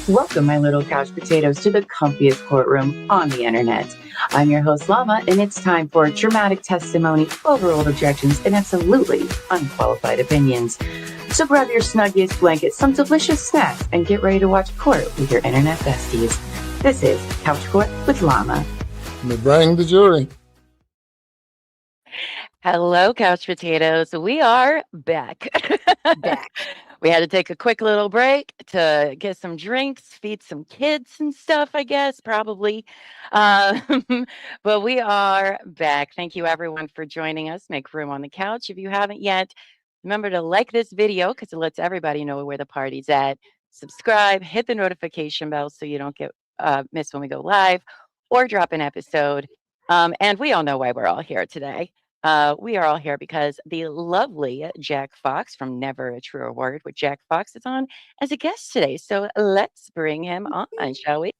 Welcome, my little couch potatoes, to the comfiest courtroom on the internet. I'm your host, Llama, and it's time for dramatic testimony, overruled objections, and absolutely unqualified opinions. So grab your snuggiest blanket, some delicious snacks, and get ready to watch court with your internet besties. This is Couch Court with Llama. Bring the jury. Hello, couch potatoes. We are back. We had to take a quick little break to get some drinks, feed some kids and stuff, I guess, probably. But we are back. Thank you, everyone, for joining us. Make room on the couch. If you haven't yet, remember to like this video because it lets everybody know where the party's at. Subscribe, hit the notification bell so you don't get missed when we go live or drop an episode. And we all know why we're all here today. We are all here because the lovely Jack Fox from Never a Truer Word with Jack Fox is on as a guest today. So let's bring him on, shall we?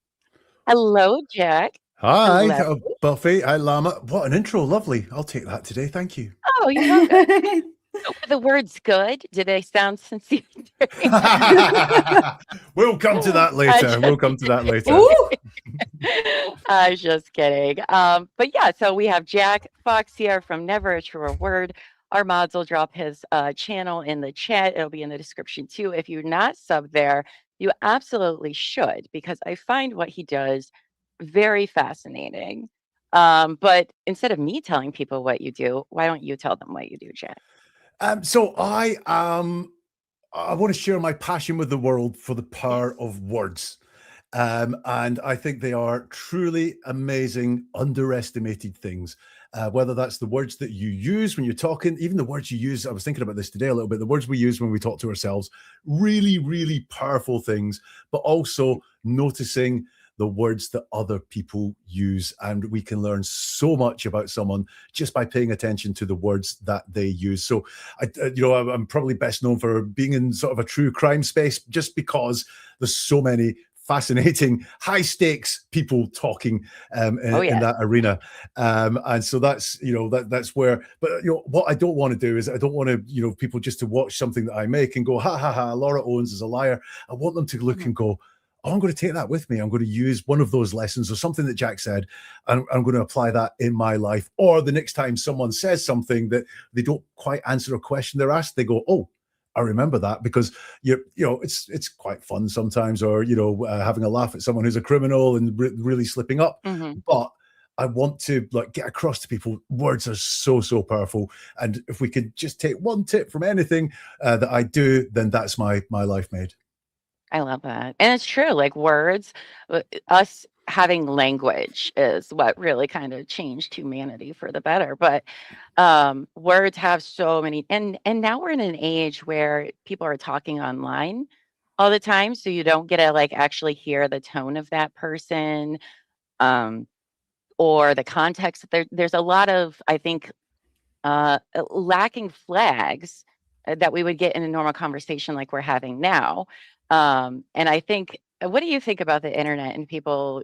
Hello, Jack. Hi, Hello. Buffy. Hi, Llama. What an intro. Lovely. I'll take that today. Thank you. Oh, you're welcome. Were the words good? Did they sound sincere? We'll come to that later. We'll come to that later. I was just kidding. But yeah, so we have Jack Fox here from Never a Truer Word. Our mods will drop his channel in the chat. It'll be in the description too. If you're not subbed there, you absolutely should, because I find what he does very fascinating. But instead of me telling people what you do, why don't you tell them what you do, Jack? So I want to share my passion with the world for the power of words. And I think they are truly amazing, underestimated things. Whether that's the words that you use when you're talking, even the words you use. I was thinking about this today a little bit. The words we use when we talk to ourselves, really, really powerful things, but also noticing the words that other people use. And we can learn so much about someone just by paying attention to the words that they use. So, I'm probably best known for being in sort of a true crime space just because there's so many fascinating, high stakes people talking in that arena. And so that's, that's where, but what I don't want to do is I don't want to, people just to watch something that I make and go, ha ha ha, Laura Owens is a liar. I want them to look and go, oh, I'm going to take that with me. I'm going to use one of those lessons or something that Jack said, and I'm going to apply that in my life. Or the next time someone says something that they don't quite answer a question they're asked, they go, oh, I remember that, because it's quite fun sometimes, or having a laugh at someone who's a criminal and really slipping up. But I want to get across to people, words are so powerful, and if we could just take one tip from anything that I do, then that's my life made. I love that. And it's true, like words, us having language is what really kind of changed humanity for the better. But words have so many, and now we're in an age where people are talking online all the time, so you don't get to actually hear the tone of that person or the context. There's a lot of, I think, lacking flags that we would get in a normal conversation like we're having now. And I think, what do you think about the internet and people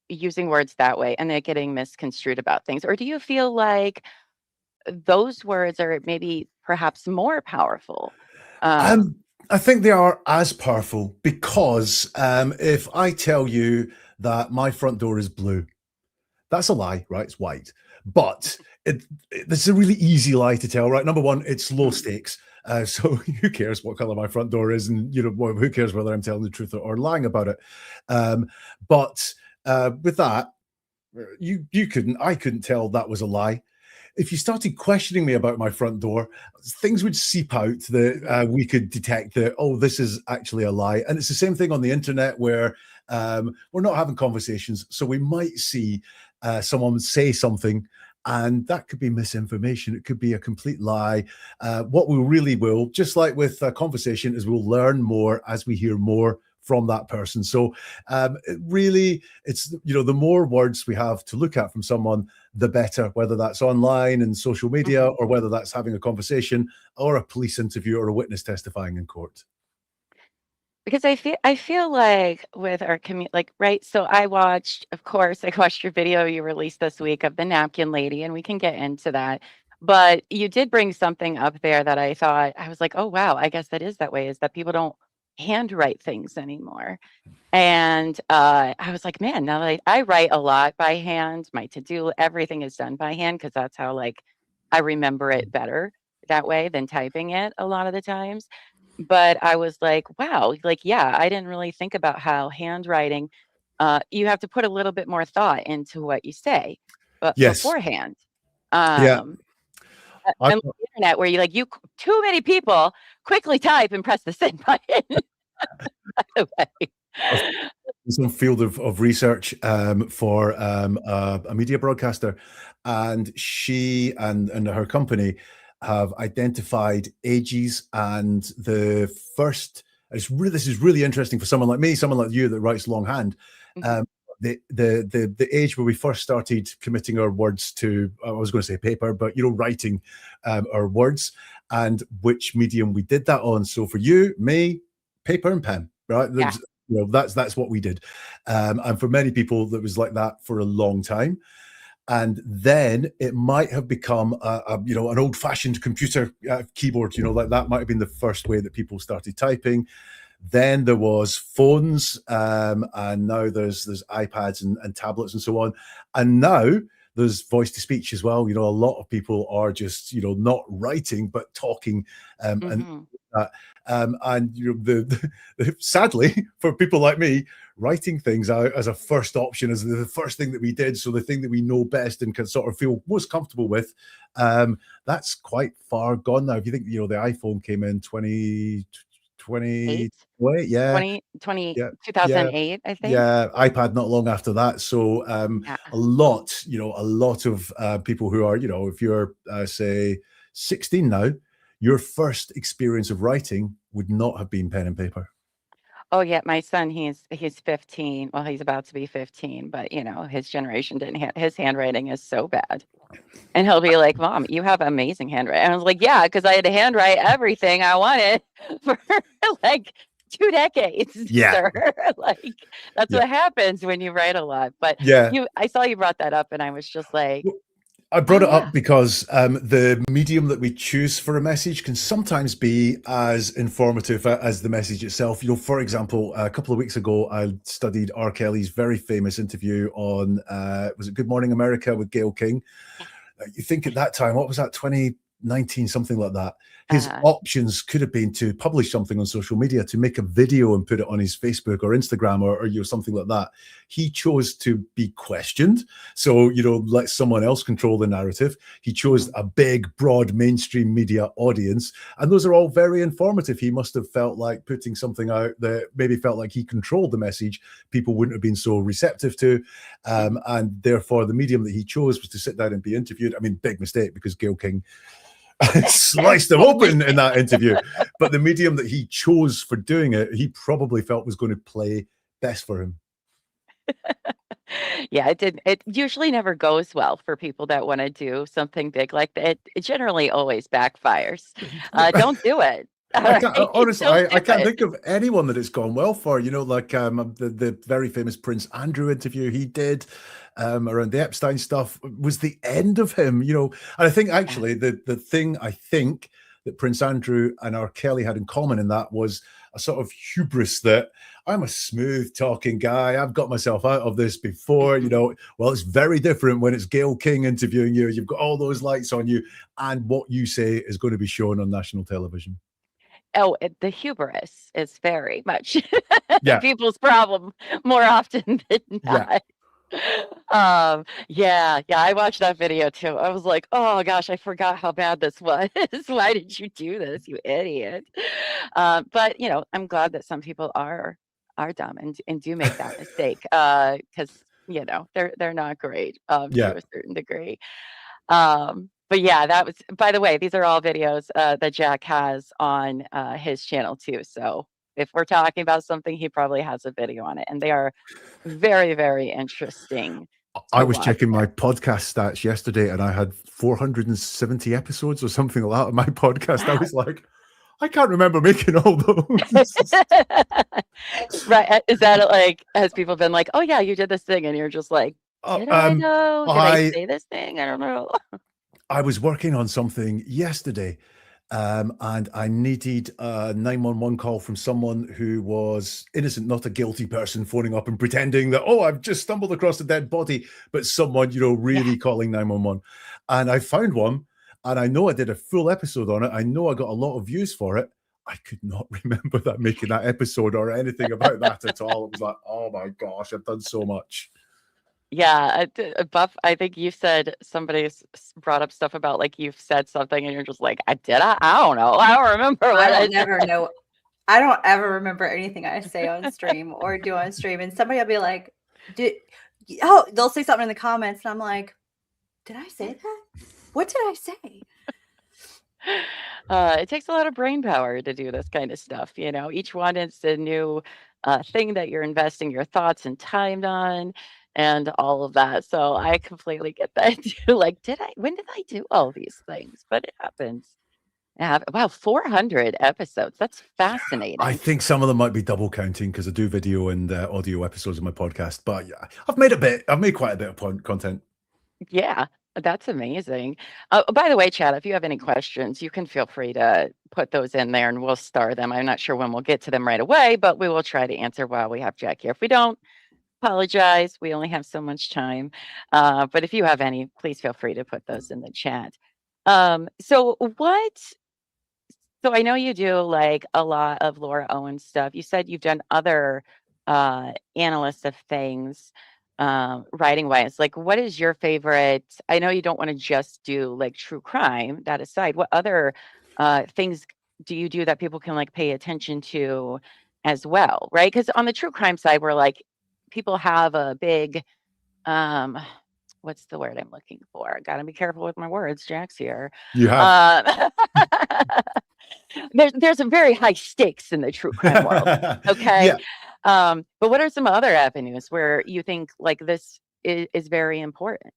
using words that way and they're getting misconstrued about things? Or do you feel like those words are maybe perhaps more powerful? I think they are as powerful, because if I tell you that my front door is blue, that's a lie, right? It's white. But it's a really easy lie to tell, right? Number one, it's low stakes. So who cares what color my front door is? And, who cares whether I'm telling the truth or lying about it? But with that, I couldn't tell that was a lie. If you started questioning me about my front door, things would seep out that we could detect that, oh, this is actually a lie. And it's the same thing on the internet, where we're not having conversations. So we might see someone say something, and that could be misinformation. It could be a complete lie. What we really will, just like with a conversation, is we'll learn more as we hear more from that person. So it's the more words we have to look at from someone, the better, whether that's online and social media, or whether that's having a conversation or a police interview or a witness testifying in court. Because I feel like with our community, right? So I watched your video you released this week of the napkin lady, and we can get into that. But you did bring something up there that I thought, I was like, oh wow, I guess that is that way, is that people don't handwrite things anymore. And I was like, man, now that I write a lot by hand, my to-do, everything is done by hand because that's how like I remember it better that way than typing it a lot of the times. But I was like, wow, like, yeah, I didn't really think about how handwriting, you have to put a little bit more thought into what you say, but Yes. beforehand. Yeah. Um, and the internet where too many people quickly type and press the send button. By the way. Some field of research for a media broadcaster, and she and her company have identified ages, and the first this is really interesting for someone like me, someone like you that writes longhand. The age where we first started committing our words to, I was going to say paper, but writing our words, and which medium we did that on. So for you, me, paper and pen, right? Yeah. That's what we did, and for many people that was like that for a long time. And then it might have become an old-fashioned computer keyboard, like that might have been the first way that people started typing. Then there was phones, and now there's iPads and tablets and so on, and now there's voice to speech as well. A lot of people are just not writing but talking, and sadly for people like me, writing things out as a first option, as the first thing that we did, so the thing that we know best and can sort of feel most comfortable with, that's quite far gone now. If you think the iPhone came in 2020, yeah, 2008, I think. yeah, iPad not long after that. So a lot of people who are, if you're say 16 now, your first experience of writing would not have been pen and paper. Oh yeah, my son, he's 15. Well, he's about to be 15, but his generation didn't his handwriting is so bad. And he'll be like, "Mom, you have amazing handwriting." And I was like, "Yeah, because I had to handwrite everything I wanted for like 2 decades, sir." Like that's what happens when you write a lot. But I saw you brought that up, and I was just like, I brought it up because the medium that we choose for a message can sometimes be as informative as the message itself. For example, a couple of weeks ago, I studied R. Kelly's very famous interview on, was it Good Morning America with Gayle King? You think at that time, what was that, 2019, something like that? His options could have been to publish something on social media, to make a video and put it on his Facebook or Instagram or something like that. He chose to be questioned. So, let someone else control the narrative. He chose a big, broad, mainstream media audience. And those are all very informative. He must have felt like putting something out that maybe felt like he controlled the message people wouldn't have been so receptive to. And therefore, the medium that he chose was to sit down and be interviewed. I mean, big mistake, because Gayle King sliced him open in that interview. But the medium that he chose for doing it, he probably felt was going to play best for him. Yeah, it did. It usually never goes well for people that want to do something big like that. It generally always backfires. Don't do it. Honestly, I can't think of anyone that it's gone well for. Like the very famous Prince Andrew interview he did around the Epstein stuff was the end of him. And I think actually the thing I think that Prince Andrew and R. Kelly had in common in that was a sort of hubris that I'm a smooth talking guy. I've got myself out of this before, Well, it's very different when it's Gayle King interviewing you. You've got all those lights on you, and what you say is going to be shown on national television. Oh, the hubris is very much people's problem more often than not. Yeah, I watched that video too. I was like, oh gosh, I forgot how bad this was. Why did you do this, you idiot? But I'm glad that some people are dumb and do make that mistake, because they're not great to a certain degree. But yeah, that was, by the way, these are all videos that Jack has on his channel too. So if we're talking about something, he probably has a video on it, and they are very, very interesting. I was checking my podcast stats yesterday, and I had 470 episodes or something like that on my podcast. I was like, I can't remember making all those. Right. Is that like, has people been like, oh yeah, you did this thing, and you're just like, did I know? Did I say this thing? I don't know. I was working on something yesterday, and I needed a 911 call from someone who was innocent, not a guilty person phoning up and pretending that, oh, I've just stumbled across a dead body, but someone, really calling 911. And I found one, and I know I did a full episode on it. I know I got a lot of views for it. I could not remember making that episode or anything about that at all. It was like, oh my gosh, I've done so much. Yeah, Buff, I think you said somebody's brought up stuff about like you've said something and you're just like, I did. I don't know. I don't remember what I never know. I don't ever remember anything I say on stream or do on stream. And somebody will be like, they'll say something in the comments. And I'm like, did I say that? What did I say? It takes a lot of brain power to do this kind of stuff. Each one is a new thing that you're investing your thoughts and time on and all of that. So I completely get that too. Like, when did I do all these things? But it happens. Yeah. Wow, 400 episodes. That's fascinating. I think some of them might be double counting because I do video and audio episodes of my podcast. But yeah, I've made quite a bit of content. Yeah, that's amazing. By the way, Chad, if you have any questions, you can feel free to put those in there and we'll star them. I'm not sure when we'll get to them right away, but we will try to answer while we have Jack here. If we don't, apologize. We only have so much time. But if you have any, please feel free to put those in the chat. So I know you do like a lot of Laura Owen stuff. You said you've done other analysts of things writing wise. Like, what is your favorite? I know you don't want to just do like true crime. That aside, what other things do you do that people can like pay attention to as well? Right? Because on the true crime side, we're like, people have a big what's the word I'm looking for? Gotta be careful with my words. Jack's here. You have. There's a very high stakes in the true crime world. Okay. Yeah. But what are some other avenues where you think like this is very important?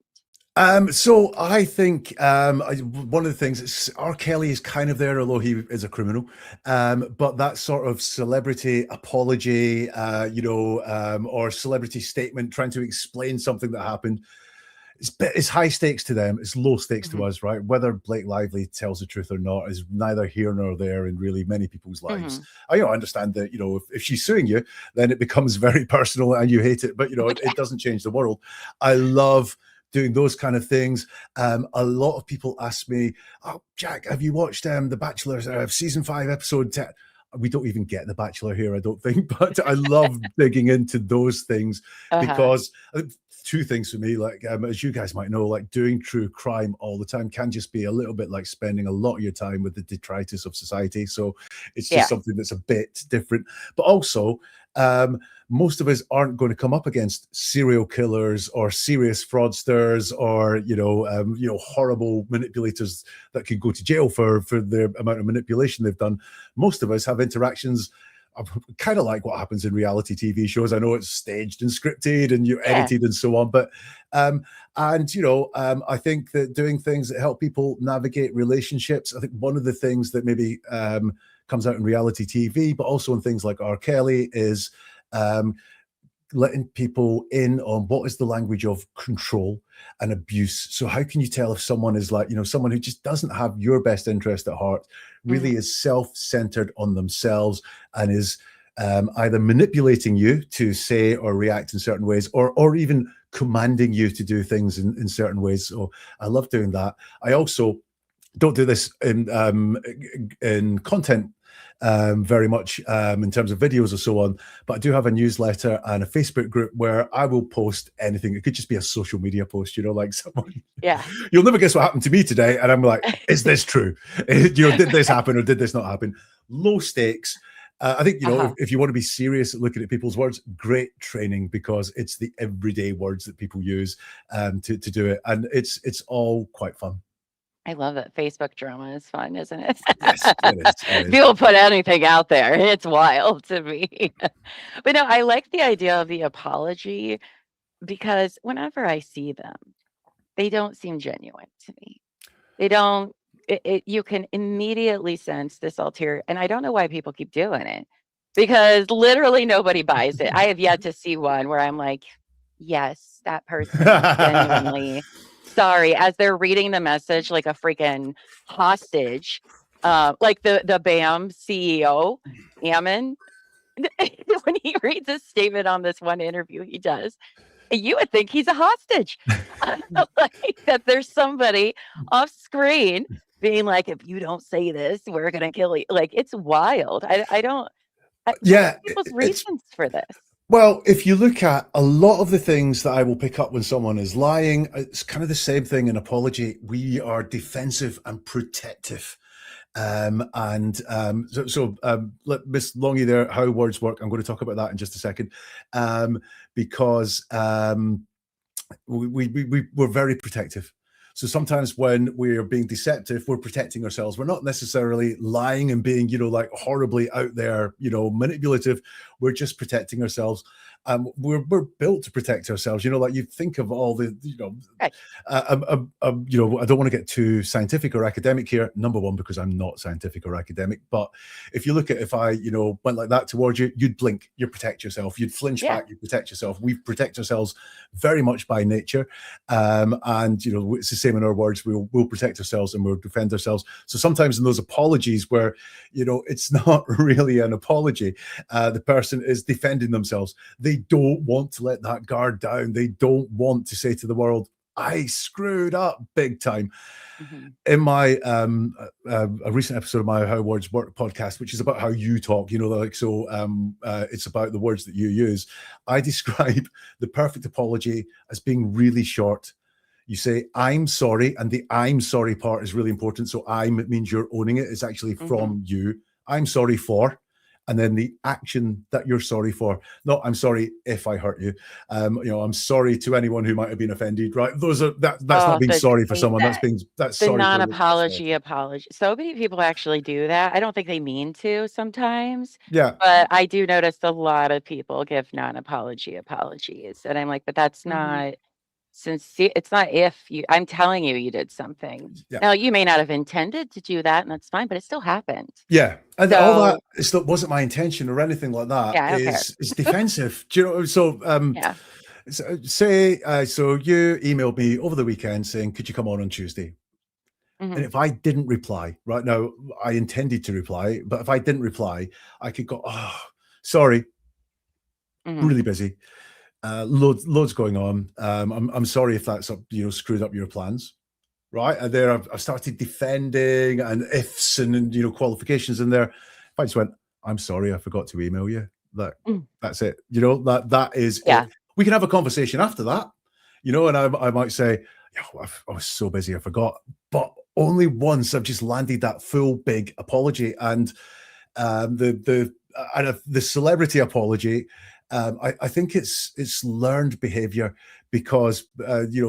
So I think one of the things is R. Kelly is kind of there, although he is a criminal. But that sort of celebrity apology, or celebrity statement trying to explain something that happened. It's high stakes to them. It's low stakes to us, right? Whether Blake Lively tells the truth or not is neither here nor there in really many people's lives. I understand that, if she's suing you, then it becomes very personal and you hate it. But, it doesn't change the world. I love doing those kind of things. A lot of people ask me, oh, Jack, have you watched The Bachelor season 5 episode 10? We don't even get The Bachelor here, I don't think, but I love digging into those things because two things for me, like as you guys might know, like doing true crime all the time can just be a little bit like spending a lot of your time with the detritus of society. So it's just something that's a bit different. But also, most of us aren't going to come up against serial killers or serious fraudsters or horrible manipulators that can go to jail for the amount of manipulation they've done. Most of us have interactions kind of like what happens in reality TV shows. I know it's staged and scripted and you're edited and so on, but I think that doing things that help people navigate relationships, I think one of the things that maybe comes out in reality TV, but also in things like R. Kelly, is letting people in on what is the language of control and abuse. So how can you tell if someone is like, someone who just doesn't have your best interest at heart, really is self-centered on themselves and is either manipulating you to say or react in certain ways, or even commanding you to do things in certain ways. So I love doing that. I also don't do this in content very much in terms of videos or so on, but I do have a newsletter and a Facebook group where I will post anything. It could just be a social media post, like someone, you'll never guess what happened to me today, and I'm like, is this true? Did this happen or did this not happen? Low stakes. I think if you want to be serious at looking at people's words, great training, because it's the everyday words that people use to do it, and it's all quite fun. I love that Facebook drama is fun, isn't it? Yes, it is. People put anything out there. It's wild to me. But no, I like the idea of the apology, because whenever I see them, they don't seem genuine to me. They don't, you can immediately sense this ulterior, and I don't know why people keep doing it, because literally nobody buys it. I have yet to see one where I'm like, yes, that person is genuinely sorry, as they're reading the message like a freaking hostage, Like the BAM CEO, Ammon, when he reads a statement on this one interview he does, you would think he's a hostage. Like that there's somebody off screen being like, if you don't say this, we're gonna kill you. Like, it's wild. What Yeah, are people's it's reasons for this? well, if you look at a lot of the things that I will pick up when someone is lying, it's kind of the same thing in apology. We are defensive and protective. Let Miss Longy there, how words work. I'm going to talk about that in just a second, because we're very protective. So sometimes when we're being deceptive, we're protecting ourselves. We're not necessarily lying and being, like horribly out there, manipulative. We're just protecting ourselves. We're built to protect ourselves. Like you think of all the, Right. I don't want to get too scientific or academic here. Number one, because I'm not scientific or academic. But if you look at, if I, went like that towards you, you'd blink, you protect yourself. You'd flinch back, you protect yourself. We protect ourselves very much by nature. And, it's the same in our words. We'll protect ourselves and we'll defend ourselves. So sometimes in those apologies where, it's not really an apology, the person is defending themselves. They don't want to let that guard down. They don't want to say to the world, I screwed up big time. Mm-hmm. In my a recent episode of my How Words Work podcast, which is about how you talk, it's about the words that you use. I describe the perfect apology as being really short. You say, I'm sorry, and the I'm sorry part is really important. So I'm means you're owning it. It's actually from you. I'm sorry for, and then the action that you're sorry for. No, I'm sorry if I hurt you. I'm sorry to anyone who might have been offended, right? That's not being sorry for someone. That's the sorry. Non-apology apology. So many people actually do that. I don't think they mean to sometimes. Yeah. But I do notice a lot of people give non-apology apologies. And I'm like, but that's not sincere. It's not I'm telling you, you did something. Yeah. Now, you may not have intended to do that, and that's fine, but it still happened. Yeah. And all that still wasn't my intention or anything like that. Yeah, I don't care. It's defensive. Do you know? So, so you emailed me over the weekend saying, could you come on Tuesday? And if I didn't reply, right now, I intended to reply, but if I didn't reply, I could go, oh, sorry, really busy. Loads going on. I'm sorry if that's screwed up your plans, right? And there I've started defending and ifs and qualifications in there. If I just went, I'm sorry, I forgot to email you. That's it. That is it. We can have a conversation after that, and I might say, I was so busy, I forgot. But only once I've just landed that full big apology, and the celebrity apology. I think it's learned behavior because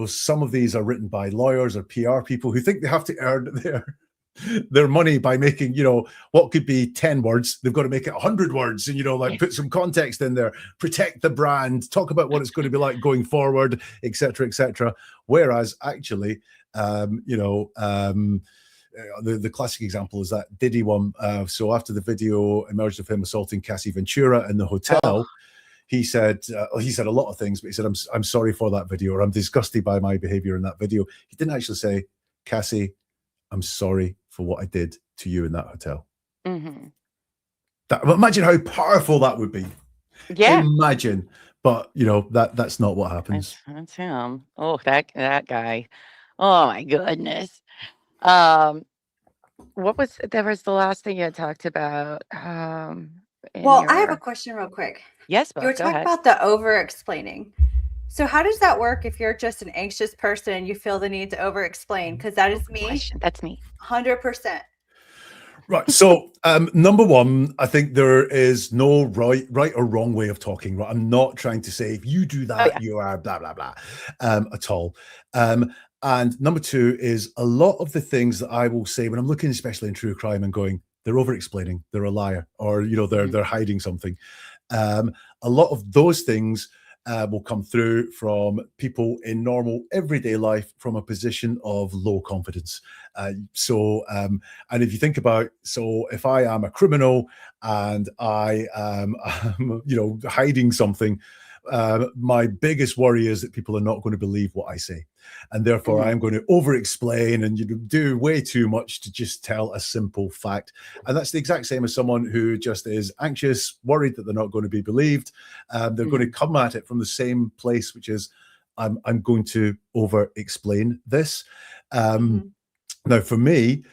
some of these are written by lawyers or PR people who think they have to earn their money by making what could be 10 words. They've got to make it 100 words and put some context in there, protect the brand, talk about what it's going to be like going forward, etc., etc. Whereas actually, the classic example is that Diddy one. So after the video emerged of him assaulting Cassie Ventura in the hotel. He said a lot of things, but he said, I'm sorry for that video, or I'm disgusted by my behavior in that video. He didn't actually say, Cassie, I'm sorry for what I did to you in that hotel. Imagine how powerful that would be. Yeah. Imagine. But that's not what happens. That's him. Oh, that guy. Oh my goodness. What was the last thing you had talked about? Well, I have a question real quick. Yes, you were talking about the over-explaining. So how does that work if you're just an anxious person and you feel the need to over-explain? Because that is me. That's me. 100%. Right. So number one, I think there is no right or wrong way of talking. Right. I'm not trying to say if you do that, you are blah, blah, blah at all. And number two is a lot of the things that I will say when I'm looking, especially in true crime, and going, they're over-explaining, they're a liar, or they're hiding something. A lot of those things will come through from people in normal everyday life from a position of low confidence. And if you think about, so if I am a criminal and I am hiding something, my biggest worry is that people are not going to believe what I say. And therefore, I'm going to over-explain and do way too much to just tell a simple fact. And that's the exact same as someone who just is anxious, worried that they're not going to be believed. They're going to come at it from the same place, which is, I'm going to over-explain this. Now, for me,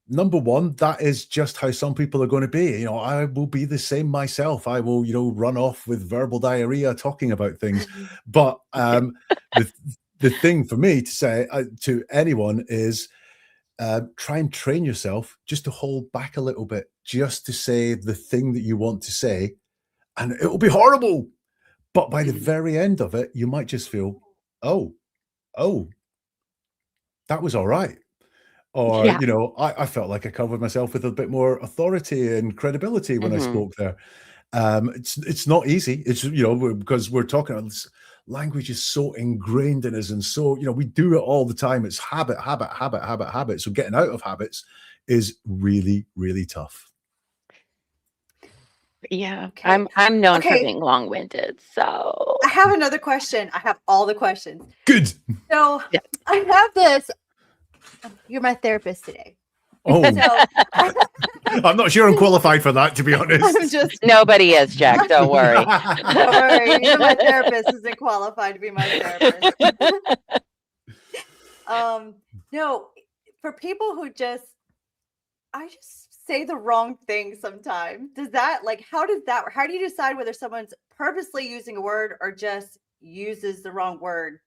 number one, that is just how some people are going to be. You know, I will be the same myself. I will, run off with verbal diarrhea talking about things. But the thing for me to say to anyone is try and train yourself just to hold back a little bit, just to say the thing that you want to say, and it will be horrible. But by the very end of it, you might just feel, oh, that was all right. Or, I felt like I covered myself with a bit more authority and credibility when I spoke there. It's not easy. It's, because we're talking about this, language is so ingrained in us. And so, we do it all the time. It's habit. So getting out of habits is really, really tough. Yeah. Okay. I'm known for being long-winded. So I have another question. I have all the questions. Good. So I have this. You're my therapist today. Oh, I'm not sure I'm qualified for that, to be honest. Nobody is, Jack. Don't worry. Don't worry. Even my therapist isn't qualified to be my therapist. No, for people who I just say the wrong thing sometimes. How do you decide whether someone's purposely using a word or just uses the wrong word?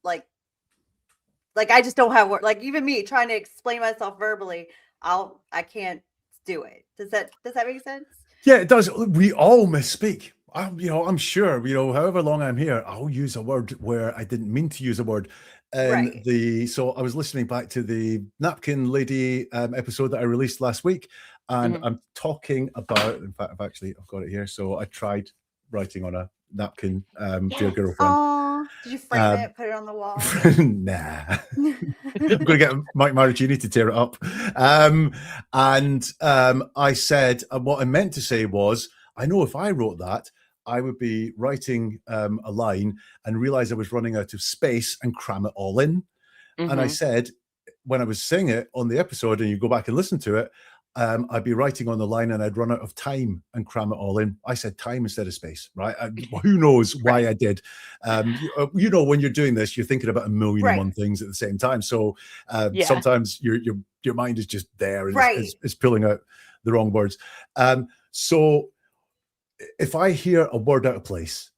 Like I just don't have words. Like even me trying to explain myself verbally, I can't do it. Does that make sense? Yeah, it does. We all misspeak. I'm sure, however long I'm here, I'll use a word where I didn't mean to use a word. So I was listening back to the napkin lady episode that I released last week, and I'm talking about, in fact, I've got it here. So I tried writing on a napkin, dear girlfriend. Aww. Did you frame it, put it on the wall? Nah. I'm going to get Mike Marigini to tear it up. I said, what I meant to say was, I know if I wrote that, I would be writing a line and realize I was running out of space and cram it all in. And I said, when I was saying it on the episode, and you go back and listen to it, I'd be writing on the line and I'd run out of time and cram it all in. I said time instead of space, right? Who knows why I did? When you're doing this, you're thinking about a million and one things at the same time. So sometimes your mind is just there and is pulling out the wrong words. So if I hear a word out of place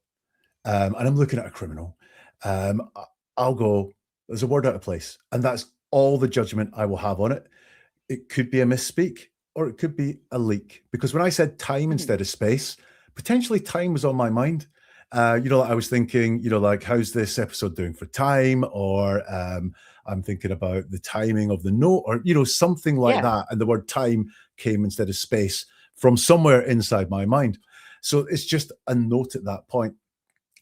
and I'm looking at a criminal, I'll go, there's a word out of place. And that's all the judgment I will have on it. It could be a misspeak or it could be a leak. Because when I said time instead of space, potentially time was on my mind. I was thinking, how's this episode doing for time? Or I'm thinking about the timing of the note or, something like that. And the word time came instead of space from somewhere inside my mind. So it's just a note at that point.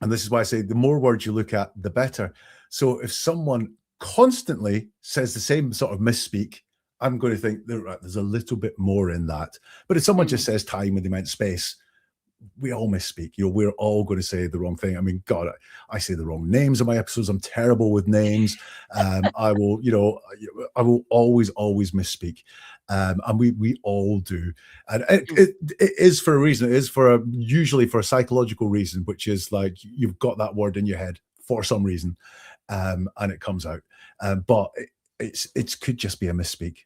And this is why I say the more words you look at, the better. So if someone constantly says the same sort of misspeak, I'm going to think there's a little bit more in that. But if someone just says time when they meant space, we all misspeak. We're all going to say the wrong thing. I mean, God, I say the wrong names in my episodes. I'm terrible with names. I will always misspeak. And we all do. And it is for a reason. It is usually for a psychological reason, which is like you've got that word in your head for some reason, and it comes out. But it could just be a misspeak.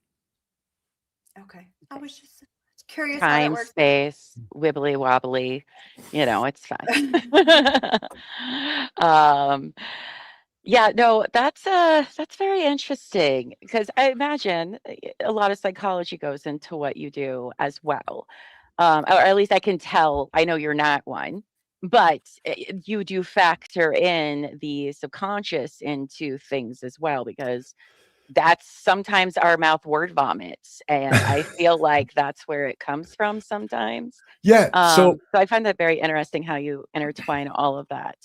Okay. I was just curious. Time, space, wibbly wobbly, it's fine. That's very interesting because I imagine a lot of psychology goes into what you do as well. Or at least I can tell, I know you're not one, but you do factor in the subconscious into things as well, because that's sometimes our mouth word vomits. And I feel like that's where it comes from sometimes. Yeah. So I find that very interesting how you intertwine all of that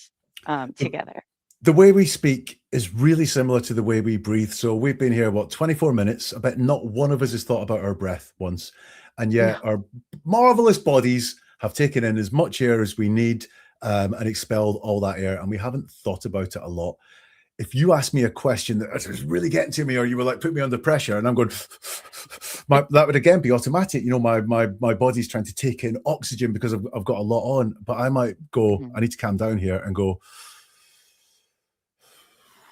together. The way we speak is really similar to the way we breathe. So we've been here, 24 minutes? I bet not one of us has thought about our breath once. And yet our marvelous bodies have taken in as much air as we need. and expelled all that air. And we haven't thought about it a lot. If you ask me a question that was really getting to me, or you were like, put me under pressure, and I'm going, that would again be automatic. You know, my body's trying to take in oxygen because I've got a lot on, but I might go, I need to calm down here and go,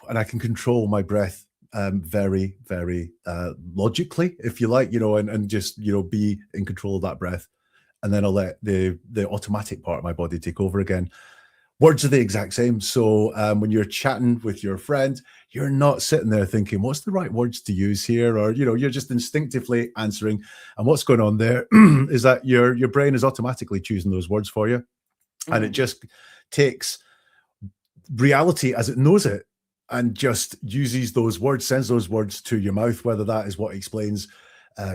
and I can control my breath very, very logically, if you like, you know, and just, you know, be in control of that breath. And then I'll let the automatic part of my body take over again. Words are the exact same. So when you're chatting with your friend, you're not sitting there thinking, what's the right words to use here? Or, you know, you're just instinctively answering. And what's going on there is that your brain is automatically choosing those words for you. And it just takes reality as it knows it and just uses those words, sends those words to your mouth, whether that is what explains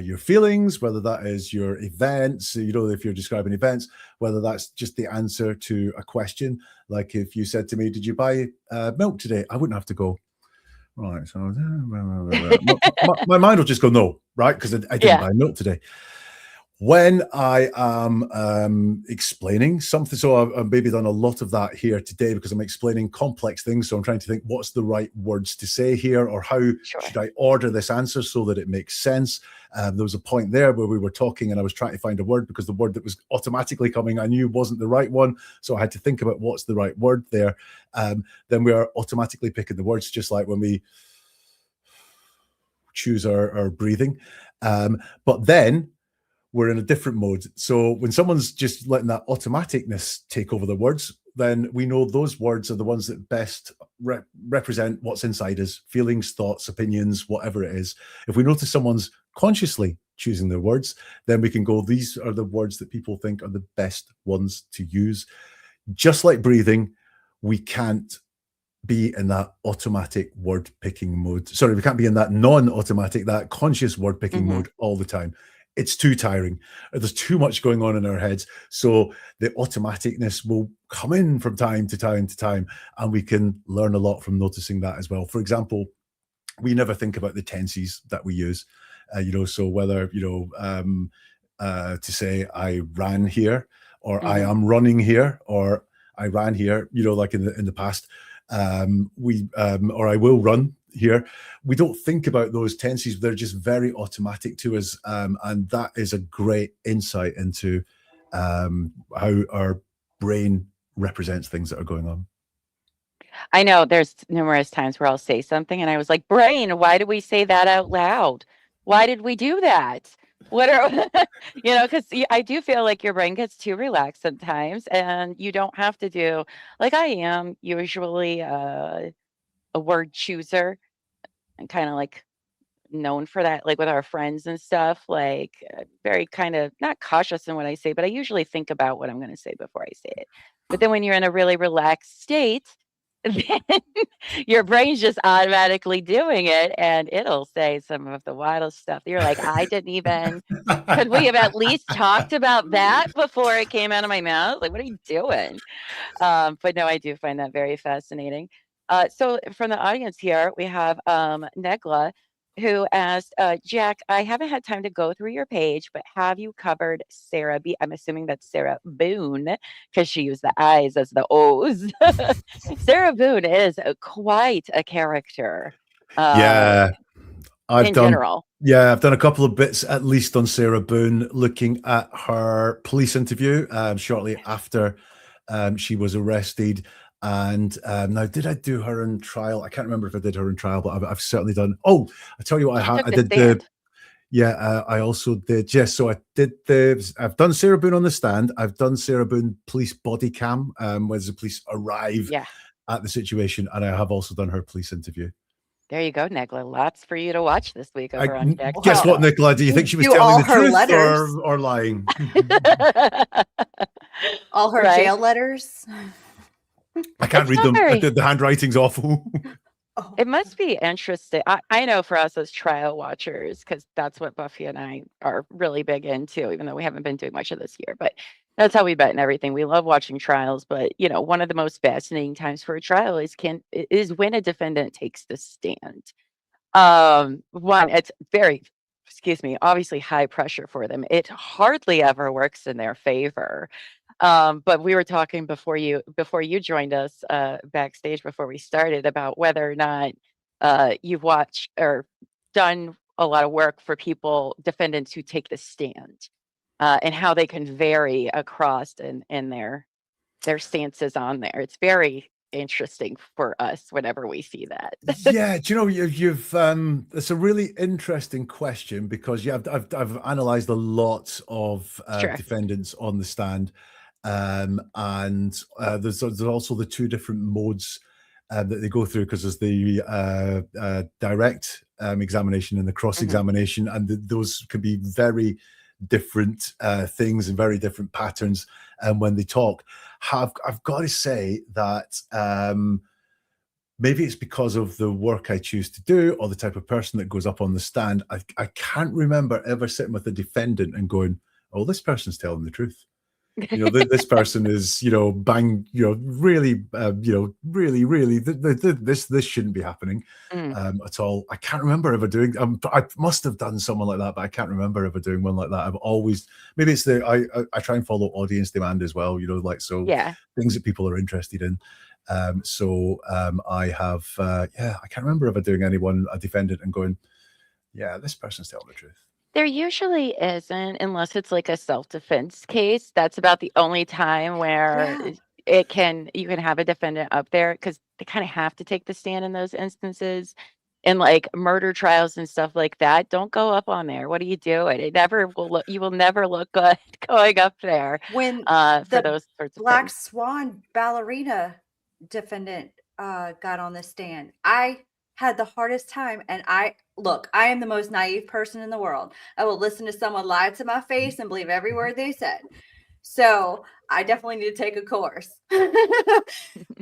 your feelings, whether that is your events, you know, if you're describing events, whether that's just the answer to a question. Like if you said to me, did you buy milk today? I wouldn't have to go, right, so my mind will just go, no, right? Because I didn't buy milk today. When I am explaining something, so I've maybe done a lot of that here today because I'm explaining complex things. So I'm trying to think what's the right words to say here, or how should I order this answer so that it makes sense. There was a point there where we were talking and I was trying to find a word because the word that was automatically coming I knew wasn't the right one. So I had to think about what's the right word there. Then we are automatically picking the words, just like when we choose our breathing. But then we're in a different mode. So when someone's just letting that automaticness take over the words, then we know those words are the ones that best represent what's inside us, feelings, thoughts, opinions, whatever it is. If we notice someone's consciously choosing their words, then we can go, these are the words that people think are the best ones to use. Just like breathing, we can't be in that automatic word picking mode. Sorry, we can't be in that non-automatic, that conscious word picking mode all the time. It's too tiring. There's too much going on in our heads. So the automaticness will come in from time to time to time, and we can learn a lot from noticing that as well. For example, we never think about the tenses that we use, you know, so whether, you know, to say I ran here, or I am running here, or I ran here, you know, like in the past, or I will run here. We don't think about those tenses. They're just very automatic to us. And that is a great insight into how our brain represents things that are going on. I know there's numerous times where I'll say something and I was like, brain, why did we say that out loud? Why did we do that? What are, you know, because I do feel like your brain gets too relaxed sometimes, and you don't have to do, like I am usually a word chooser and kind of like known for that, like with our friends and stuff, like very kind of not cautious in what I say, but I usually think about what I'm going to say before I say it. But then when you're in a really relaxed state, then your brain's just automatically doing it, and it'll say some of the wildest stuff. You're like, I didn't even, could we have at least talked about that before it came out of my mouth? Like, what are you doing? But no, I do find that very fascinating. So from the audience here, we have Negla, who asked, Jack, I haven't had time to go through your page, but have you covered Sarah B? I'm assuming that's Sarah Boone, because she used the I's as the O's. Sarah Boone is quite a character. Yeah, in general. Yeah, I've done a couple of bits, at least on Sarah Boone, looking at her police interview shortly after she was arrested. And now, did I do her in trial? I can't remember if I did her in trial, but I've certainly done. Oh, I tell you what, I did I also did. Yes, so I've done Sarah Boone on the stand. I've done Sarah Boone police body cam, where the police arrive at the situation, and I have also done her police interview. There you go, Nicola. Lots for you to watch this week over on Jack. Guess what, Nicola? Do you think she was telling the truth or lying? All her jail letters. I can't read them. The handwriting's awful. It must be interesting. I know for us as trial watchers, because that's what Buffy and I are really big into, even though we haven't been doing much of this year. But that's how we bet and everything. We love watching trials. But, you know, one of the most fascinating times for a trial is when a defendant takes the stand. One, it's very, obviously high pressure for them. It hardly ever works in their favor. But we were talking before you joined us backstage before we started about whether or not you've watched or done a lot of work for defendants who take the stand, and how they can vary across in their stances on there. It's very interesting for us whenever we see that. Yeah, do you know, you've it's a really interesting question, because I've analyzed a lot of Sure. defendants on the stand, and there's also the two different modes that they go through, because there's the direct examination and the cross-examination, and those can be very different things and very different patterns. And when they talk, I've got to say that maybe it's because of the work I choose to do or the type of person that goes up on the stand. I can't remember ever sitting with a defendant and going, "Oh, this person's telling the truth." This person is, really, really, this shouldn't be happening at all. I can't remember ever doing. I must have done someone like that, but I can't remember ever doing one like that. I've always, maybe it's I try and follow audience demand as well. Yeah. Things that people are interested in. I have, I can't remember ever doing a defendant and going, "Yeah, this person's telling the truth." There usually isn't, unless it's like a self-defense case. That's about the only time where Yeah. you can have a defendant up there, because they kind of have to take the stand in those instances. In like murder trials and stuff like that, don't go up on there. What are you doing? You will never look good going up there When for the those sorts of Black things. Swan ballerina defendant got on the stand, I had the hardest time. And I am the most naive person in the world. I will listen to someone lie to my face and believe every word they said. So I definitely need to take a course.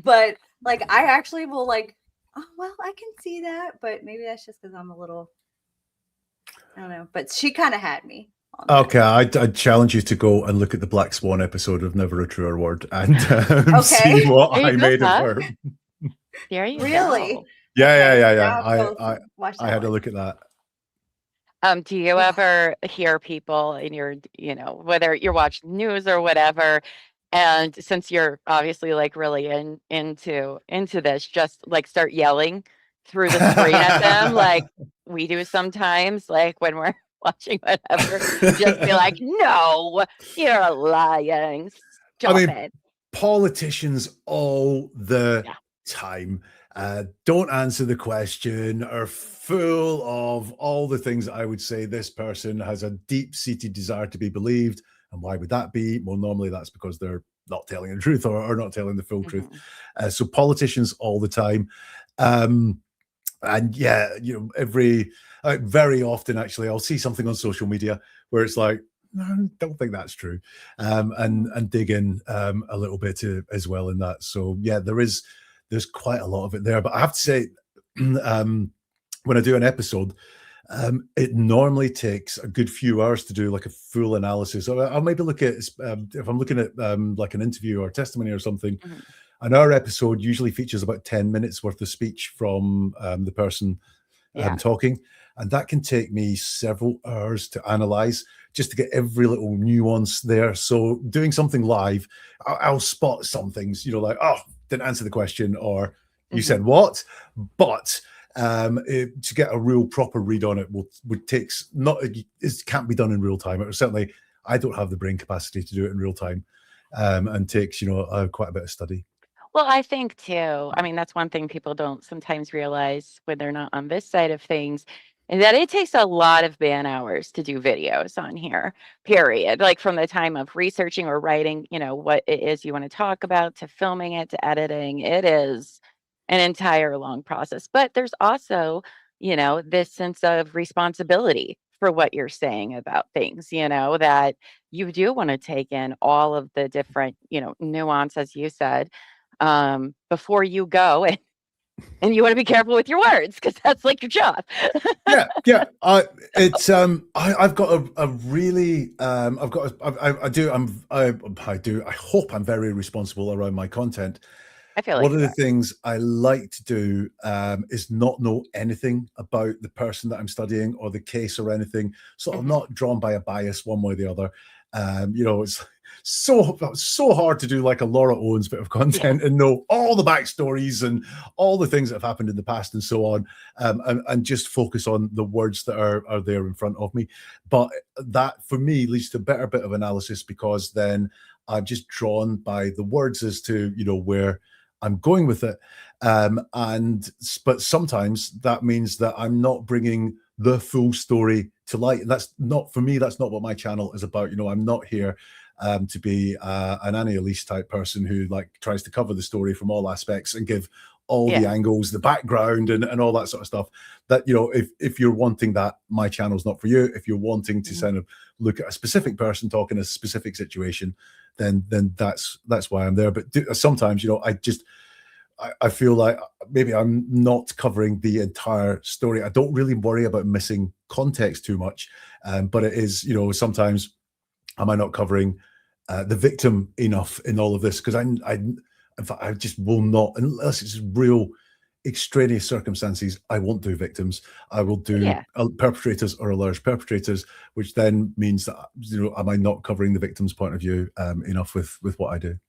But like, I actually will oh, well, I can see that, but maybe that's just because I'm a little, I don't know. But she kind of had me. Okay, I'd challenge you to go and look at the Black Swan episode of Never a Truer Word and see what I made of her. There you Really? go. Yeah. I had a look at that. Do you ever hear people in your, whether you're watching news or whatever, and since you're obviously like really into this, just like start yelling through the screen at them, like we do sometimes, like when we're watching whatever, just be like, "No, you're lying. Stop it." Politicians all the time don't answer the question, are full of all the things that I would say this person has a deep-seated desire to be believed. And why would that be? Well, normally that's because they're not telling the truth or not telling the full truth. So politicians all the time. And yeah, very often, actually, I'll see something on social media where it's like, "No, I don't think that's true," and dig in a little bit as well in that. So yeah, there's quite a lot of it there. But I have to say, when I do an episode, it normally takes a good few hours to do like a full analysis. I'll maybe look at, if I'm looking at like an interview or testimony or something, an hour episode usually features about 10 minutes worth of speech from the person talking. And that can take me several hours to analyze just to get every little nuance there. So doing something live, I'll spot some things, like, "Oh, didn't answer the question," or "You said what?" But to get a real proper read on it it can't be done in real time. Certainly, I don't have the brain capacity to do it in real time, and takes quite a bit of study. Well, I think too, that's one thing people don't sometimes realize when they're not on this side of things, and that it takes a lot of man hours to do videos on here, period. Like from the time of researching or writing, what it is you want to talk about, to filming it, to editing. It is an entire long process. But there's also, this sense of responsibility for what you're saying about things, that you do want to take in all of the different, nuance, as you said, before you go, and you want to be careful with your words, because that's like your job. Yeah. I've got a really, I hope I'm very responsible around my content. I feel like one of the things I like to do is not know anything about the person that I'm studying or the case or anything. So I'm not drawn by a bias one way or the other. so hard to do like a Laura Owens bit of content and know all the backstories and all the things that have happened in the past and so on, and just focus on the words that are there in front of me. But that for me leads to a better bit of analysis, because then I'm just drawn by the words as to, you know, where I'm going with it. But sometimes that means that I'm not bringing the full story to light. And that's not, for me, that's not what my channel is about. You know, I'm not here to be an Annie Elise type person who like tries to cover the story from all aspects and give all the angles, the background and all that sort of stuff. That, you know, if you're wanting that, my channel's not for you. If you're wanting to kind of look at a specific person talking a specific situation, then that's why I'm there. But sometimes, you know, I feel like maybe I'm not covering the entire story. I don't really worry about missing context too much, but it is, you know, sometimes am I not covering the victim enough in all of this? Because in fact, I just will not, unless it's real extraneous circumstances, I won't do victims. I will do perpetrators or alleged perpetrators, which then means that, you know, am I not covering the victim's point of view enough with what I do?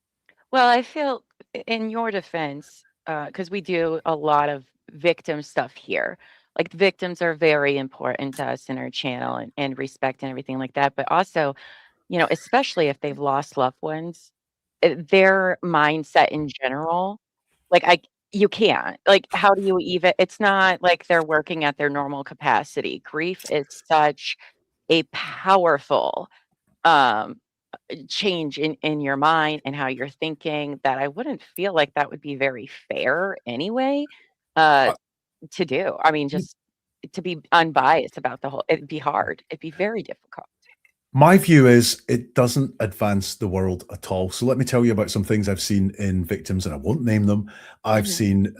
Well, I feel in your defense, because we do a lot of victim stuff here. Like victims are very important to us in our channel, and respect and everything like that. But also, you know, especially if they've lost loved ones, their mindset in general, like you can't, like, how do you even, it's not like they're working at their normal capacity. Grief is such a powerful um change in your mind and how you're thinking, that I wouldn't feel like that would be very fair anyway uh to do. I mean, just to be unbiased about the whole, it'd be hard. It'd be very difficult. My view is it doesn't advance the world at all. So let me tell you about some things I've seen in victims, and I won't name them. I've seen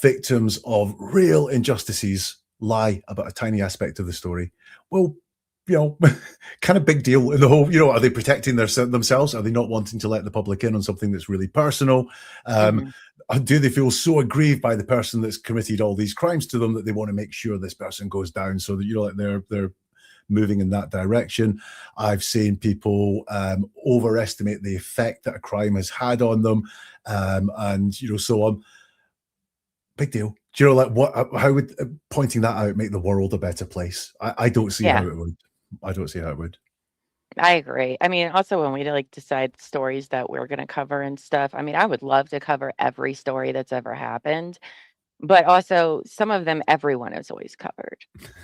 victims of real injustices lie about a tiny aspect of the story. Well, you know, kind of big deal in the whole, you know, are they protecting themselves? Are they not wanting to let the public in on something that's really personal? Do they feel so aggrieved by the person that's committed all these crimes to them that they want to make sure this person goes down, so that, you know, like they're moving in that direction? I've seen people overestimate the effect that a crime has had on them, and, you know, so on. Big deal. Do you know, like, how would pointing that out make the world a better place? I don't see how it would. I don't see how it would. I agree. I mean, also when we like decide stories that we're going to cover and stuff, I mean, I would love to cover every story that's ever happened, but also some of them everyone has always covered,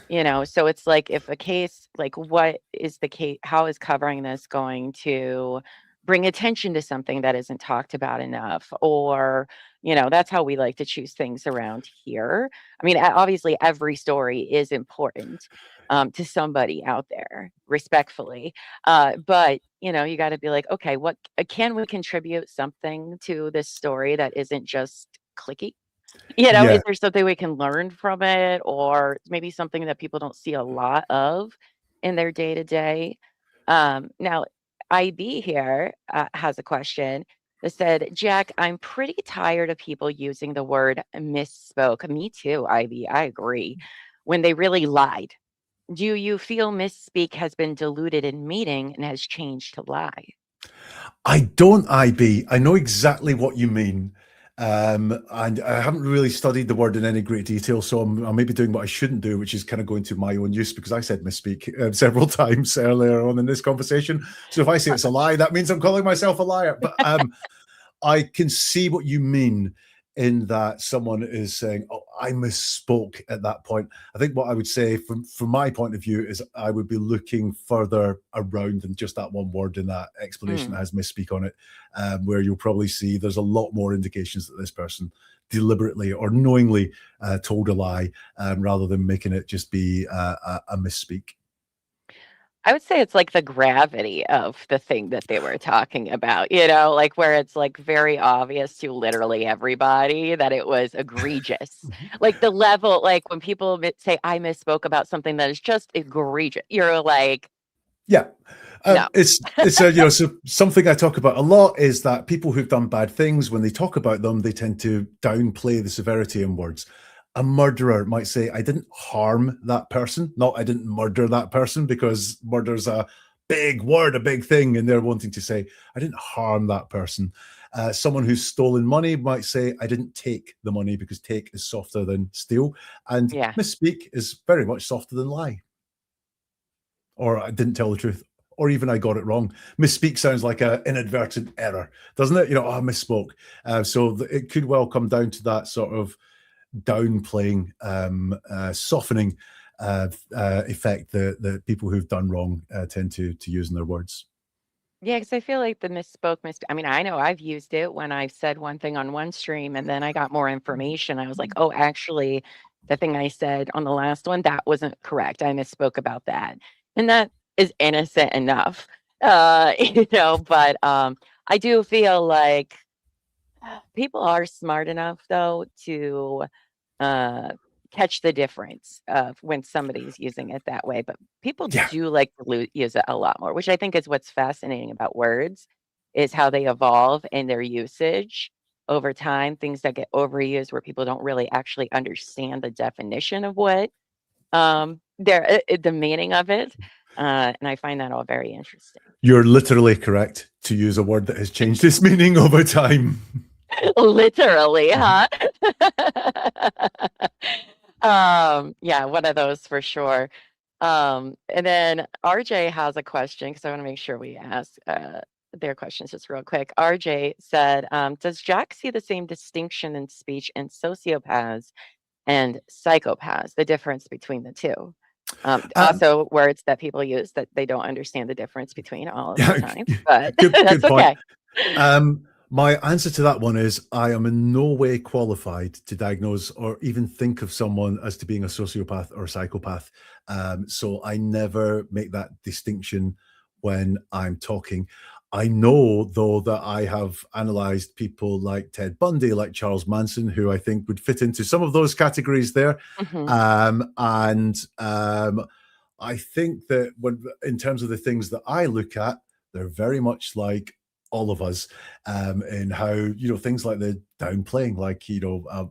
you know. So it's like, if a case, like, what is the case, how is covering this going to bring attention to something that isn't talked about enough? Or, you know, that's how we like to choose things around here. I mean, obviously every story is important to somebody out there, respectfully, but, you know, you got to be like, okay, what can we contribute something to this story that isn't just clicky? You know, is Yeah. there something we can learn from it, or maybe something that people don't see a lot of in their day to day? Now, IB here has a question that said, Jack, I'm pretty tired of people using the word misspoke. Me too, IB. I agree. When they really lied. Do you feel misspeak has been diluted in meaning and has changed to lie? I don't, IB. I know exactly what you mean. And I haven't really studied the word in any great detail, so I'm maybe doing what I shouldn't do, which is kind of going to my own use, because I said misspeak several times earlier on in this conversation. So if I say it's a lie, that means I'm calling myself a liar. But I can see what you mean, in that someone is saying, oh, I misspoke at that point. I think what I would say from my point of view is I would be looking further around than just that one word in that explanation that has misspeak on it, where you'll probably see there's a lot more indications that this person deliberately or knowingly told a lie, rather than making it just be a misspeak. I would say it's like the gravity of the thing that they were talking about, you know, like where it's like very obvious to literally everybody that it was egregious. Like the level, like when people say I misspoke about something that is just egregious, you're like, yeah. no. It's you know, so something I talk about a lot is that people who've done bad things, when they talk about them, they tend to downplay the severity in words. A murderer might say, I didn't harm that person, not I didn't murder that person, because murder's a big word, a big thing, and they're wanting to say, I didn't harm that person. Someone who's stolen money might say, I didn't take the money, because take is softer than steal. And Yeah. misspeak is very much softer than lie. Or I didn't tell the truth. Or even I got it wrong. Misspeak sounds like an inadvertent error, doesn't it? I misspoke. So it could well come down to that sort of downplaying, softening effect that people who've done wrong tend to use in their words. Yeah, because I feel like the I mean, I know I've used it when I've said one thing on one stream and then I got more information. I was like, oh, actually, the thing I said on the last one, that wasn't correct. I misspoke about that. And that is innocent enough. But I do feel like people are smart enough though to catch the difference of when somebody's using it that way. But people Yeah. do like to use it a lot more, which I think is what's fascinating about words, is how they evolve in their usage over time. Things that get overused where people don't really actually understand the definition of what the meaning of it. And I find that all very interesting. You're literally correct to use a word that has changed its meaning over time. Literally, huh? Yeah, one of those for sure. And then RJ has a question, because I want to make sure we ask their questions just real quick. RJ said, does Jack see the same distinction in speech in sociopaths and psychopaths, the difference between the two? Also, words that people use that they don't understand the difference between all of the time, but that's okay. My answer to that one is, I am in no way qualified to diagnose or even think of someone as to being a sociopath or a psychopath. So I never make that distinction when I'm talking. I know, though, that I have analyzed people like Ted Bundy, like Charles Manson, who I think would fit into some of those categories there. I think that in terms of the things that I look at, they're very much like all of us, in how, things like the downplaying, like,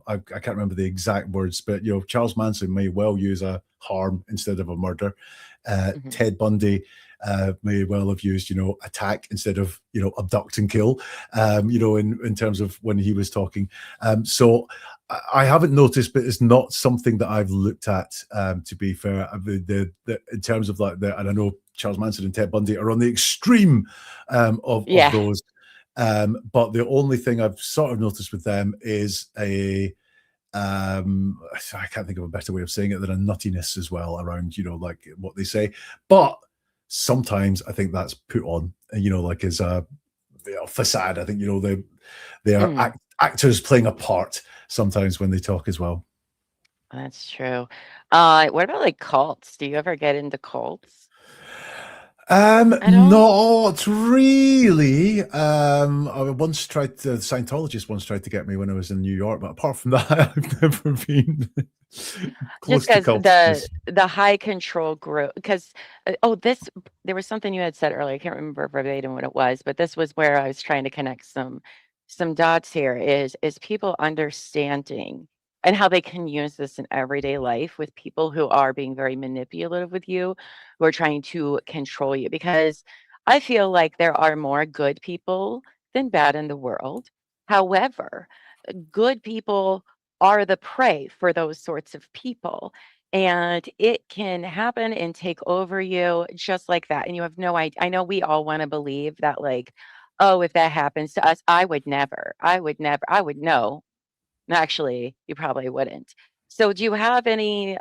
I can't remember the exact words, but, Charles Manson may well use a harm instead of a murder. Ted Bundy may well have used, attack instead of, abduct and kill, in terms of when he was talking. So I haven't noticed, but it's not something that I've looked at, to be fair. In terms of like and I know Charles Manson and Ted Bundy are on the extreme of those. But the only thing I've sort of noticed with them is I can't think of a better way of saying it than a nuttiness as well around, like what they say. But sometimes I think that's put on, like as a facade. I think, they are actors playing a part sometimes when they talk as well. That's true. What about like cults? Do you ever get into cults? Not really. Scientologist once tried to get me when I was in New York, but apart from that, I've never been close to cults. the high control group, because there was something you had said earlier. I can't remember verbatim what it was, but this was where I was trying to connect some dots here, is people understanding and how they can use this in everyday life with people who are being very manipulative with you, who are trying to control you. Because I feel like there are more good people than bad in the world. However, good people are the prey for those sorts of people. And it can happen and take over you just like that. And you have no idea. I know we all want to believe that, like, oh, if that happens to us, I would know. Actually, you probably wouldn't. So do you have any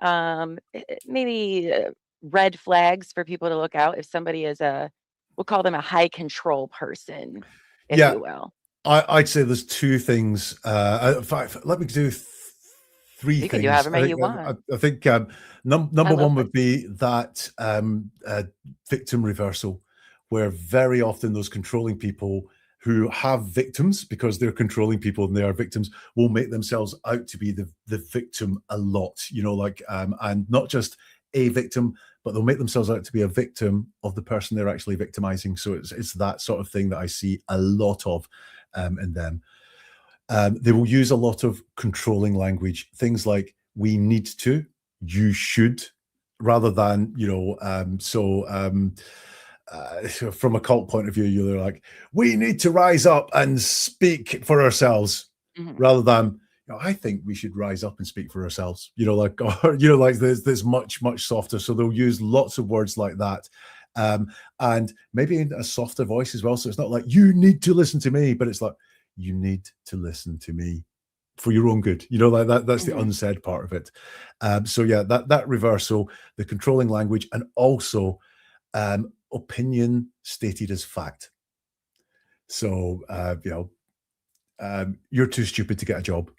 maybe red flags for people to look out if somebody is we'll call them a high control person, if you will? I'd say there's two things. In fact, let me do three things. You can do however many you want. I think number one would be that victim reversal, where very often those controlling people who have victims, because they're controlling people and they are victims, will make themselves out to be the victim a lot, and not just a victim, but they'll make themselves out to be a victim of the person they're actually victimizing. So it's that sort of thing that I see a lot of in them. They will use a lot of controlling language, things like "we need to," "you should," rather than from a cult point of view, you're like, we need to rise up and speak for ourselves, rather than, I think we should rise up and speak for ourselves, like, or, like there's much, much softer. So they'll use lots of words like that. And maybe in a softer voice as well. So it's not like, you need to listen to me, but it's like, you need to listen to me for your own good, like that's the unsaid part of it. So yeah, that reversal, the controlling language, and also opinion stated as fact. So you're too stupid to get a job.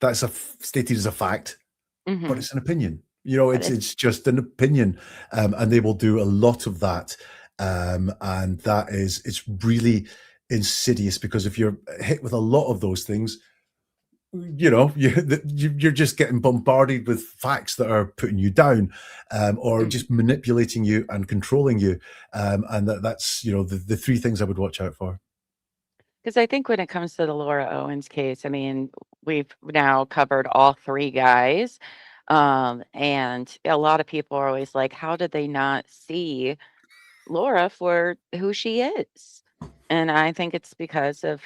That's stated as a fact, but it's an opinion. It's just an opinion, and they will do a lot of that, and it's really insidious, because if you're hit with a lot of those things, you're just getting bombarded with facts that are putting you down, or just manipulating you and controlling you, and that's the three things I would watch out for. Because I think when it comes to the Laura Owens case, I mean, we've now covered all three guys, and a lot of people are always like, how did they not see Laura for who she is? And I think it's because of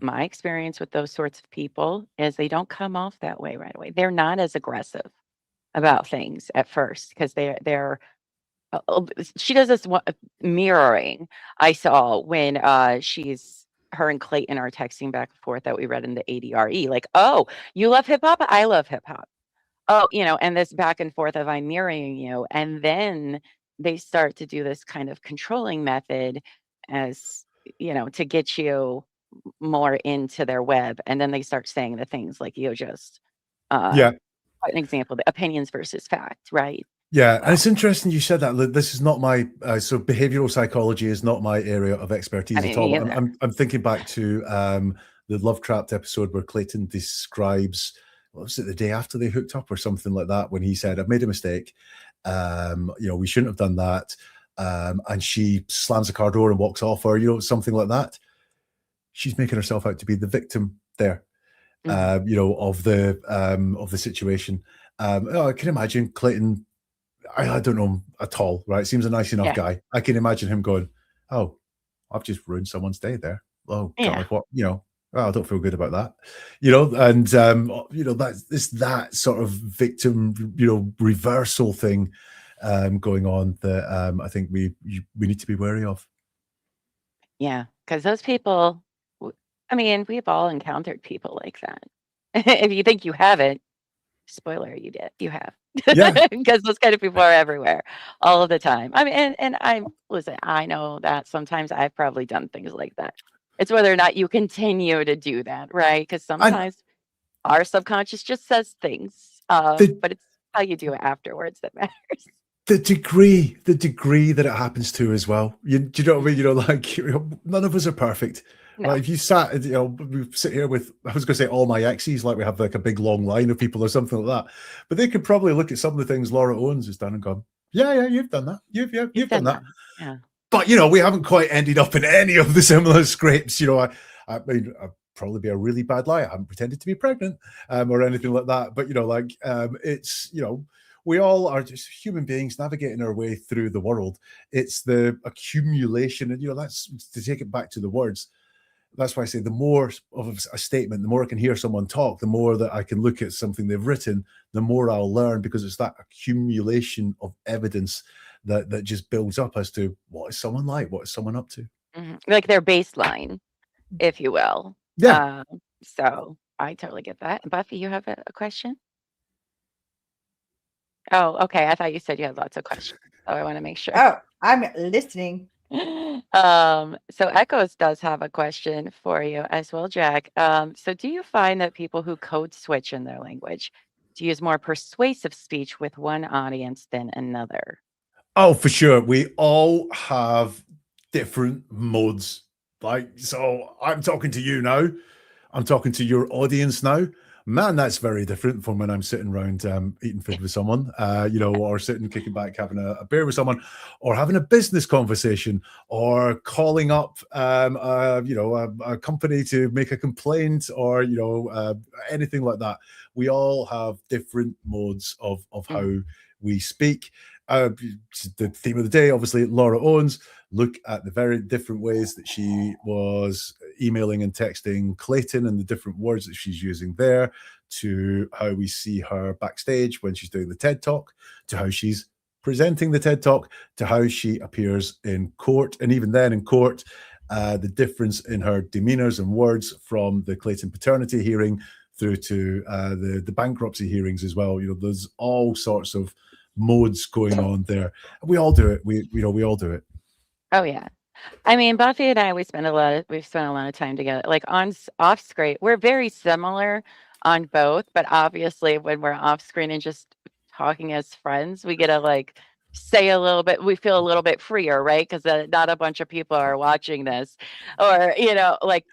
my experience with those sorts of people is they don't come off that way right away. They're not as aggressive about things at first, because they're she does this mirroring I saw when her and Clayton are texting back and forth that we read in the ADRE, like, oh, you love hip hop, I love hip hop. Oh, and this back and forth of I'm mirroring you. And then they start to do this kind of controlling method as, to get you more into their web. And then they start saying the things like you just, an example, the opinions versus fact, right? Yeah, and it's interesting you said that. This is not my so behavioral psychology is not my area of expertise at all. I'm thinking back to the Love Trapped episode where Clayton describes, what was it, the day after they hooked up or something like that, when he said, "I've made a mistake. We shouldn't have done that." And she slams the car door and walks off, or something like that. She's making herself out to be the victim there, of the situation. I can imagine Clayton. I don't know him at all, right? Seems a nice enough guy. I can imagine him going, "Oh, I've just ruined someone's day there. Oh God, what? I don't feel good about that." And that's that sort of victim, reversal thing going on that I think we need to be wary of. Yeah, because those people, we've all encountered people like that. If you think you haven't, spoiler, you have. Yeah. Because those kind of people are everywhere all of the time. Listen, I know that sometimes I've probably done things like that. It's whether or not you continue to do that, right? Because sometimes our subconscious just says things, but it's how you do it afterwards that matters. The degree that it happens to as well. Do you know what I mean? Like, none of us are perfect. No. Right? If you sat, we sit here with, I was going to say all my exes, like we have like a big long line of people or something like that. But they could probably look at some of the things Laura Owens has done and gone, yeah, you've done that. You've done that. Yeah. But we haven't quite ended up in any of the similar scrapes. I mean, I'd probably be a really bad liar. I haven't pretended to be pregnant or anything like that. But it's we all are just human beings navigating our way through the world. It's the accumulation, and that's to take it back to the words. That's why I say the more of a statement, the more I can hear someone talk, the more that I can look at something they've written, the more I'll learn, because it's that accumulation of evidence that just builds up as to what is someone like, what is someone up to. Like their baseline, if you will. Yeah. So I totally get that. Buffy, you have a question? Oh, okay. I thought you said you had lots of questions. So I want to make sure. Oh, I'm listening. So Echoes does have a question for you as well, Jack. So do you find that people who code switch in their language to use more persuasive speech with one audience than another? Oh, for sure. We all have different modes. So I'm talking to you now. I'm talking to your audience now. Man, that's very different from when I'm sitting around eating food with someone, or sitting, kicking back, having a beer with someone, or having a business conversation, or calling up, a company to make a complaint, or, anything like that. We all have different modes of how we speak. the theme of the day, obviously, Laura Owens. Look at the very different ways that she was emailing and texting Clayton and the different words that she's using there, to how we see her backstage when she's doing the TED Talk, to how she's presenting the TED Talk, to how she appears in court. And even then in court, the difference in her demeanors and words from the Clayton paternity hearing through to the bankruptcy hearings as well. There's all sorts of modes going on there. We all do it. We all do it. Oh yeah. I mean, Buffy and I, we've spent a lot of time together. Like off screen, we're very similar on both, but obviously when we're off screen and just talking as friends, we get to like say a little bit, we feel a little bit freer, right? Because not a bunch of people are watching this, or like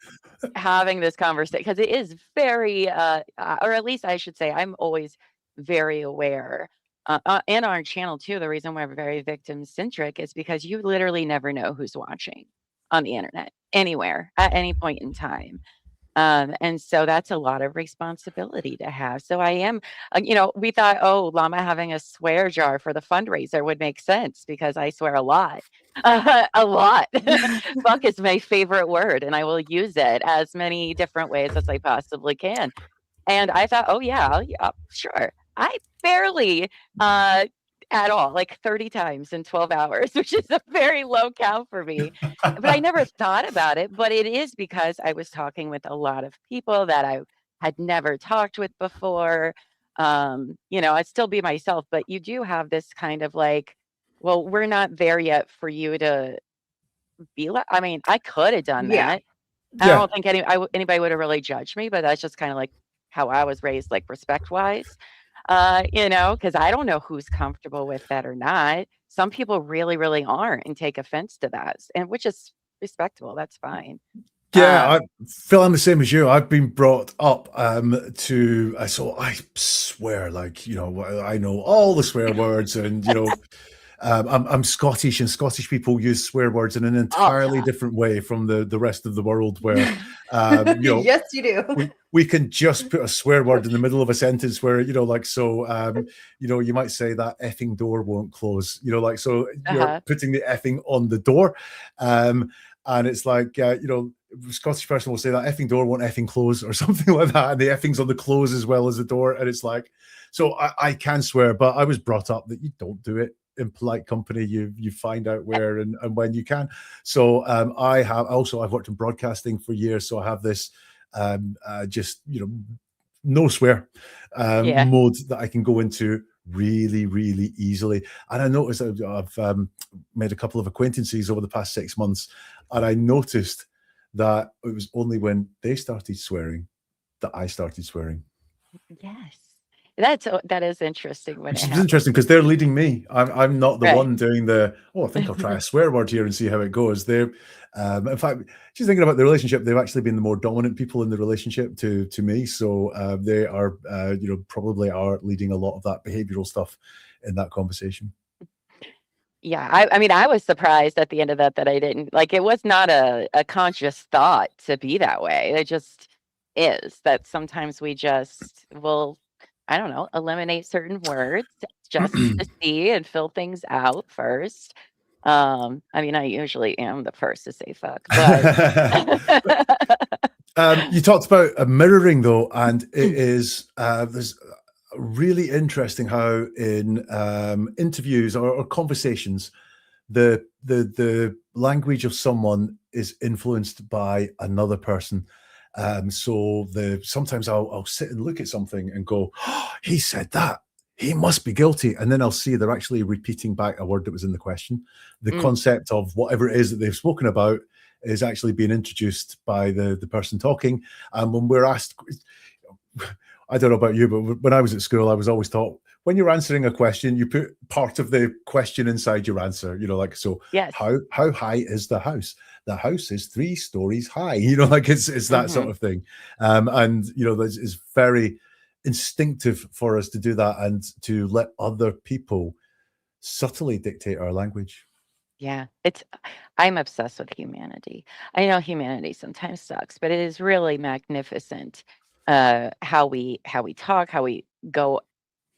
having this conversation, because it is very or at least I should say, I'm always very aware. And on our channel too, the reason we're very victim centric is because you literally never know who's watching on the internet anywhere at any point in time. And so that's a lot of responsibility to have. So I am, we thought, oh, Llama having a swear jar for the fundraiser would make sense because I swear a lot. A lot. Fuck is my favorite word, and I will use it as many different ways as I possibly can. And I thought, oh yeah, sure. I barely at all, like 30 times in 12 hours, which is a very low count for me. But I never thought about it. But it is because I was talking with a lot of people that I had never talked with before. I'd still be myself, but you do have this kind of like, well, we're not there yet for you to be like, I mean, I could have done that. I don't think anybody would have really judged me, but that's just kind of like how I was raised, like respect wise, because I don't know who's comfortable with that or not. Some people really, really aren't and take offense to that, and which is respectable. That's fine. Yeah, I feel I'm the same as you. I've been brought up so I swear, like, I know all the swear words, and I'm Scottish, and Scottish people use swear words in an entirely different way from the rest of the world, where yes, you do. We can just put a swear word in the middle of a sentence where you might say that effing door won't close, so you're putting the effing on the door, and it's like Scottish person will say that effing door won't effing close or something like that, and the effing's on the close as well as the door, and it's like, so I can swear, but I was brought up that you don't do it in polite company. You find out where and when you can. So I've worked in broadcasting for years, so I have this just no swear mode that I can go into really, really easily. And I noticed I've made a couple of acquaintances over the past 6 months, and I noticed that it was only when they started swearing that I started swearing. Yes. That is interesting. Which is interesting because they're leading me. I'm not the one doing I think I'll try a swear word here and see how it goes. They're, in fact, just thinking about the relationship, they've actually been the more dominant people in the relationship to me. So they are, probably are leading a lot of that behavioral stuff in that conversation. Yeah, I mean, I was surprised at the end of that I didn't, like, it was not a conscious thought to be that way. It just is that sometimes we just will, I don't know, eliminate certain words just to see and fill things out first. I mean, I usually am the first to say fuck, but you talked about mirroring though, and it is there's really interesting how in interviews or conversations, the language of someone is influenced by another person. So sometimes I'll sit and look at something and go, oh, he said that, he must be guilty. And then I'll see they're actually repeating back a word that was in the question. The concept of whatever it is that they've spoken about is actually being introduced by the person talking. And when we're asked, I don't know about you, but when I was at school, I was always taught, when you're answering a question, you put part of the question inside your answer, so yes. How high is the house? The house is 3 stories high, it's that sort of thing. And, it's very instinctive for us to do that and to let other people subtly dictate our language. Yeah, I'm obsessed with humanity. I know humanity sometimes sucks, but it is really magnificent how we talk, how we go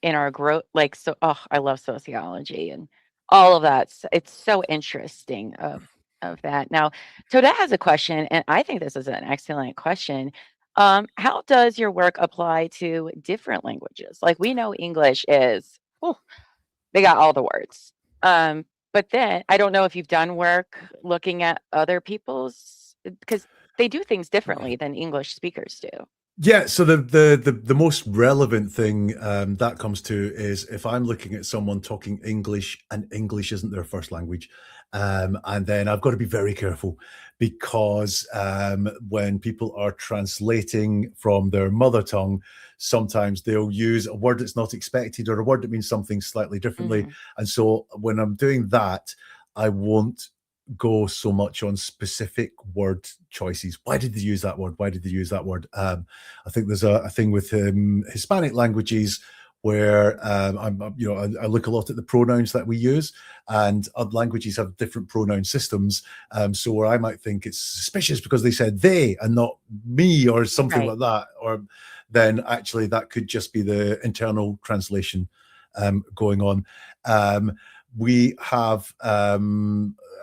in our growth, like, so, oh, I love sociology and all of that. It's so interesting of that. Now, Toadette has a question, and I think this is an excellent question. How does your work apply to different languages? Like, we know English is, oh, they got all the words. But then I don't know if you've done work looking at other people's, because they do things differently than English speakers do. Yeah, so the most relevant thing that comes to is if I'm looking at someone talking English and English isn't their first language, and then I've got to be very careful because when people are translating from their mother tongue, sometimes they'll use a word that's not expected or a word that means something slightly differently. Mhm. And so when I'm doing that, I won't go so much on specific word choices. Why did they use that word? Why did they use that word? I think there's a thing with Hispanic languages where I look a lot at the pronouns that we use, and other languages have different pronoun systems. So where I might think it's suspicious because they said they and not me or something Right. like that, or then actually that could just be the internal translation going on. We have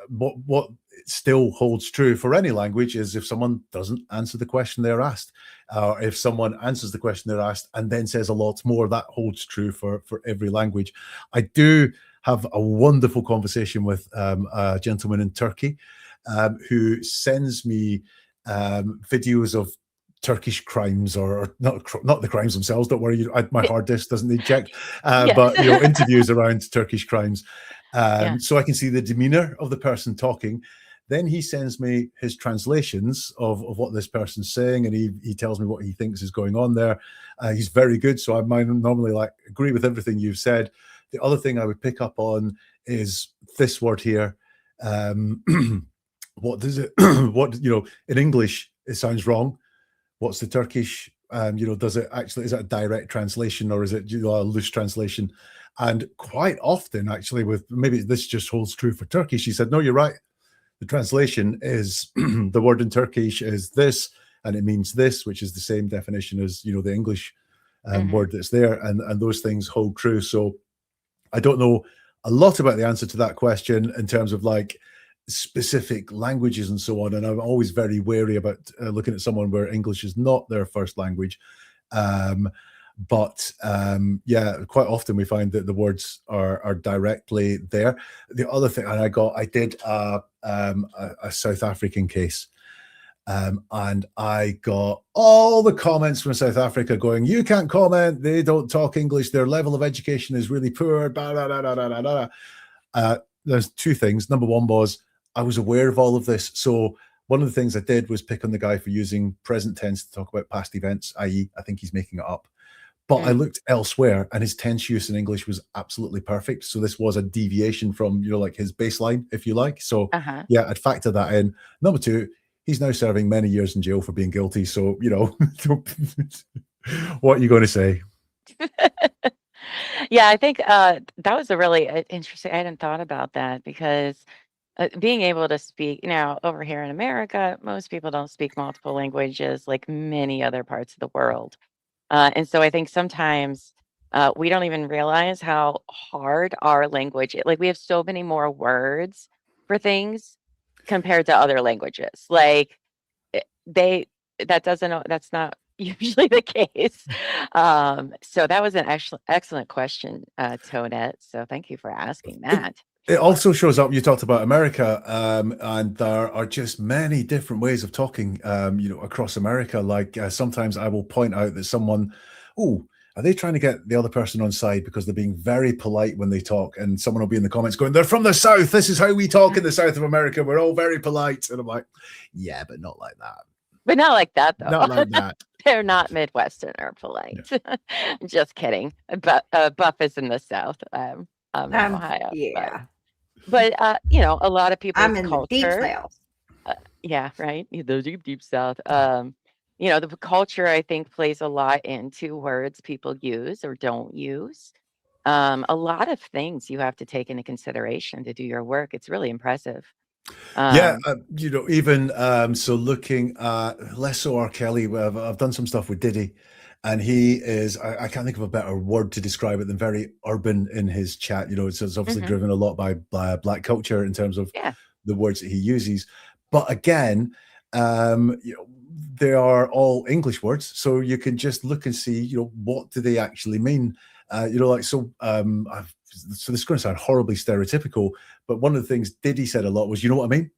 what still holds true for any language is if someone doesn't answer the question they're asked, or if someone answers the question they're asked and then says a lot more, that holds true for every language. I do have a wonderful conversation with a gentleman in Turkey who sends me videos of Turkish crimes, or not the crimes themselves. Don't worry, my hard disk doesn't need checked, Yes. but interviews around Turkish crimes, Yeah. so I can see the demeanor of the person talking. Then he sends me his translations of what this person's saying, and he tells me what he thinks is going on there. He's very good, so I might normally like agree with everything you've said. The other thing I would pick up on is this word here. What does it? What in English it sounds wrong. What's the Turkish? Does it actually, is it a direct translation or is it a loose translation? And quite often, actually, with maybe this just holds true for Turkish, he said, no, you're right. The translation is the word in Turkish is this, and it means this, which is the same definition as the English word that's there, and those things hold true. So I don't know a lot about the answer to that question in terms of like specific languages and so on. And I'm always very wary about looking at someone where English is not their first language. But quite often we find that the words are directly there. The other thing, and I did a South African case. And I got all the comments from South Africa going, you can't comment, they don't talk English, their level of education is really poor, blah, blah, blah, blah, blah, blah, blah. There's two things. Number one was I was aware of all of this. So one of the things I did was pick on the guy for using present tense to talk about past events, i.e., I think he's making it up. But I looked elsewhere and his tense use in English was absolutely perfect. So this was a deviation from, like his baseline, if you like. So yeah, I'd factor that in. Number two, he's now serving many years in jail for being guilty. So, what are you going to say? Yeah, I think that was a really interesting. I hadn't thought about that because being able to speak now over here in America, most people don't speak multiple languages like many other parts of the world. And so I think sometimes we don't even realize how hard our language is. Like we have so many more words for things compared to other languages. Like that's not usually the case. So that was an excellent question, Tonette. So thank you for asking that. It also shows up, you talked about America, and there are just many different ways of talking, across America. Like sometimes I will point out that someone, are they trying to get the other person on side because they're being very polite when they talk? And someone will be in the comments going, they're from the South. This is how we talk in the South of America. We're all very polite. And I'm like, yeah, but not like that. But not like that, though. Not like that. They're not Midwestern or polite. Yeah. Just kidding. But Buff is in the South. I'm in Ohio. Yeah. But a lot of people's I'm in culture, the deep South. Yeah, right. The deep South. The culture I think plays a lot into words people use or don't use. A lot of things you have to take into consideration to do your work. It's really impressive. Yeah, Um, even so looking at less so R. Kelly, I've done some stuff with Diddy, and he is, I can't think of a better word to describe it than very urban in his chat. It's obviously mhm. driven a lot by Black culture in terms of Yeah. the words that he uses. But again, they are all English words, so you can just look and see, what do they actually mean? So this is going to sound horribly stereotypical, but one of the things Diddy said a lot was, you know what I mean?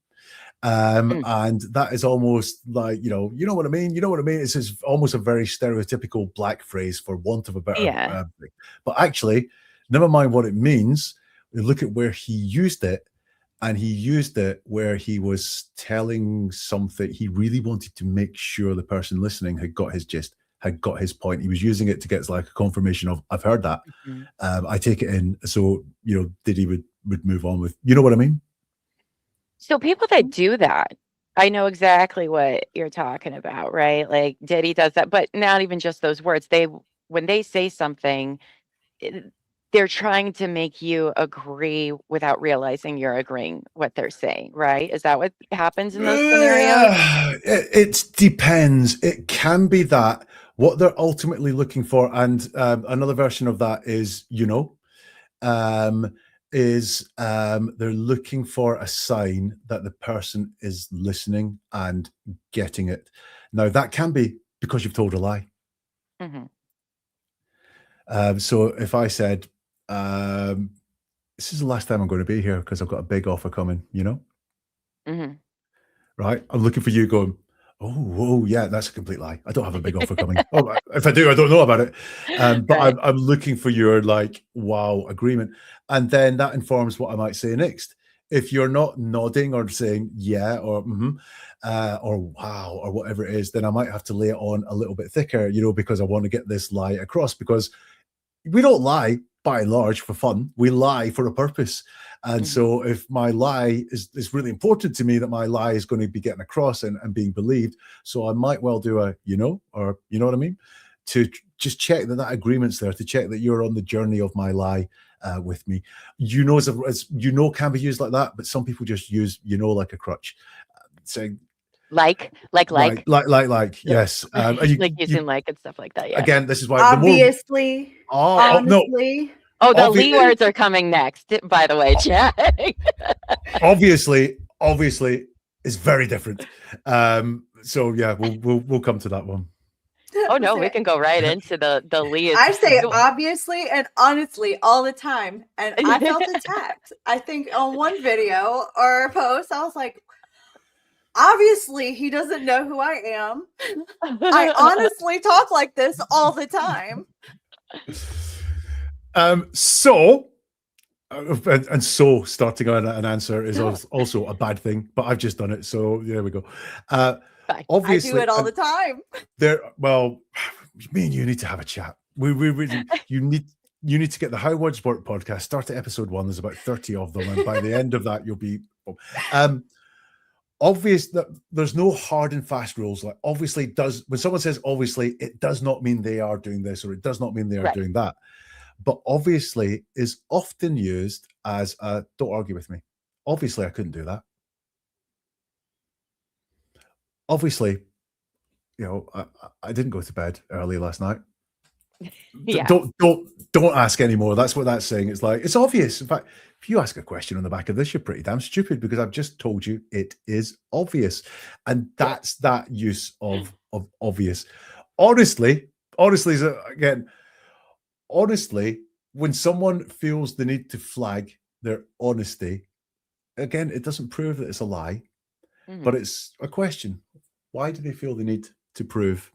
Mm. And that is almost like, you know what I mean? You know what I mean? It's almost a very stereotypical Black phrase, for want of a better Yeah. thing. But actually, never mind what it means. We look at where he used it, and he used it where he was telling something. He really wanted to make sure the person listening had got his gist, had got his point. He was using it to get like a confirmation of, I've heard that. Mhm. I take it in. So, Diddy would move on with, you know what I mean? So people that do that, I know exactly what you're talking about, right? Like Diddy does that, but not even just those words. When they say something, it- they're trying to make you agree without realizing you're agreeing what they're saying, right? Is that what happens in those scenarios? It depends. It can be that what they're ultimately looking for, and another version of that is, they're looking for a sign that the person is listening and getting it. Now, that can be because you've told a lie. Hmm. So if I said, this is the last time I'm going to be here because I've got a big offer coming, Hmm. right? I'm looking for you going, oh, yeah, that's a complete lie. I don't have a big offer coming. Oh, if I do, I don't know about it. But Right. I'm looking for your wow agreement. And then that informs what I might say next. If you're not nodding or saying yeah or or wow or whatever it is, then I might have to lay it on a little bit thicker, because I want to get this lie across, because we don't lie by and large for fun. We lie for a purpose. And Mhm. so if my lie is really important to me, that my lie is going to be getting across and being believed. So I might well do or you know what I mean? To just check that agreement's there, to check that you're on the journey of my lie with me. As can be used like that, but some people just use, like a crutch. Saying, Like, yes. And like you using like and stuff like that. Yeah. again, this is why Obviously, no, honestly. Oh, the obvi- Lee words are coming next, by the way, chat. obviously is very different. So yeah, we'll come to that one. Oh no, we Say- can go right into the Lee. I say obviously and honestly all the time, and I felt attacked. I think on one video or a post, I was like, obviously he doesn't know who I am. I honestly talk like this all the time. So starting on an answer is also a bad thing, but I've just done it, so there we go. Obviously, I do it all the time. Well, me and you need to have a chat. We really, you need to get the How Words Work podcast. Start at episode 1. There's about 30 of them, and by the end of that, you'll be obvious that there's no hard and fast rules. Like obviously does, when someone says obviously, it does not mean they are doing this, or it does not mean they are doing that. But obviously is often used as a, don't argue with me. Obviously, I couldn't do that. Obviously, I didn't go to bed early last night. Yeah. Don't ask anymore. That's what that's saying. It's like, it's obvious. In fact, if you ask a question on the back of this, you're pretty damn stupid, because I've just told you it is obvious. And that's that use of obvious. Honestly, when someone feels the need to flag their honesty, again, it doesn't prove that it's a lie, but it's a question. Why do they feel the need to prove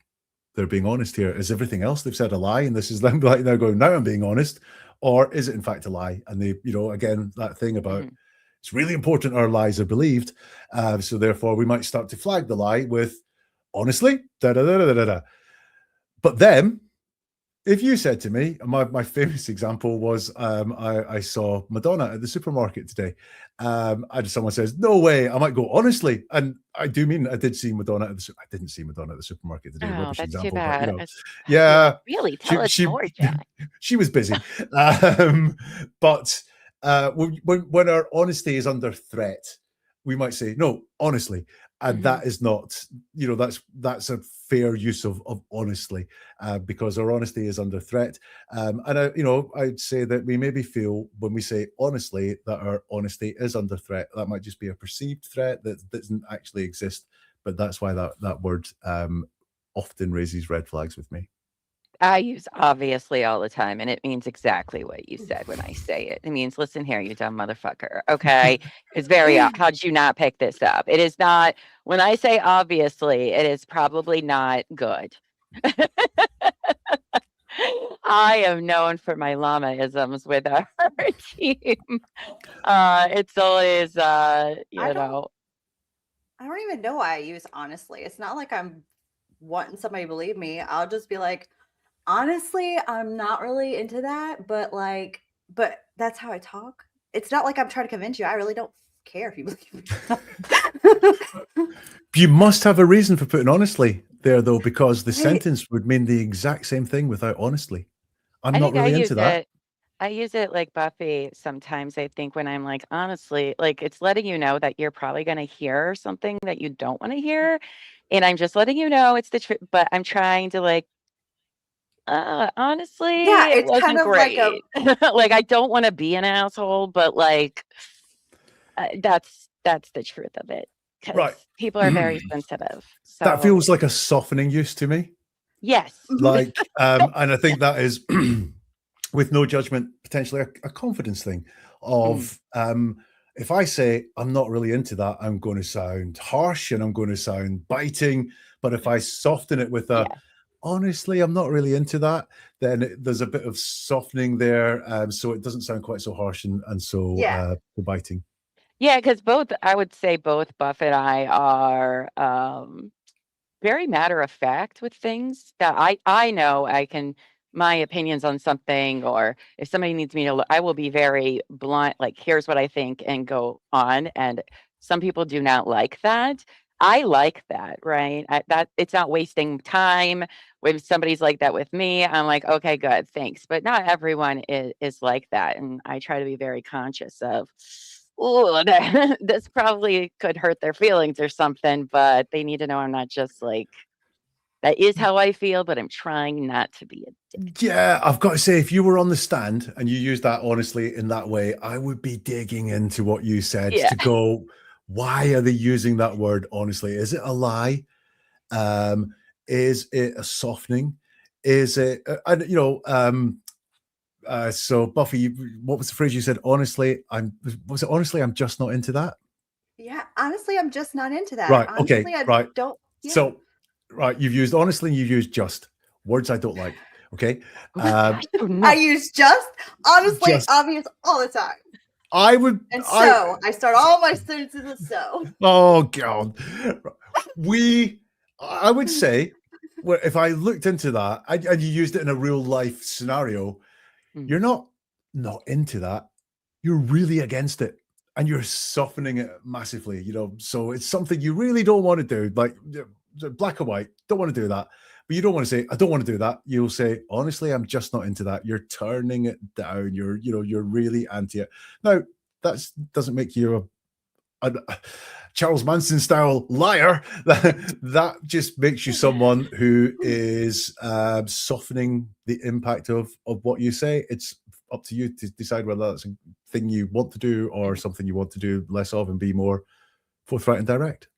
they're being honest here? Is everything else they've said a lie, and this is them like they're going, now I'm being honest? Or is it in fact a lie? And they, again, that thing about it's really important our lies are believed. So therefore we might start to flag the lie with honestly, da da da da da da. But then if you said to me, my famous example was, I saw Madonna at the supermarket today. And someone says, no way, I might go, honestly. And I do mean, I did see Madonna I didn't see Madonna at the supermarket today. Oh, Rubbish that's example, too bad. but yeah. Really? Tell us more, Jack. She was busy. But when our honesty is under threat, we might say, no, honestly. And that is not, that's a fair use of honestly, because our honesty is under threat. And I'd say that we maybe feel when we say honestly that our honesty is under threat. That might just be a perceived threat that doesn't actually exist. But that's why that word often raises red flags with me. I use obviously all the time, and it means exactly what you said when I say it. It means, listen here, you dumb motherfucker. Okay. It's very, how did you not pick this up? It is not, when I say obviously, it is probably not good. I am known for my llama-isms with our team. It's always, I don't even know why I use honestly. It's not like I'm wanting somebody to believe me. I'll just be like, honestly, I'm not really into that, but that's how I talk. It's not like I'm trying to convince you. I really don't care if you believe me. You must have a reason for putting honestly there, though, because the sentence would mean the exact same thing without honestly. I'm not really into that. I use it like Buffy sometimes, I think, when I'm like, honestly, like it's letting you know that you're probably going to hear something that you don't want to hear. And I'm just letting you know it's the truth, but I'm trying to like, honestly, Yeah, it it's wasn't kind of like great. Like, I don't want to be an asshole, but like, that's the truth of it. Right. People are very sensitive. So that feels like a softening use to me. yes. Like, and I think that is, with no judgment, potentially a confidence thing of, if I say I'm not really into that, I'm going to sound harsh and I'm going to sound biting. But if I soften it with honestly, I'm not really into that, then there's a bit of softening there. So it doesn't sound quite so harsh and so biting. Yeah, because I would say both Buff and I are very matter of fact with things that I know I can, my opinions on something, or if somebody needs me to look, I will be very blunt, like, here's what I think and go on. And some people do not like that. I like that, right? That it's not wasting time. When somebody's like that with me, I'm like, okay, good, thanks. But not everyone is like that. And I try to be very conscious of, oh, this probably could hurt their feelings or something, but they need to know I'm not just like, that is how I feel, but I'm trying not to be a dick. Yeah, I've got to say, if you were on the stand and you used that honestly in that way, I would be digging into what you said to go, why are they using that word honestly? Is it a lie? Is it a softening? Is it, so Buffy, what was the phrase you said? Honestly, I'm just not into that. Yeah, honestly, I'm just not into that. Right. Honestly, Okay. I Right. don't. Yeah. So, right, you've used honestly and you've used just, words I don't like. Okay. I use just, honestly, obvious all the time. I start all my sentences with so. Oh God. I would say, well, if I looked into that and you used it in a real life scenario, you're not into that. You're really against it. And you're softening it massively, so it's something you really don't want to do, like black and white, don't want to do that. But you don't want to say, I don't want to do that. You'll say, honestly, I'm just not into that. You're turning it down. You're really anti it. Now, that doesn't make you a Charles Manson style liar. That just makes you someone who is softening the impact of what you say. It's up to you to decide whether that's a thing you want to do or something you want to do less of and be more forthright and direct.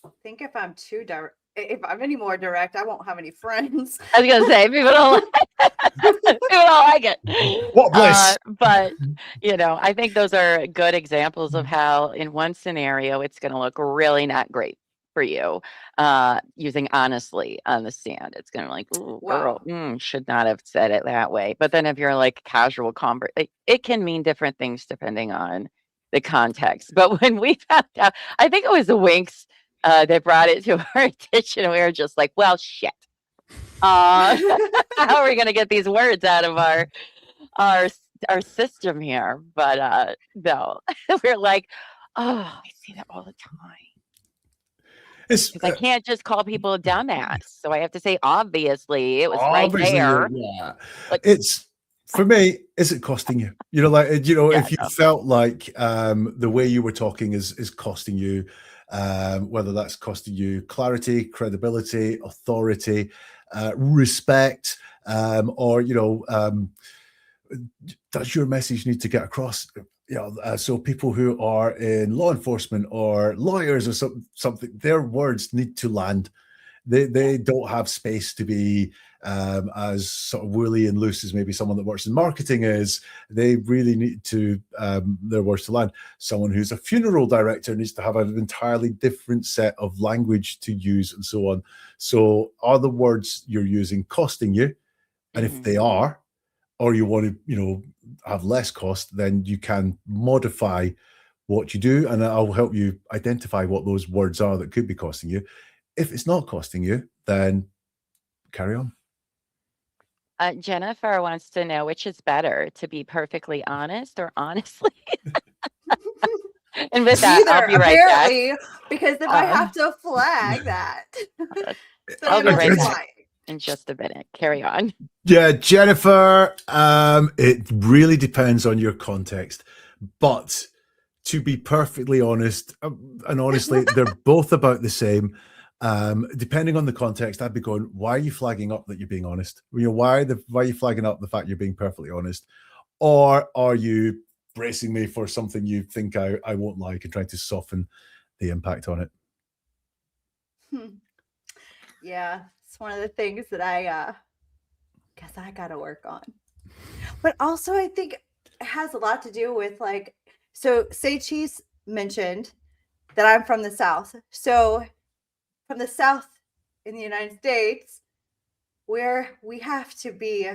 I think if I'm too direct, if I'm any more direct, I won't have any friends. I was gonna say people don't like it. What bliss! But I think those are good examples of how, in one scenario, it's going to look really not great for you. Using honestly on the stand, it's going to be like, ooh, girl, should not have said it that way. But then if you're like casual it can mean different things depending on the context. But when we found out, I think it was the Winks. They brought it to our attention, and we were just like, well, shit. How are we going to get these words out of our system here? But no, we're like, oh, I see that all the time. I can't just call people a dumbass. So I have to say, obviously, it was right there. Yeah. It's For me, is it costing you? You know, like, you know, Yeah, if you felt like the way you were talking is costing you, whether that's costing you clarity, credibility, authority, respect, or, you know, does your message need to get across? You know, so people who are in law enforcement or lawyers or something, their words need to land. They don't have space to be as sort of woolly and loose as maybe someone that works in marketing is. They really need to their words to land. Someone who's a funeral director needs to have an entirely different set of language to use and so on. So are the words you're using costing you? And if they are, or you want to, you know, have less cost, then you can modify what you do, and I'll help you identify what those words are that could be costing you. If it's not costing you, then carry on. Jennifer wants to know which is better, to be perfectly honest or honestly. And with that, I'll Neither, be right back. apparently, because if I have to flag that, then I'll be I'm right just back lying. in just a minute. Carry on. Yeah, Jennifer, it really depends on your context. But to be perfectly honest, and honestly, they're both about the same. Depending on the context, I'd be going, why are you flagging up that you're being honest? You know, why are you flagging up the fact you're being perfectly honest? Or are you bracing me for something you think I won't like and trying to soften the impact on it? Yeah, it's one of the things that I guess I gotta work on. But also I think it has a lot to do with, like, so say Cheese mentioned that I'm from the South. So from the South in the United States, where we have to be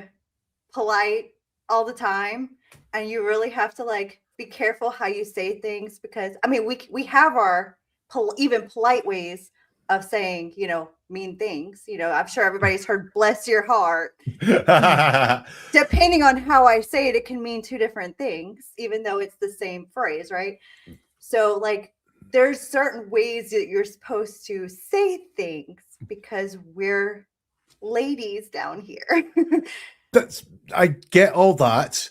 polite all the time, and you really have to, like, be careful how you say things, because I mean we have our even polite ways of saying, you know, mean things. You know, I'm sure everybody's heard "bless your heart." Depending on how I say it, it can mean two different things, even though it's the same phrase, right? So, like, there's certain ways that you're supposed to say things because we're ladies down here. I get all that.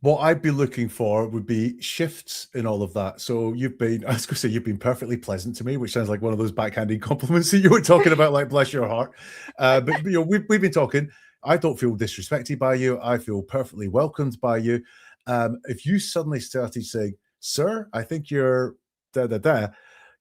What I'd be looking for would be shifts in all of that. So I was going to say, you've been perfectly pleasant to me, which sounds like one of those backhanded compliments that you were talking about, like bless your heart. But you know, we've been talking. I don't feel disrespected by you. I feel perfectly welcomed by you. If you suddenly started saying, "Sir, I think you're da da da,"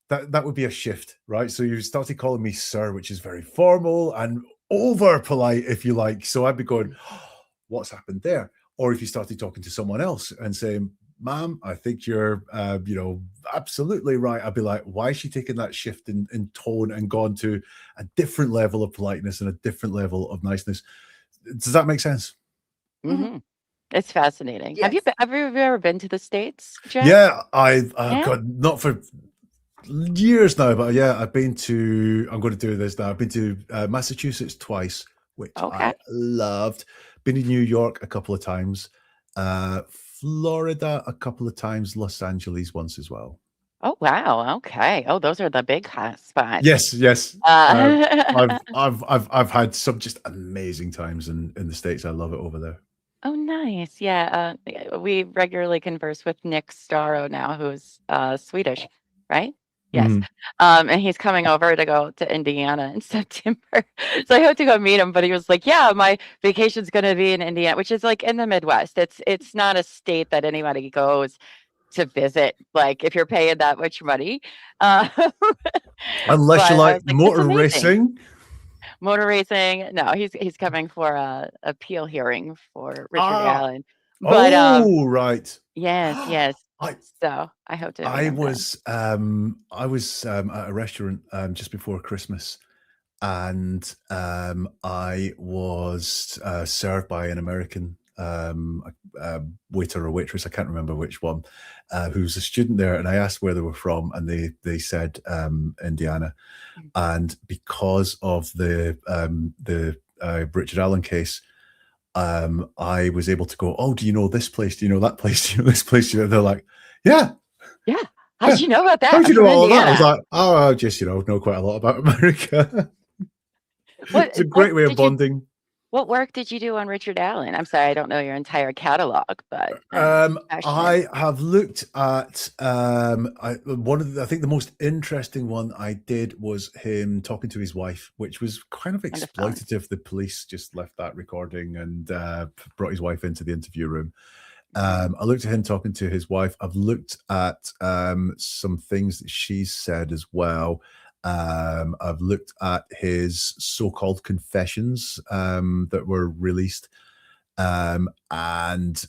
that would be a shift, right? So you started calling me sir, which is very formal and over polite, if you like. So I'd be going, oh, what's happened there? Or if you started talking to someone else and saying, "Ma'am, I think you're, you know, absolutely right," I'd be like, why is she taking that shift in tone and gone to a different level of politeness and a different level of niceness? Does that make sense? Mm-hmm. It's fascinating. Yes. Have you ever been to the States, Jen? Yeah, Yeah? God, not for years now, but yeah, I'm going to do this now. I've been to Massachusetts twice, which Okay. I loved. Been to New York a couple of times, Florida a couple of times, Los Angeles once as well. Oh, wow. Okay. Oh, those are the big hot spots. Yes. I've had some just amazing times in the States. I love it over there. Oh, nice. Yeah. We regularly converse with Nick Starro now, who's Swedish, right? Yes. Mhm. And he's coming over to go to Indiana in September. So I hope to go meet him. But he was like, yeah, my vacation's going to be in Indiana, which is like in the Midwest. It's not a state that anybody goes to visit, like if you're paying that much money. Unless you But I like was like, it's motor amazing. racing. Motor racing. No, he's coming for a appeal hearing for Richard Allen. But Oh, right. yes. I So I hope to meet I him then. was at a restaurant just before Christmas, and I was served by an American waiter or waitress, I can't remember which one, who's a student there, and I asked where they were from, and they said Indiana, and because of the Richard Allen case, I was able to go, "Oh, do you know this place? Do you know that place? Do you know this place?" They're like, "Yeah." Yeah. How'd you know about that? How'd you I'm know from all that? I was Indiana. like, "Oh, I just know quite a lot about America." What It's a great way of did you bonding. What work did you do on Richard Allen? I'm sorry, I don't know your entire catalog, but I have looked at I think the most interesting one I did was him talking to his wife, which was kind of exploitative. The police just left that recording and brought his wife into the interview room. I looked at him talking to his wife. I've looked at some things that she's said as well. I've looked at his so-called confessions that were released. And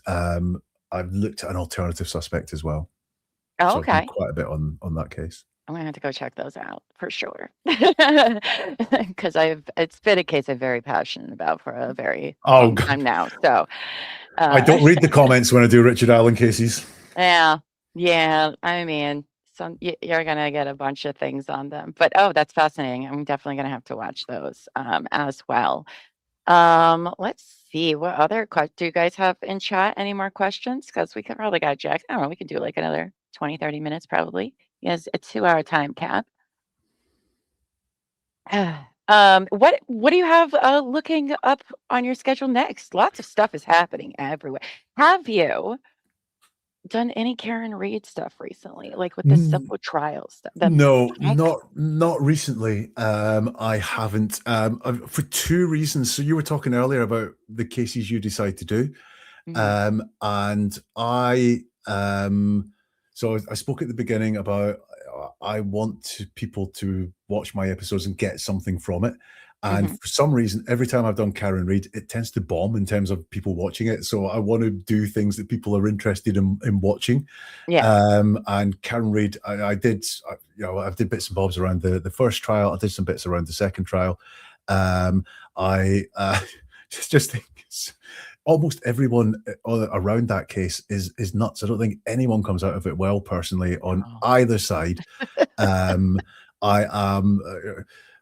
I've looked at an alternative suspect as well. Oh, So I've done okay. quite a bit on that case. I'm gonna have to go check those out for sure. Because it's been a case I'm very passionate about for a very long time now. So I don't read the comments when I do Richard Allen cases. yeah. I mean, you're gonna get a bunch of things on them. But that's fascinating. I'm definitely gonna have to watch those as well. Let's see what other do you guys have in chat any more questions? Because we could probably got Jack. I don't know, we could do like another 20, 30 minutes probably. He has a 2-hour time cap. What do you have looking up on your schedule next? Lots of stuff is happening everywhere. Have you done any Karen Reed stuff recently, like with the civil trial stuff? No, not recently. I haven't. For two reasons. So you were talking earlier about the cases you decide to do, and so I spoke at the beginning about I want people to watch my episodes and get something from it. And for some reason, every time I've done Karen Reed, it tends to bomb in terms of people watching it. So I want to do things that people are interested in watching. Yeah. And Karen Reed, I did bits and bobs around the first trial. I did some bits around the second trial. I just think almost everyone around that case is nuts. I don't think anyone comes out of it well, personally, on either side. I am,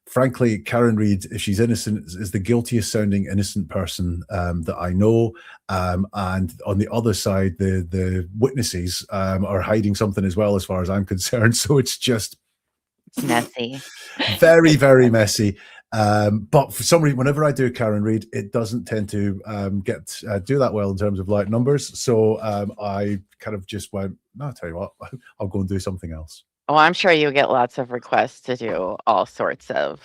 frankly, Karen Reed, if she's innocent, is the guiltiest sounding innocent person that I know. And on the other side, the witnesses are hiding something as well, as far as I'm concerned. So it's just messy, very, very messy. But for some reason, whenever I do Karen Reed, it doesn't tend to do that well in terms of like numbers. So I kind of just went, no, I'll tell you what, I'll go and do something else. Oh, I'm sure you get lots of requests to do all sorts of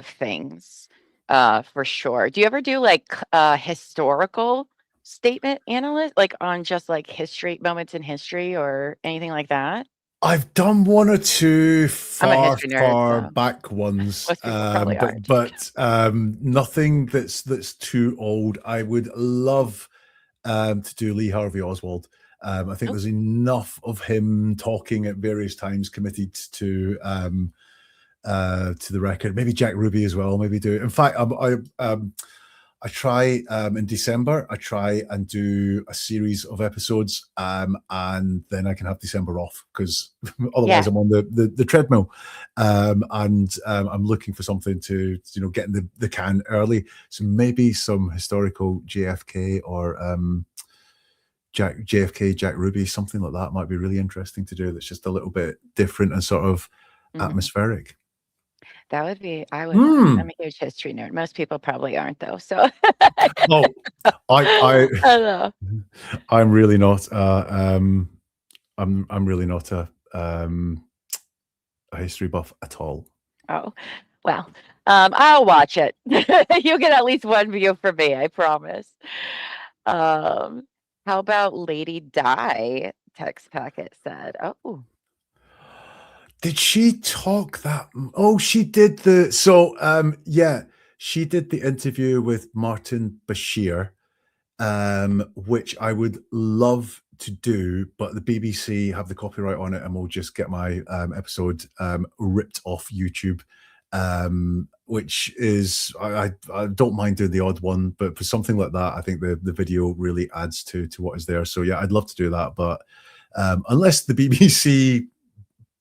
things, for sure. Do you ever do like historical statement analyst, like on just like history moments in history or anything like that? I've done one or two far nerd, so back ones, most people probably aren't. but nothing that's too old. I would love to do Lee Harvey Oswald. I think there's enough of him talking at various times committed to the record. Maybe Jack Ruby as well. Maybe do it. In fact, I try in December. I try and do a series of episodes, and then I can have December off because otherwise I'm on the treadmill. And I'm looking for something to get in the can early. So maybe some historical JFK or Jack Ruby, something like that might be really interesting to do. That's just a little bit different and sort of atmospheric. That would be. I'm a huge history nerd. Most people probably aren't, though. So, I'm really not. I'm really not a history buff at all. Oh, well, I'll watch it. You get at least one view from me, I promise. How about Lady Di? Text packet said. Oh. Did she talk that? Oh, she did she did the interview with Martin Bashir, which I would love to do, but the BBC have the copyright on it and will just get my episode ripped off YouTube, which is, I don't mind doing the odd one, but for something like that, I think the video really adds to what is there. So yeah, I'd love to do that, but unless the BBC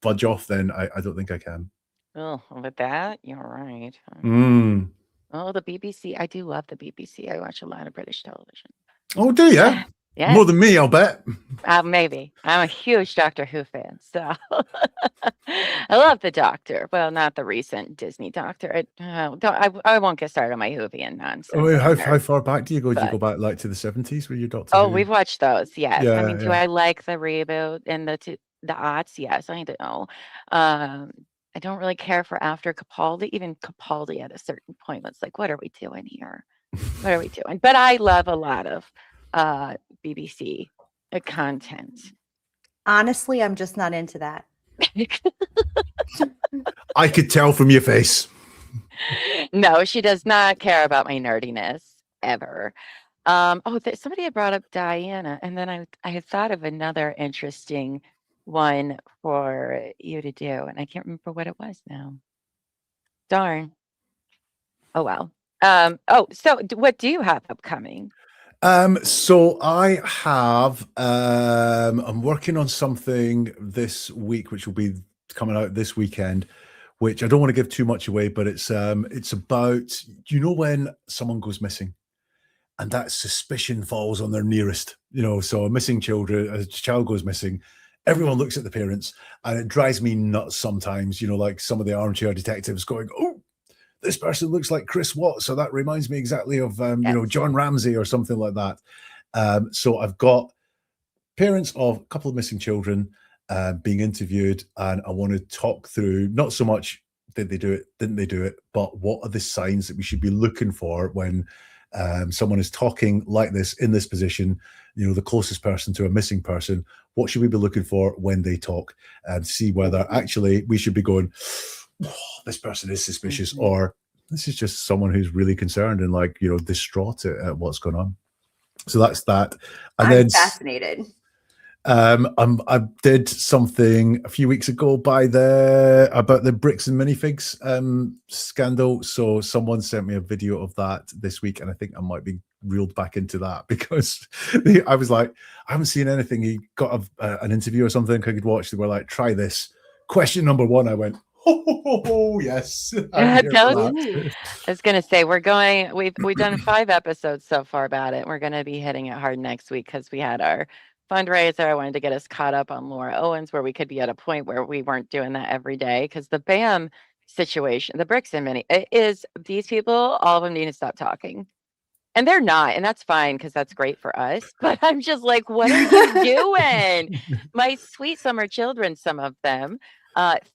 budge off, then I don't think I can. Oh, with that, you're right. Oh, the BBC. I do love the BBC. I watch a lot of British television. Oh, do you? Yeah, More than me, I'll bet. maybe. I'm a huge Doctor Who fan, so I love the Doctor. Well, not the recent Disney Doctor. I won't get started on my Whovian nonsense. I mean, I'm a how nerd. far back do you go? Do you But- go back like to the 70s with your Doctor Oh, Who? we've watched those. Yes. I mean, do Yeah. I like the reboot and the aughts? Yes, I do. I don't really care for after Capaldi. Even Capaldi at a certain point was like, what are we doing here? What are we doing? But I love a lot of BBC content. Honestly, I'm just not into that. I could tell from your face. No, she does not care about my nerdiness ever. Somebody had brought up Diana, and then I had thought of another interesting one for you to do, and I can't remember what it was now. Darn. Oh well. So what do you have upcoming? So I have I'm working on something this week, which will be coming out this weekend, which I don't want to give too much away, but it's about, when someone goes missing and that suspicion falls on their nearest, so a child goes missing, everyone looks at the parents, and it drives me nuts sometimes, like some of the armchair detectives going, oh, this person looks like Chris Watts, so that reminds me exactly of John Ramsey or something like that. So I've got parents of a couple of missing children being interviewed, and I want to talk through not so much did they do it, didn't they do it, but what are the signs that we should be looking for when someone is talking like this in this position, the closest person to a missing person. What should we be looking for when they talk, and see whether actually we should be going, oh, this person is suspicious, or this is just someone who's really concerned and distraught at what's going on. So that's that. And I'm fascinated. I did something a few weeks ago about the bricks and minifigs scandal. So someone sent me a video of that this week, and I think I might be reeled back into that because I was like, I haven't seen anything. He got an interview or something I could watch. They were like, try this. Question number one, I went, oh yes. I was gonna say we've done 5 episodes so far about it. We're gonna be hitting it hard next week because we had our fundraiser. I wanted to get us caught up on Laura Owens, where we could be at a point where we weren't doing that every day, because the BAM situation, the bricks and mini, it is these people, all of them need to stop talking. And they're not, and that's fine because that's great for us. But I'm just like, what are you doing? My sweet summer children, some of them.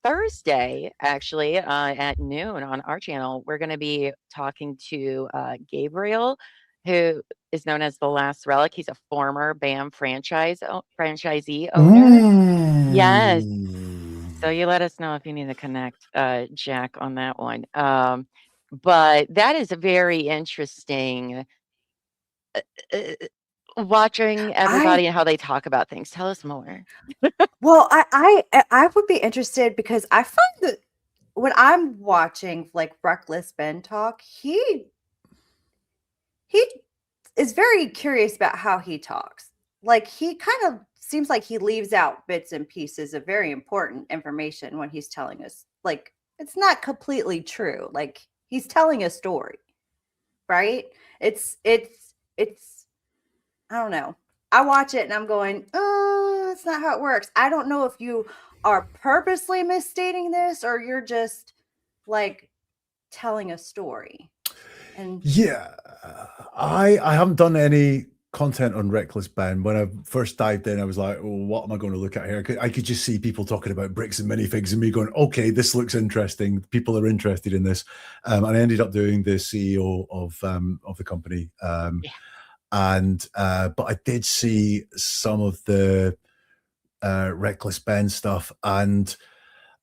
Thursday, actually, at noon on our channel, we're going to be talking to Gabriel, who is known as the Last Relic. He's a former BAM franchisee owner. Yes. So you let us know if you need to connect Jack on that one. But that is a very interesting watching everybody and how they talk about things. Tell us more. Well, I would be interested because I find that when I'm watching like Reckless Ben talk, he is very curious about how he talks. Like he kind of seems like he leaves out bits and pieces of very important information when he's telling us. Like it's not completely true. Like he's telling a story, right? It's I don't know. I watch it and I'm going, oh, that's not how it works. I don't know if you are purposely misstating this or you're just like telling a story. And yeah, I haven't done any content on Reckless Ben. When I first dived in, I was like, oh, what am I going to look at here? I could just see people talking about bricks and minifigs and me going, okay, this looks interesting. People are interested in this. And I ended up doing the CEO of the company. But I did see some of the Reckless Ben stuff, and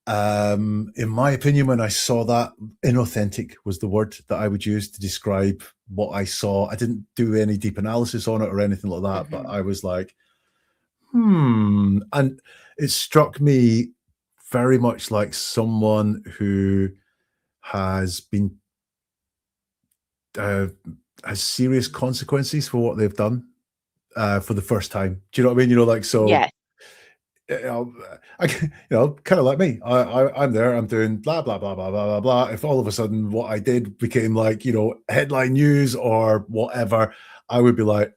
in my opinion, when I saw that, inauthentic was the word that I would use to describe what I saw. I didn't do any deep analysis on it or anything like that, but I was like, and it struck me very much like someone who has been has serious consequences for what they've done for the first time. Do you know what I mean? So yes. Kind of like me. I'm there. I'm doing blah blah blah blah blah blah blah. If all of a sudden what I did became like headline news or whatever, I would be like,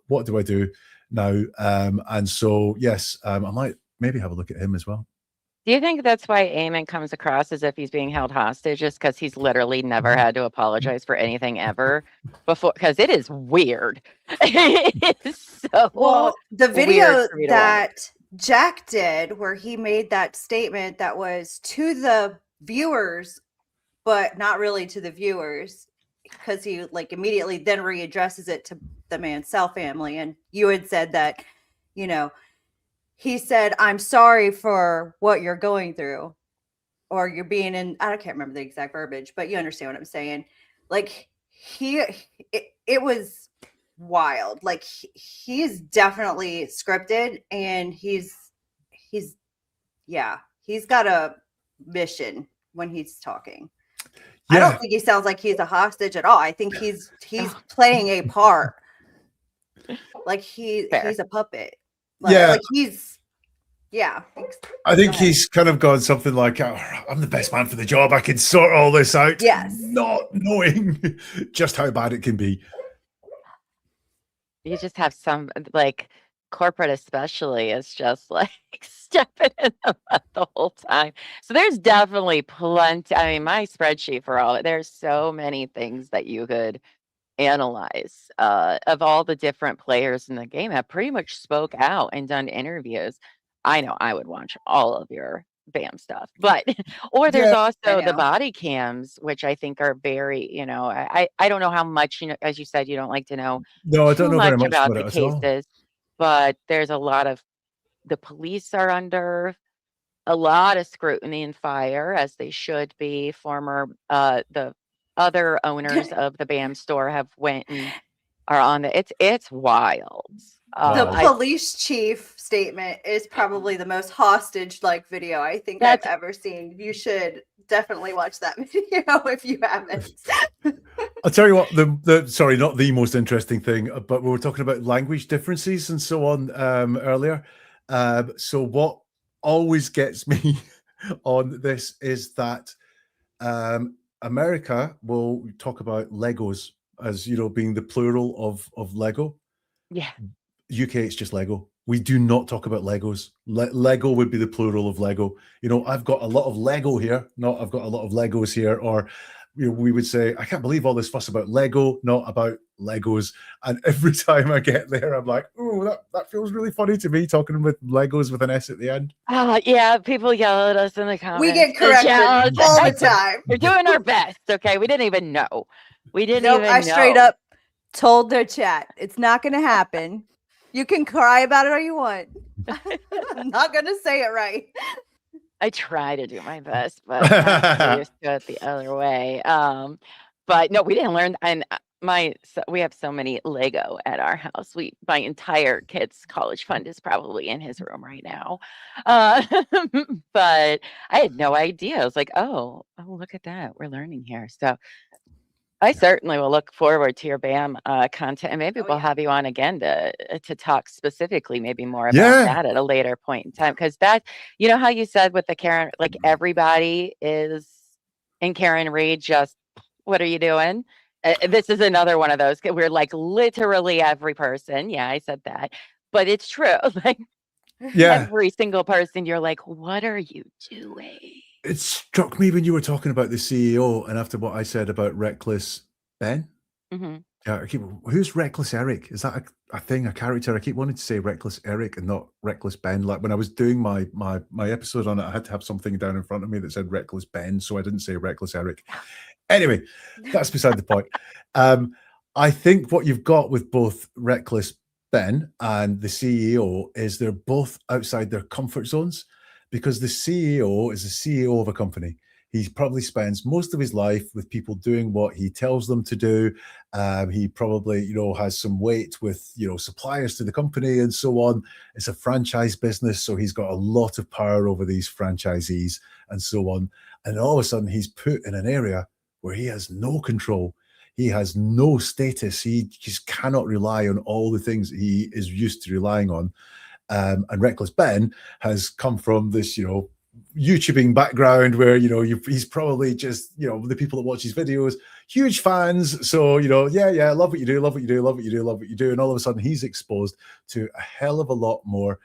what do I do now? And so, yes, I might maybe have a look at him as well. Do you think that's why Eamon comes across as if he's being held hostage, just because he's literally never had to apologize for anything ever before? Because it is weird. It is so Well, the weird video for me to watch. that Jack did, where he made that statement that was to the viewers, but not really to the viewers, because he like immediately then readdresses it to the Mansell family. And you had said that, you know, he said, "I'm sorry for what you're going through," or "you're being in," I can't remember the exact verbiage, but you understand what I'm saying. Like it was wild. Like he's definitely scripted, and he's got a mission when he's talking. I don't think he sounds like he's a hostage at all. I think he's playing a part. Like he's a puppet. Like I think he's kind of gone something like, I'm the best man for the job. I can sort all this out. Yes. Not knowing just how bad it can be. You just have some, like, corporate especially is just like stepping in the mud the whole time. So there's definitely plenty. I mean, my spreadsheet for all, there's so many things that you could analyze of all the different players in the game have pretty much spoke out and done interviews. I know I would watch all of your BAM stuff, but or there's also the body cams, which I think are very, you know, I don't know how much, you know, as you said, you don't like to know I don't know very much about about the it at all. cases, but there's a lot of, the police are under a lot of scrutiny and fire, as they should be. Former the other owners of the BAM store have went and are on the, it's wild. The police chief statement is probably the most hostage like video I think I've ever seen. You should definitely watch that video if you haven't. I'll tell you what, sorry, not the most interesting thing, but we were talking about language differences and so on earlier. So what always gets me on this is that America will talk about Legos as, you know, being the plural of Lego. Yeah. UK, it's just Lego. We do not talk about Legos. Lego would be the plural of Lego. You know, I've got a lot of Lego here, not I've got a lot of Legos here. Or, you know, we would say, I can't believe all this fuss about Lego, not about Legos. And every time I get there, I'm like, oh, that feels really funny to me, talking with Legos with an S at the end. Yeah, people yell at us in the comments. We get corrected all the time. We're doing our best, okay? We didn't even know. We didn't even know. I straight up told their chat, it's not going to happen. You can cry about it all you want. I'm not going to say it right. I try to do my best, but I'm used to it the other way. But no, we didn't learn. And we have so many Lego at our house. My entire kid's college fund is probably in his room right now. But I had no idea. I was like, oh, look at that. We're learning here. So I certainly will look forward to your BAM content, and maybe we'll have you on again to talk specifically maybe more about that at a later point in time. Because that, you know how you said with the Karen, like everybody is in Karen Reed, just what are you doing? This is another one of those. We're like literally every person. Yeah, I said that, but it's true. Like every single person, you're like, what are you doing? It struck me when you were talking about the CEO and after what I said about Reckless Ben. Mm-hmm. Yeah, who's Reckless Eric? Is that a thing, a character? I keep wanting to say Reckless Eric and not Reckless Ben. Like when I was doing my episode on it, I had to have something down in front of me that said Reckless Ben, so I didn't say Reckless Eric. Anyway, that's beside the point. I think what you've got with both Reckless Ben and the CEO is they're both outside their comfort zones. Because the CEO is the CEO of a company. He probably spends most of his life with people doing what he tells them to do. He probably, you know, has some weight with, you know, suppliers to the company and so on. It's a franchise business, so he's got a lot of power over these franchisees and so on. And all of a sudden, he's put in an area where he has no control. He has no status. He just cannot rely on all the things that he is used to relying on. And Reckless Ben has come from this, you know, YouTubing background where, you know, he's probably just, you know, the people that watch his videos, huge fans. So, you know, yeah, love what you do, love what you do, love what you do, love what you do. And all of a sudden he's exposed to a hell of a lot more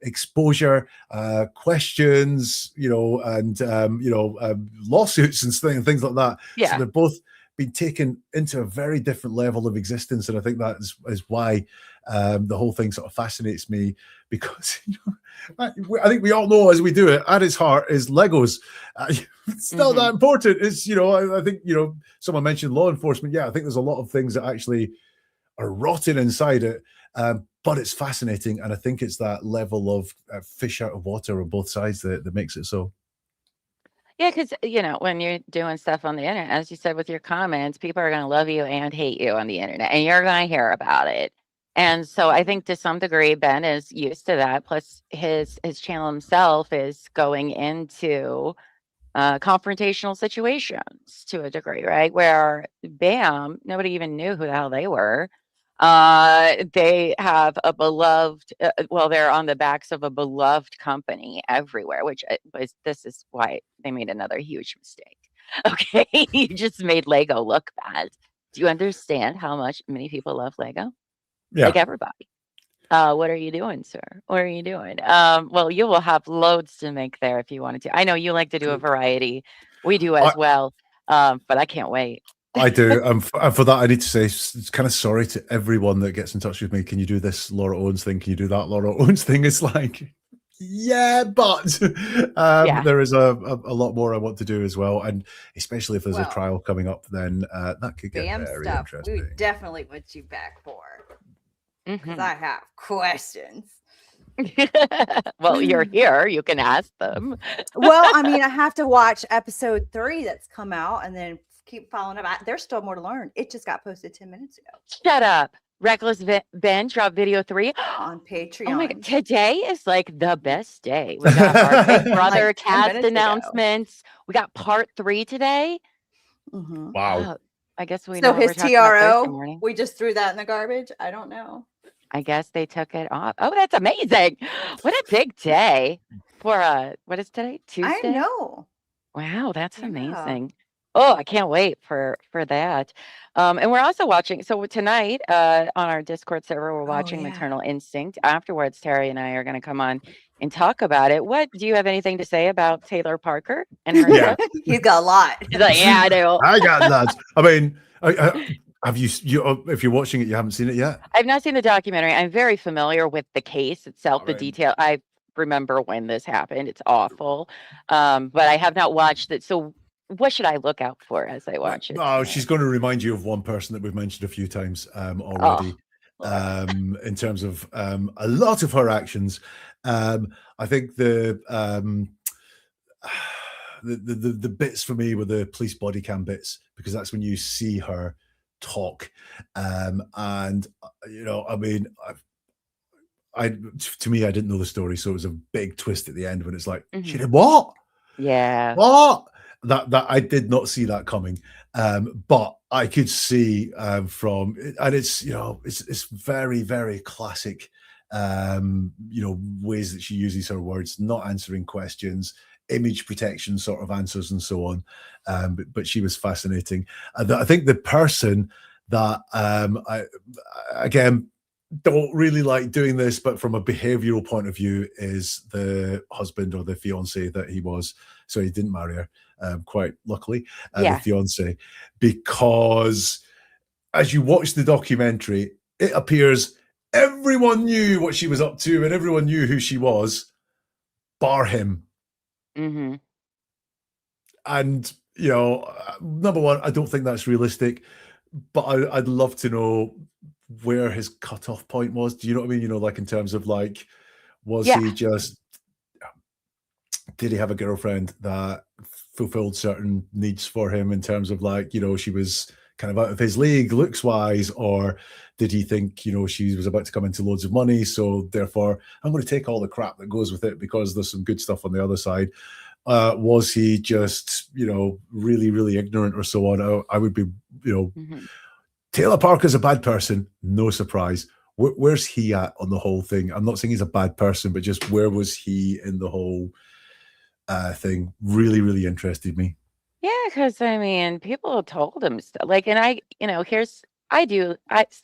exposure, questions, you know, and lawsuits and things like that. Yeah. So they're both been taken into a very different level of existence, and I think that is why the whole thing sort of fascinates me, because I think we all know as we do it, at its heart is Legos. It's not that important. It's, you know, I think, you know, someone mentioned law enforcement. Yeah, I think there's a lot of things that actually are rotten inside it, but it's fascinating, and I think it's that level of fish out of water on both sides that makes it so. Yeah, because, you know, when you're doing stuff on the internet, as you said with your comments, people are going to love you and hate you on the internet, and you're going to hear about it. And so I think to some degree, Ben is used to that. Plus his channel himself is going into confrontational situations to a degree, right? Where BAM, nobody even knew who the hell they were. They have a beloved, they're on the backs of a beloved company everywhere, which this is why they made another huge mistake. Okay, you just made Lego look bad. Do you understand how much many people love Lego? Yeah. Like everybody. What are you doing, sir? What are you doing? Well, you will have loads to make there if you wanted to. I know you like to do a variety. We do as well, but I can't wait. I do. And for that, I need to say, it's kind of sorry to everyone that gets in touch with me. Can you do this Laura Owens thing? Can you do that Laura Owens thing? It's like, yeah, but there is a lot more I want to do as well. And especially if there's a trial coming up, then that could get very interesting. We definitely want you back for, because I have questions. Well, you're here. You can ask them. Well, I mean, I have to watch episode 3 that's come out, and then keep following up. There's still more to learn. It just got posted 10 minutes ago. Shut up. Reckless Ben dropped video 3 on Patreon. Oh my God. Today is like the best day. We got our Big Brother Like 10 cast minutes announcements. We got part 3 today. Wow. I guess we So know his what we're talking about Thursday TRO, morning. we just threw that in the garbage. I don't know. I guess they took it off. Oh, that's amazing. What a big day for what is today? Tuesday? I know. Wow, that's amazing. Oh, I can't wait for that. And we're also watching. So tonight on our Discord server, we're watching Maternal Instinct. Afterwards, Terry and I are going to come on and talk about it. What do you have anything to say about Taylor Parker and her? Yeah, he's got a lot. He's like, yeah, I do. I got lots. I mean, have you? If you're watching it, you haven't seen it yet. I've not seen the documentary. I'm very familiar with the case itself, the detail. I remember when this happened. It's awful, but I have not watched it. So what should I look out for as I watch it? Oh, she's going to remind you of one person that we've mentioned a few times already. In terms of a lot of her actions. I think the bits for me were the police body cam bits, because that's when you see her talk. And you know, I mean, to me, I didn't know the story, so it was a big twist at the end when it's like, she did what? Yeah. What? That I did not see that coming, but I could see from, and it's, you know, it's very, very classic, you know, ways that she uses her words, not answering questions, image protection sort of answers and so on. But she was fascinating. I think the person that I again don't really like doing this, but from a behavioral point of view, is the husband or the fiance that he was. So he didn't marry her. Quite luckily, the fiance, because as you watch the documentary, it appears everyone knew what she was up to and everyone knew who she was, bar him. And, you know, number one, I don't think that's realistic, but I'd love to know where his cutoff point was. Do you know what I mean? You know, like in terms of like, was he just, did he have a girlfriend that fulfilled certain needs for him in terms of like, you know, she was kind of out of his league looks wise, or did he think, you know, she was about to come into loads of money, so therefore I'm going to take all the crap that goes with it because there's some good stuff on the other side? Was he just, you know, really, really ignorant or so on? I would be, you know, Taylor Parker's a bad person, no surprise. Where's he at on the whole thing? I'm not saying he's a bad person, but just where was he in the whole thing? Really, really interested me. Yeah, because I mean, people told him stuff. Like, and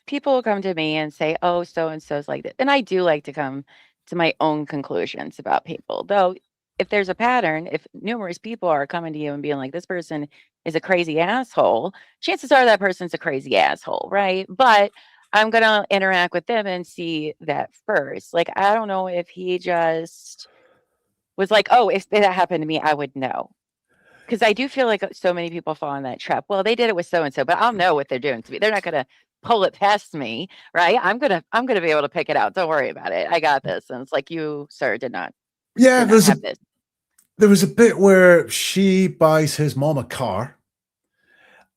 people will come to me and say, oh, so and so's like this. And I do like to come to my own conclusions about people. Though, if there's a pattern, if numerous people are coming to you and being like, this person is a crazy asshole, chances are that person's a crazy asshole, right? But I'm going to interact with them and see that first. Like, I don't know if he just was like, oh, if that happened to me, I would know. Because I do feel like so many people fall in that trap. Well, they did it with so and so, but I'll know what they're doing to me. They're not going to pull it past me, right? I'm gonna be able to pick it out. Don't worry about it. I got this. And it's like you, sir, did not Yeah, have this. there was a bit where she buys his mom a car,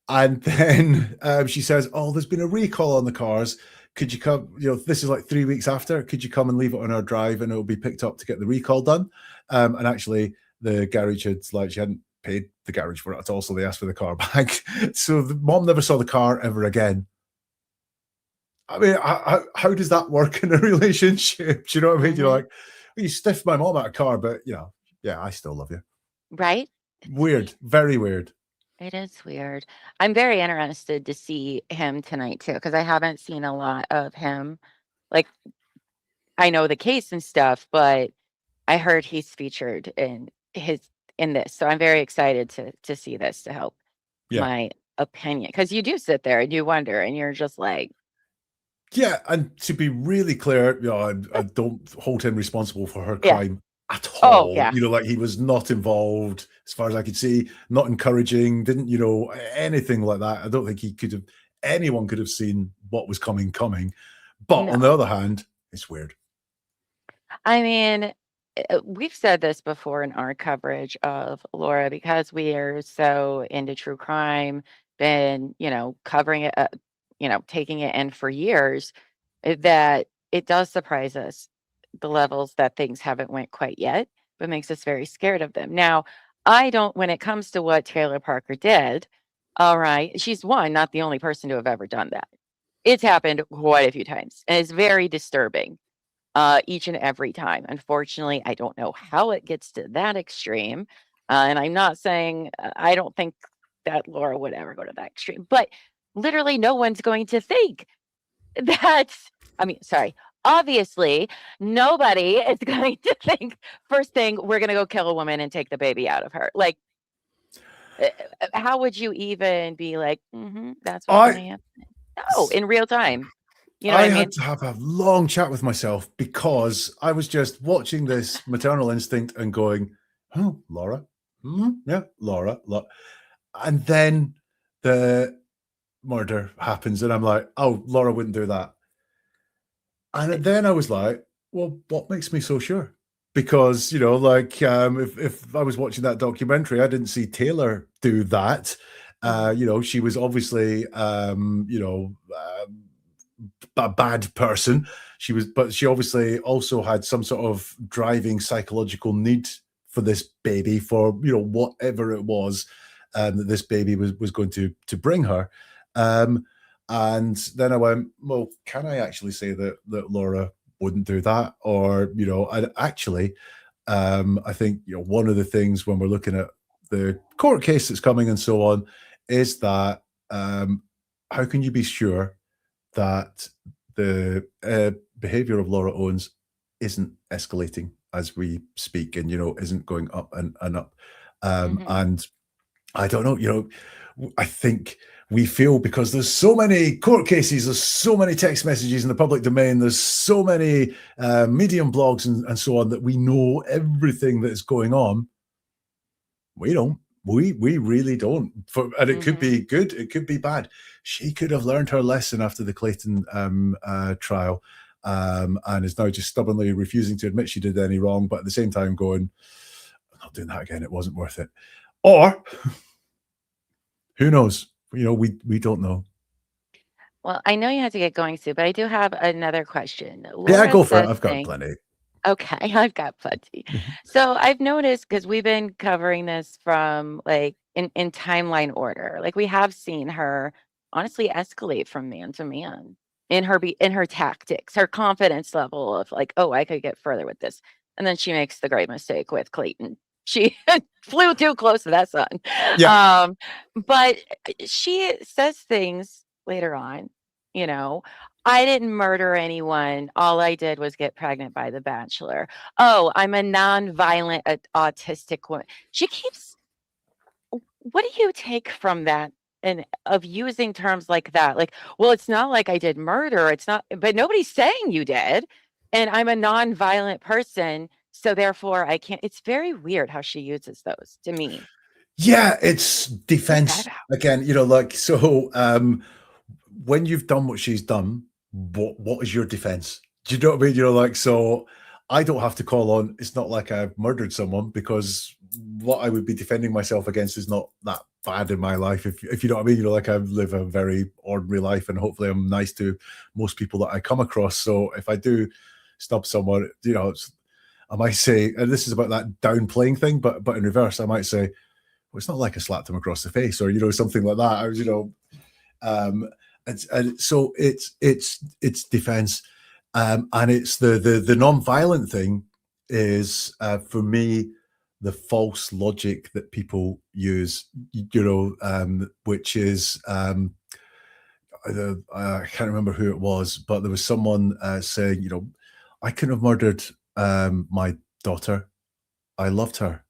and then she says, "Oh, there's been a recall on the cars. Could you come? You know, this is like 3 weeks after. Could you come and leave it on our drive, and it'll be picked up to get the recall done?" And actually, the garage she hadn't paid the garage for it at all, so they asked for the car back. So the mom never saw the car ever again. I mean, how does that work in a relationship? Do you know what I mean? You're like, well, you stiffed my mom out a car, but yeah, I still love you. Right? Weird, very weird. It is weird. I'm very interested to see him tonight too, because I haven't seen a lot of him. Like, I know the case and stuff, but I heard he's featured in this. So I'm very excited to see this to help my opinion. Because you do sit there and you wonder, and you're just like, yeah. And to be really clear, I don't hold him responsible for her crime at all. Oh, yeah. Like he was not involved, as far as I could see, not encouraging, didn't, anything like that. I don't think anyone could have seen what was coming. But on the other hand, it's weird. I mean, we've said this before in our coverage of Laura, because we are so into true crime, been, covering it, taking it in for years, that it does surprise us the levels that things haven't went quite yet, but makes us very scared of them. Now, when it comes to what Taylor Parker did, all right, she's not the only person to have ever done that. It's happened quite a few times, and it's very disturbing. Each and every time. Unfortunately, I don't know how it gets to that extreme. And I'm not saying I don't think that Laura would ever go to that extreme, but literally no one's going to think that. Obviously, nobody is going to think first thing we're going to go kill a woman and take the baby out of her. Like, how would you even be like, that's what's going to happen? No, in real time. You know what I mean? Had to have a long chat with myself because I was just watching this maternal instinct and going, "Oh, Laura, yeah, Laura." And then the murder happens, and I'm like, "Oh, Laura wouldn't do that." And then I was like, "Well, what makes me so sure?" Because if I was watching that documentary, I didn't see Taylor do that. She was obviously a bad person. But she obviously also had some sort of driving psychological need for this baby, for whatever it was that this baby was going to bring her. And then I went, well, can I actually say that Laura wouldn't do that? Or I think one of the things when we're looking at the court case that's coming and so on is that how can you be sure that the behavior of Laura Owens isn't escalating as we speak, and isn't going up and up? And I don't know, I think we feel, because there's so many court cases, there's so many text messages in the public domain, there's so many Medium blogs and so on, that we know everything that is going on. We don't. We really don't. And it could be good, it could be bad. She could have learned her lesson after the Clayton trial, and is now just stubbornly refusing to admit she did any wrong, but at the same time going, I'm not doing that again, it wasn't worth it. Or who knows? We don't know. Well, I know you have to get going soon, but I do have another question. Yeah, go for it. I've got plenty. Okay, I've got plenty. So I've noticed, because we've been covering this from like in timeline order, like we have seen her honestly escalate from man to man in her tactics, her confidence level of like, oh, I could get further with this. And then she makes the great mistake with Clayton She flew too close to that sun. Yeah. But she says things later on, you know, I didn't murder anyone. All I did was get pregnant by the bachelor. Oh, I'm a non-violent autistic woman. She keeps, what do you take from that? And of using terms like that, like, well, it's not like I did murder. It's not, but nobody's saying you did. And I'm a non-violent person. So therefore I can't, it's very weird how she uses those to me. Yeah, it's What's that defense about? again, you know, like, so when you've done what she's done, what is your defense? Do you know what I mean? You know, like, so I don't have to call on, it's not like I've murdered someone, because what I would be defending myself against is not that bad in my life. If you know what I mean, you know, like, I live a very ordinary life, and hopefully I'm nice to most people that I come across. So if I do snub someone, you know, I might say, and this is about that downplaying thing, but in reverse, I might say, well, it's not like I slapped him across the face, or, you know, something like that. I was, you know, and so it's defense, and it's the non-violent thing is, for me, the false logic that people use, you know, which is, I can't remember who it was, but there was someone saying, you know, I couldn't have murdered my daughter. I loved her.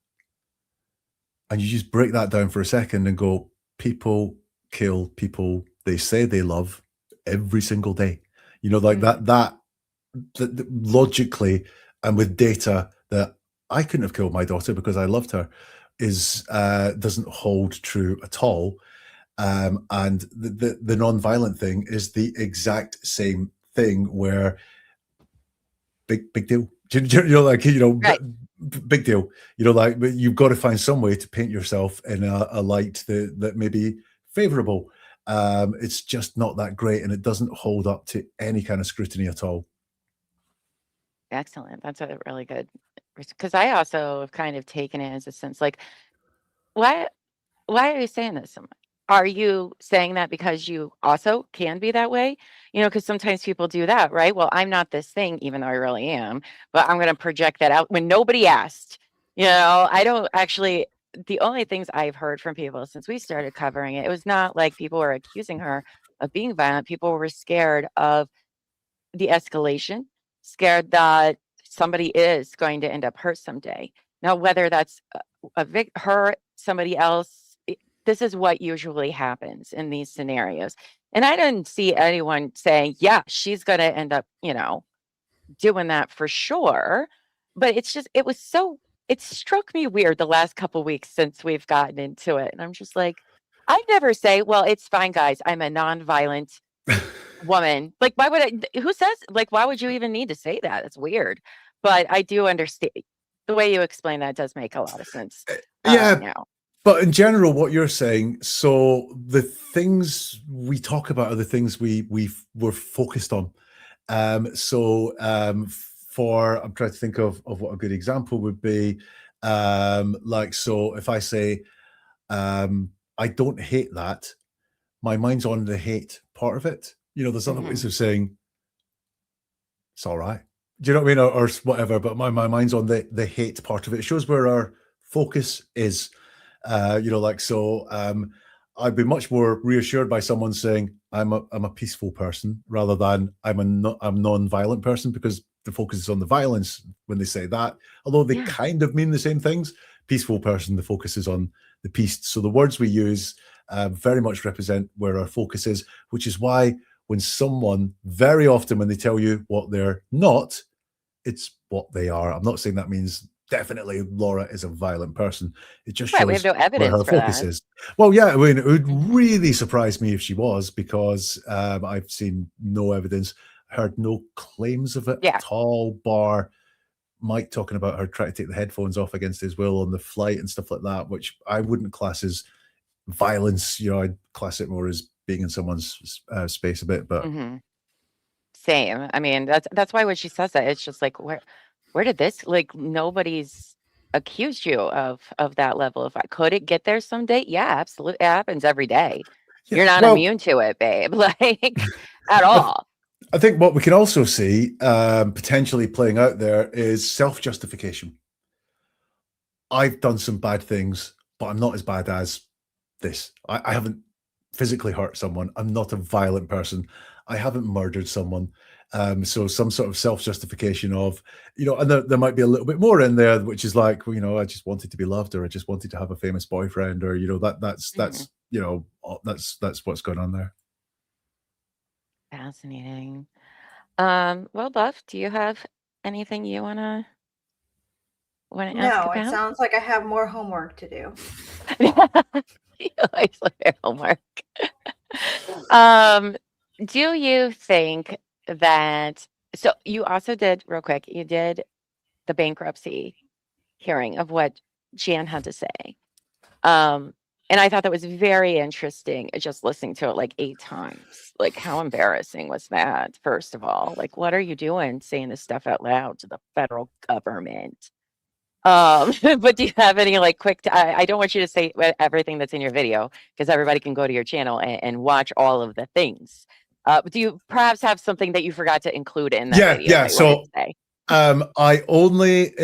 And you just break that down for a second and go, people kill people they say they love every single day. You know, like that logically, and with data, that I couldn't have killed my daughter because I loved her, is doesn't hold true at all. And the non-violent thing is the exact same thing, where big deal. You know, like, you know, Right. big deal. You know, like, but you've got to find some way to paint yourself in a light that may be favorable. It's just not that great, and it doesn't hold up to any kind of scrutiny at all. Excellent. That's a really good, because I also have kind of taken it as a sense like, why are you saying this so much? Are you saying that because you also can be that way? You know, because sometimes people do that, right? Well, I'm not this thing, even though I really am, but I'm going to project that out when nobody asked. You know, I don't actually, the only things I've heard from people since we started covering it, it was not like people were accusing her of being violent. People were scared of the escalation, scared that somebody is going to end up hurt someday. Now, whether that's her, somebody else, this is what usually happens in these scenarios. And I didn't see anyone saying, yeah, she's going to end up, you know, doing that for sure. But it's just, it struck me weird the last couple weeks since we've gotten into it. And I'm just like, I never say, well, it's fine, guys. I'm a non-violent woman. Like, why would I, who says, like, why would you even need to say that? It's weird. But I do understand the way you explain that does make a lot of sense. Yeah. Now. But in general, what you're saying, so the things we talk about are the things we're focused on. For, I'm trying to think of what a good example would be. Like, so if I say, I don't hate that, my mind's on the hate part of it. You know, there's other ways of saying, it's all right. Do you know what I mean? Or whatever, but my mind's on the hate part of it. It shows where our focus is. You know, like, so I'd be much more reassured by someone saying I'm a peaceful person, rather than I'm a non-violent person, because the focus is on the violence when they say that, although they kind of mean the same things. Peaceful person, the focus is on the peace. So the words we use very much represent where our focus is, which is why when someone, very often when they tell you what they're not, it's what they are. I'm not saying that means definitely Laura is a violent person. It just shows we have no evidence where her for focus that. is. Well, yeah, I mean, it would really surprise me if she was, because I've seen no evidence, heard no claims of it at all, bar Mike talking about her trying to take the headphones off against his will on the flight and stuff like that, which I wouldn't class as violence. You know, I'd class it more as being in someone's space a bit, but same. I mean, that's why when she says that, it's just like, where did this, like, nobody's accused you of that level. If I could it get there someday? Yeah, absolutely. It happens every day. You're not immune to it, babe, like, at all. I think what we can also see potentially playing out there is self-justification. I've done some bad things, but I'm not as bad as this. I haven't physically hurt someone. I'm not a violent person. I haven't murdered someone. So some sort of self-justification of, and there might be a little bit more in there, which is like, well, I just wanted to be loved, or I just wanted to have a famous boyfriend, or that's what's going on there. Fascinating. Well, Buff, do you have anything you wanna ask No, it about? sounds like I have more homework to do. You always look at homework. Do you think that so you also did real quick, you did the bankruptcy hearing of what Jan had to say. And I thought that was very interesting just listening to it like 8 times. Like, how embarrassing was that, first of all? Like, what are you doing saying this stuff out loud to the federal government? But do you have any like quick I don't want you to say everything that's in your video because everybody can go to your channel and watch all of the things. But do you perhaps have something that you forgot to include in that video? Yeah. That you wanted to say?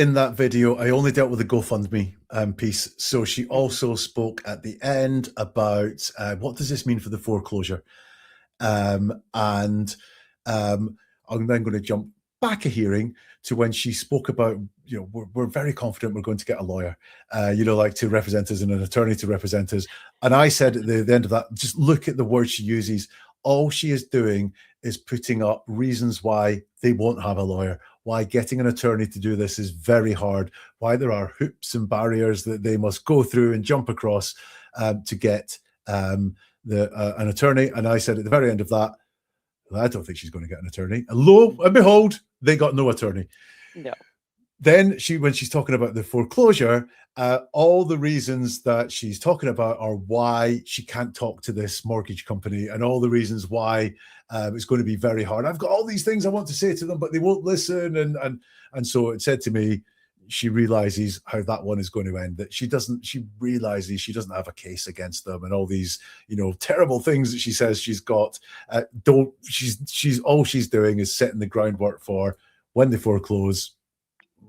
In that video, I only dealt with the GoFundMe piece. So she also spoke at the end about what does this mean for the foreclosure? And I'm then going to jump back a hearing to when she spoke about, we're very confident we're going to get a lawyer, like to represent us and an attorney to represent us. And I said at the end of that, just look at the words she uses. All she is doing is putting up reasons why they won't have a lawyer, why getting an attorney to do this is very hard, why there are hoops and barriers that they must go through and jump across to get an attorney. And I said at the very end of that, I don't think she's going to get an attorney. And lo and behold, they got no attorney. No. Then when she's talking about the foreclosure, all the reasons that she's talking about are why she can't talk to this mortgage company and all the reasons why it's going to be very hard. I've got all these things I want to say to them, but they won't listen. And so it said to me, she realizes how that one is going to end, that she realizes she doesn't have a case against them and all these, terrible things that she says she's got. She's all she's doing is setting the groundwork for when they foreclose.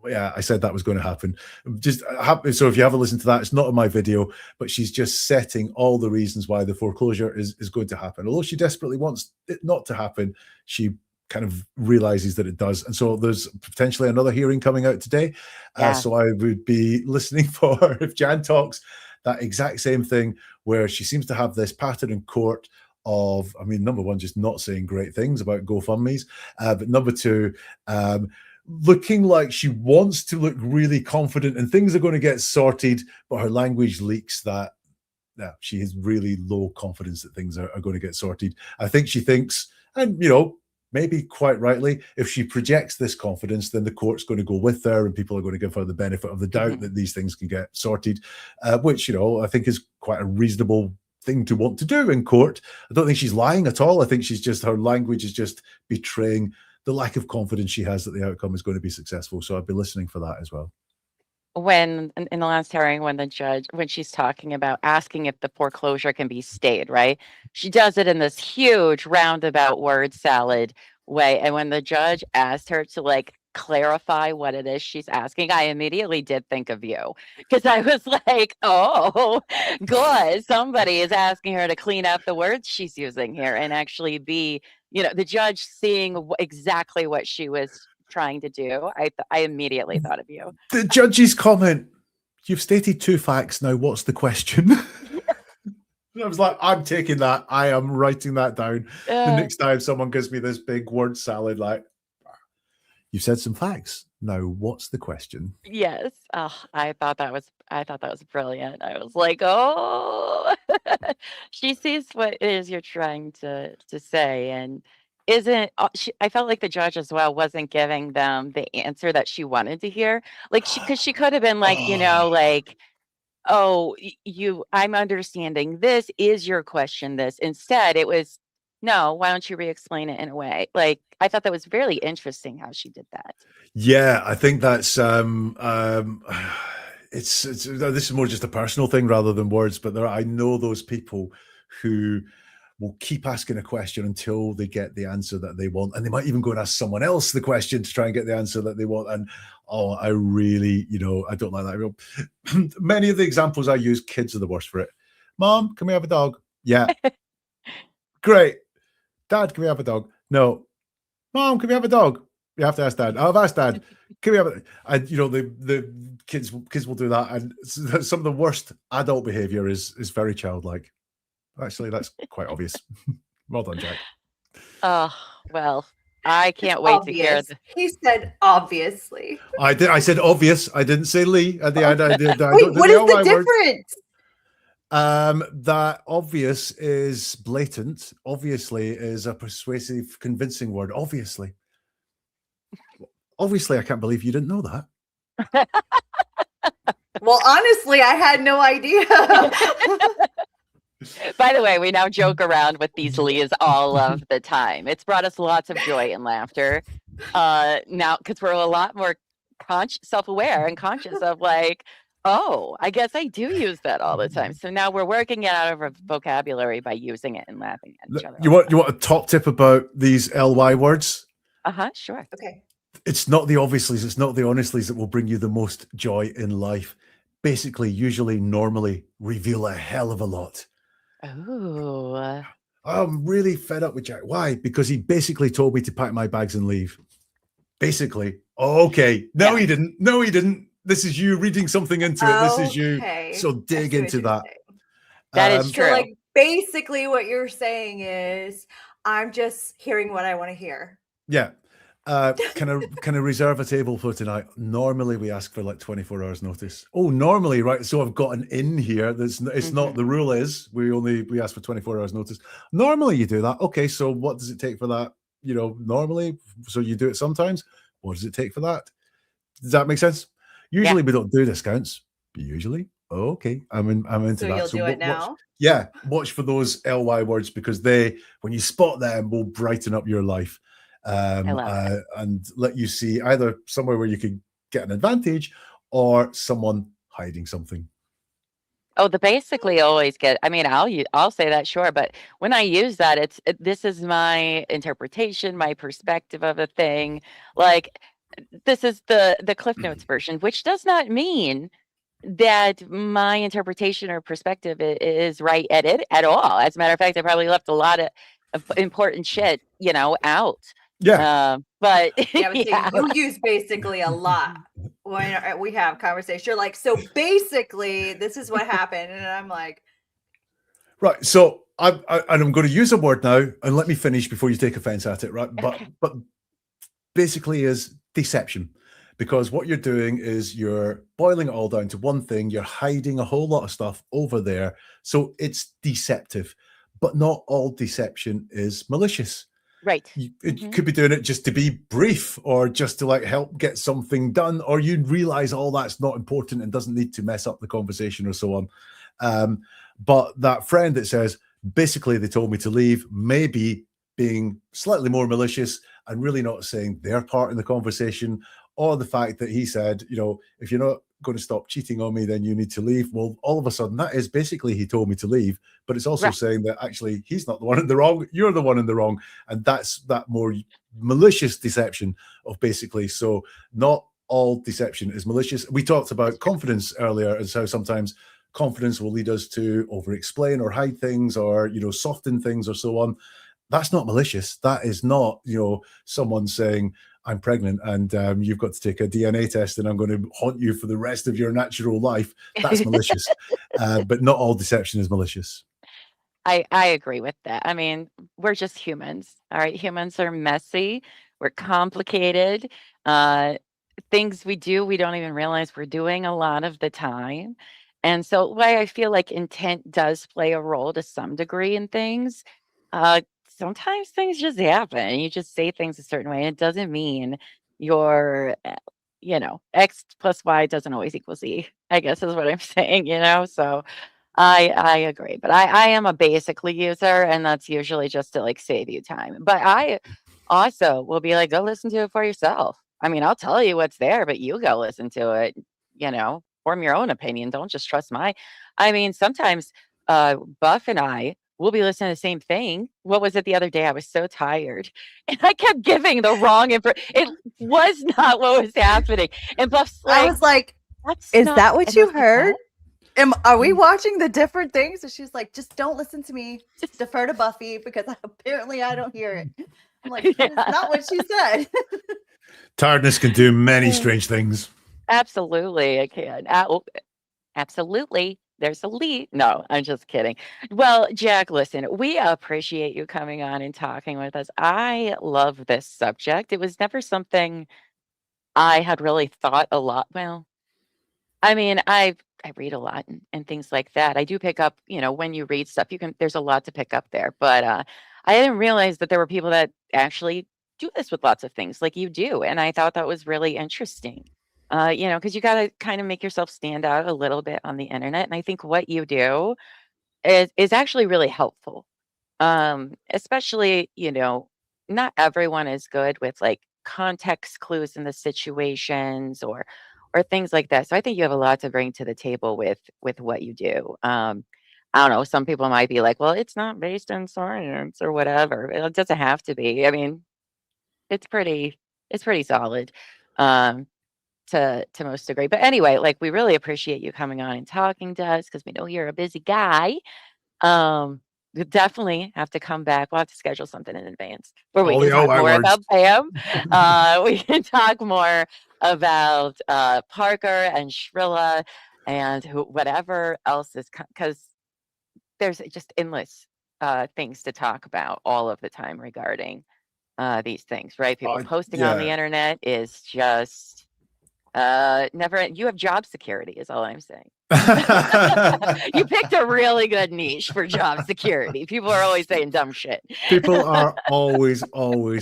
Yeah, I said that was going to happen. So if you have a listen to that, it's not in my video, but she's just setting all the reasons why the foreclosure is going to happen. Although she desperately wants it not to happen, she kind of realizes that it does. And so there's potentially another hearing coming out today. Yeah. So I would be listening for, if Jan talks, that exact same thing where she seems to have this pattern in court of, number one, just not saying great things about GoFundMes, but number two, looking like she wants to look really confident and things are going to get sorted, but her language leaks that she has really low confidence that things are going to get sorted. I think she thinks, and maybe quite rightly, if she projects this confidence, then the court's going to go with her and people are going to give her the benefit of the doubt that these things can get sorted, which, I think is quite a reasonable thing to want to do in court. I don't think she's lying at all. I think her language is just betraying the lack of confidence she has that the outcome is going to be successful. So I'd be listening for that as well. When in the last hearing, when she's talking about asking if the foreclosure can be stayed, right? She does it in this huge roundabout word salad way. And when the judge asked her to like clarify what it is she's asking, I immediately did think of you because I was like, oh, good. Somebody is asking her to clean up the words she's using here and actually be, the judge seeing exactly what she was trying to do. I immediately thought of you. The judge's comment, you've stated 2 facts, now what's the question? I was like, I'm taking that. I am writing that down. The next time someone gives me this big word salad, like, you said some facts. Now, what's the question? Yes. I thought that was brilliant. I was like, oh, she sees what it is you're trying to say, and isn't. I felt like the judge as well wasn't giving them the answer that she wanted to hear. Like because she could have been like, like, oh, I'm understanding. This is your question. This instead, it was. No, why don't you re-explain it in a way? Like, I thought that was really interesting how she did that. Yeah, I think that's this is more just a personal thing rather than words, but I know those people who will keep asking a question until they get the answer that they want. And they might even go and ask someone else the question to try and get the answer that they want. And I really, I don't like that. Many of the examples I use, kids are the worst for it. Mom, can we have a dog? Yeah. Great. Dad, can we have a dog? No. Mom, can we have a dog? You have to ask Dad. I've asked Dad. Can we have it? And the kids will do that. And some of the worst adult behavior is very childlike. Actually, that's quite obvious. Well done, Jack. Oh, well, I can't wait to hear. He said obviously. I said obvious. I didn't say Lee at the end. I did. Wait, what is the difference? That obvious is blatant. Obviously is a persuasive, convincing word. Obviously, I can't believe you didn't know that. Well, honestly, I had no idea. By the way, we now joke around with these Lees all of the time. It's brought us lots of joy and laughter. Now, because we're a lot more self-aware and conscious of like, oh, I guess I do use that all the time. So now we're working it out of our vocabulary by using it and laughing at each other. You want a top tip about these LY words? Sure. Okay. It's not the obviously, it's not the honestlies that will bring you the most joy in life. Basically, usually, normally reveal a hell of a lot. Oh. I'm really fed up with Jack. Why? Because he basically told me to pack my bags and leave. Basically. Okay. No, he didn't. No, he didn't. This is you reading something into it. This is you. So dig into that. That is true. So like basically what you're saying is I'm just hearing what I want to hear. Yeah. Can I reserve a table for tonight? Normally we ask for like 24 hours notice. Oh, normally, right? So I've got an in here. It's not, the rule is we ask for 24 hours notice. Normally you do that. Okay, so what does it take for that? Normally, so you do it sometimes. What does it take for that? Does that make sense? Usually we don't do discounts. Usually, okay, I'm into so that. You'll do it now. Watch for those LY words because they, when you spot them, will brighten up your life. And let you see either somewhere where you could get an advantage or someone hiding something. Oh, the basically always get, I mean, I'll say that, sure. But when I use that, this is my interpretation, my perspective of a thing. Like this is the Cliff Notes version, which does not mean that my interpretation or perspective is right at all. As a matter of fact, I probably left a lot of important shit, out. Yeah. But you use basically a lot when we have conversation. You're like, so basically this is what happened. And I'm like, right. So I'm going to use a word now and let me finish before you take offense at it. Right. But basically is deception, because what you're doing is you're boiling it all down to one thing. You're hiding a whole lot of stuff over there. So it's deceptive, but not all deception is malicious. Right. You could be doing it just to be brief or just to like help get something done, or you realize all that's not important and doesn't need to mess up the conversation or so on. But that friend that says, basically they told me to leave, maybe being slightly more malicious and really not saying their part in the conversation, or the fact that he said, if you're not going to stop cheating on me, then you need to leave. Well, all of a sudden that is basically he told me to leave, but it's also saying that actually he's not the one in the wrong, you're the one in the wrong. And that's that more malicious deception of basically, so not all deception is malicious. We talked about confidence earlier as how sometimes confidence will lead us to over explain or hide things or, soften things or so on. That's not malicious. That is not, someone saying, I'm pregnant and you've got to take a DNA test and I'm going to haunt you for the rest of your natural life. That's malicious. But not all deception is malicious. I agree with that. I mean, we're just humans. All right. Humans are messy. We're complicated. Things we do, we don't even realize we're doing a lot of the time. And so why I feel like intent does play a role to some degree in things. Sometimes things just happen. You just say things a certain way. It doesn't mean you're, X plus Y doesn't always equal Z, I guess is what I'm saying, So I agree. But I am a basically user, and that's usually just to like save you time. But I also will be like, go listen to it for yourself. I mean, I'll tell you what's there, but you go listen to it, form your own opinion. Don't just trust I mean, sometimes Buff and I we'll be listening to the same thing. What was it the other day? I was so tired and I kept giving the wrong information. It was not what was happening. And Buff's I like, was like, that's is not, that what and I you was like, heard? "What?" Are we watching the different things? And she's like, just don't listen to me. Just defer to Buffy because apparently I don't hear it. I'm like, that is not what she said. Tiredness can do many strange things. Absolutely, I can. Absolutely. There's a lead. No, I'm just kidding. Well, Jack, listen, we appreciate you coming on and talking with us. I love this subject. It was never something I had really thought a lot. Well, I mean, I read a lot and things like that. I do pick up, when you read stuff, there's a lot to pick up there. But I didn't realize that there were people that actually do this with lots of things like you do. And I thought that was really interesting. Because you got to kind of make yourself stand out a little bit on the internet. And I think what you do is actually really helpful. Especially, not everyone is good with like context clues in the situations or things like that. So I think you have a lot to bring to the table with what you do. I don't know. Some people might be like, well, it's not based on science or whatever. It doesn't have to be. I mean, it's pretty solid. To most degree. But anyway, like we really appreciate you coming on and talking to us because we know you're a busy guy. You definitely have to come back. We'll have to schedule something in advance where we All can the talk OI more words. about Pam. We can talk more about Parker and Shrilla and whatever else is because there's just endless things to talk about all of the time regarding these things, right? People posting on the Yeah. internet is just never. You have job security, is all I'm saying. You picked a really good niche for job security. People are always saying dumb shit. People are always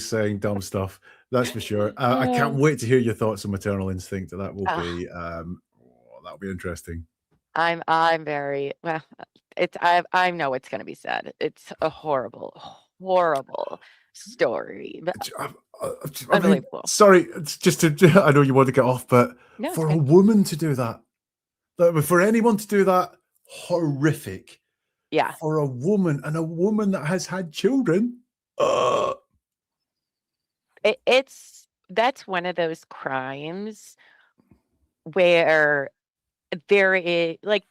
saying dumb stuff. That's for sure. I can't wait to hear your thoughts on maternal instinct. That will be that'll be interesting. I'm very well. I know it's going to be sad. It's a horrible story. But I mean, unbelievable. sorry, it's just to. I know you want to get off, but No, for a woman to do that, for anyone to do that, horrific. Yeah. For a woman and a woman that has had children. That's one of those crimes where there is like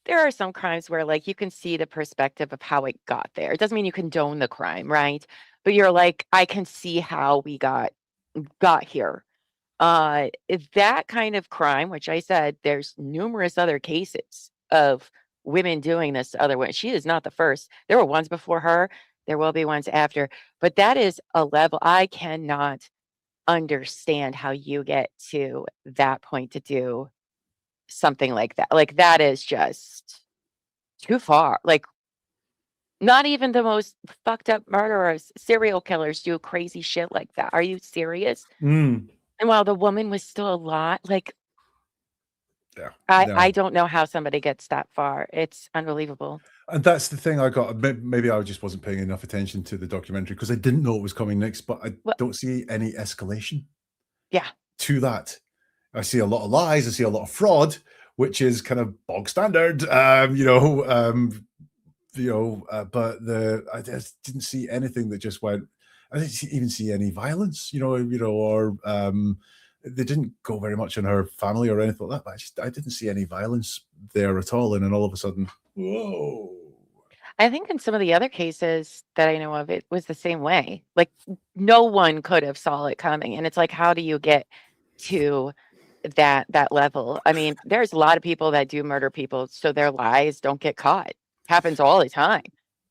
there are some crimes where like you can see the perspective of how it got there. It doesn't mean you condone the crime, right? But you're like, I can see how we got here. That kind of crime, which I said, there's numerous other cases of women doing this to other women. She is not the first. There were ones before her. There will be ones after. But that is a level I cannot understand how you get to that point to do something like that. Like that is just too far. Like not even the most fucked up murderers, serial killers do crazy shit like that. Are you serious? And while the woman was still alive, like I don't know how somebody gets that far. It's unbelievable. And that's the thing I got. Maybe I just wasn't paying enough attention to the documentary because I didn't know it was coming next, but I don't see any escalation. Yeah. To that. I see a lot of lies. I see a lot of fraud, which is kind of bog standard, but I just didn't see anything that just went. I didn't even see any violence, or they didn't go very much on her family or anything like that. But I didn't see any violence there at all. And then all of a sudden, whoa. I think in some of the other cases that I know of, it was the same way. Like no one could have saw it coming. And it's like, how do you get to that level? I mean, there's a lot of people that do murder people, so their lies don't get caught. Happens all the time.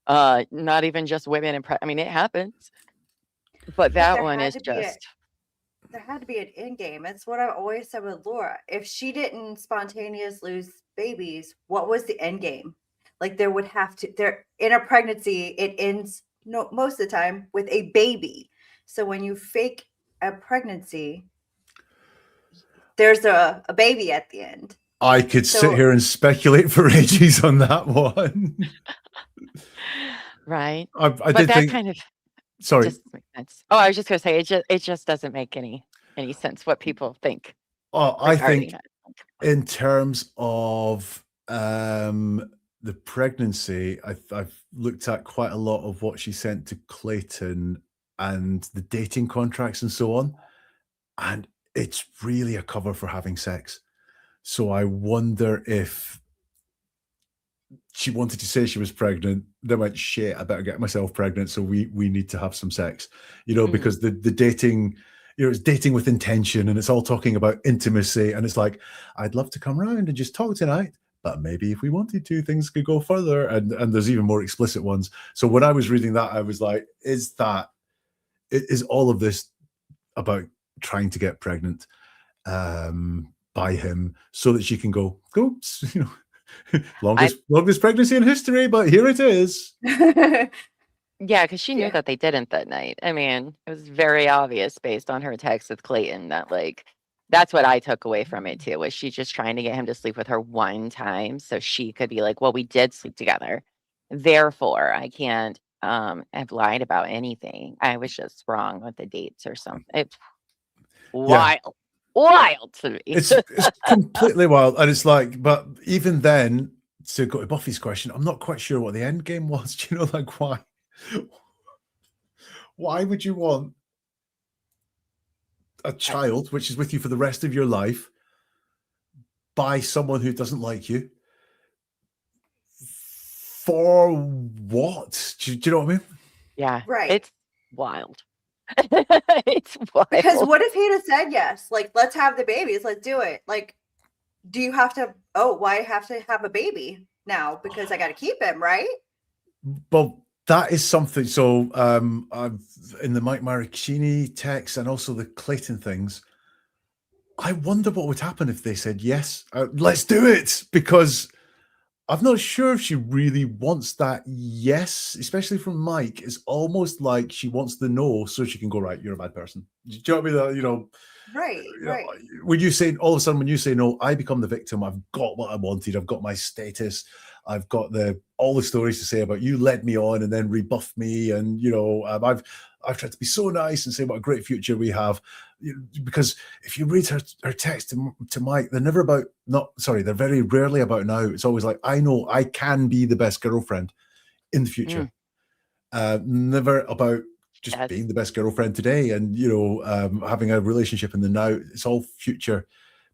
Not even just women. I mean, it happens. But that one is just. There had to be an end game. It's what I've always said with Laura. If she didn't spontaneously lose babies, what was the end game? Like there would have to, in a pregnancy, it ends most of the time with a baby. So when you fake a pregnancy, there's a baby at the end. I could sit here and speculate for ages on that one. Right. I did think kind of. Sorry. Makes sense. Oh, I was just going to say it just doesn't make any sense what people think. Oh, I think in terms of the pregnancy, I've looked at quite a lot of what she sent to Clayton and the dating contracts and so on, and it's really a cover for having sex. So I wonder if she wanted to say she was pregnant, then went, shit, I better get myself pregnant, so we need to have some sex, because the dating, it's dating with intention, and it's all talking about intimacy, and it's like, I'd love to come around and just talk tonight, but maybe if we wanted to, things could go further, and there's even more explicit ones. So when I was reading that, I was like, is all of this about trying to get pregnant by him so that she can go, longest pregnancy in history, but here it is. Yeah, because she knew that they didn't that night. I mean, it was very obvious based on her text with Clayton that, like, that's what I took away from it too, was she just trying to get him to sleep with her one time so she could be like, well, we did sleep together. Therefore, I can't have lied about anything. I was just wrong with the dates or something. It's wild. Wild to me. It's completely wild. And it's like, but even then, to go to Buffy's question, I'm not quite sure what the end game was. Do you know, like, why would you want a child which is with you for the rest of your life by someone who doesn't like you? For what? Do you know what I mean? Yeah. Right. It's wild. It's wild. Because what if he'd have said yes? Like, let's have the babies. Let's do it. Like, do you have to? Oh, why have to have a baby now? Because I got to keep him, right? Well, that is something. So I've in the Mike Maricchini text and also the Clayton things, I wonder what would happen if they said yes, let's do it, because I'm not sure if she really wants that yes, especially from Mike. It's almost like she wants the no so she can go, right, you're a bad person. Do you know what I mean? Right, right. When you say, all of a sudden, when you say no, I become the victim. I've got what I wanted. I've got my status. I've got all the stories to say about you led me on and then rebuffed me. And, I've tried to be so nice and say what a great future we have. Because if you read her text to Mike, they're they're very rarely about now. It's always like, I know I can be the best girlfriend in the future. Never about just being the best girlfriend today and, having a relationship in the now. It's all future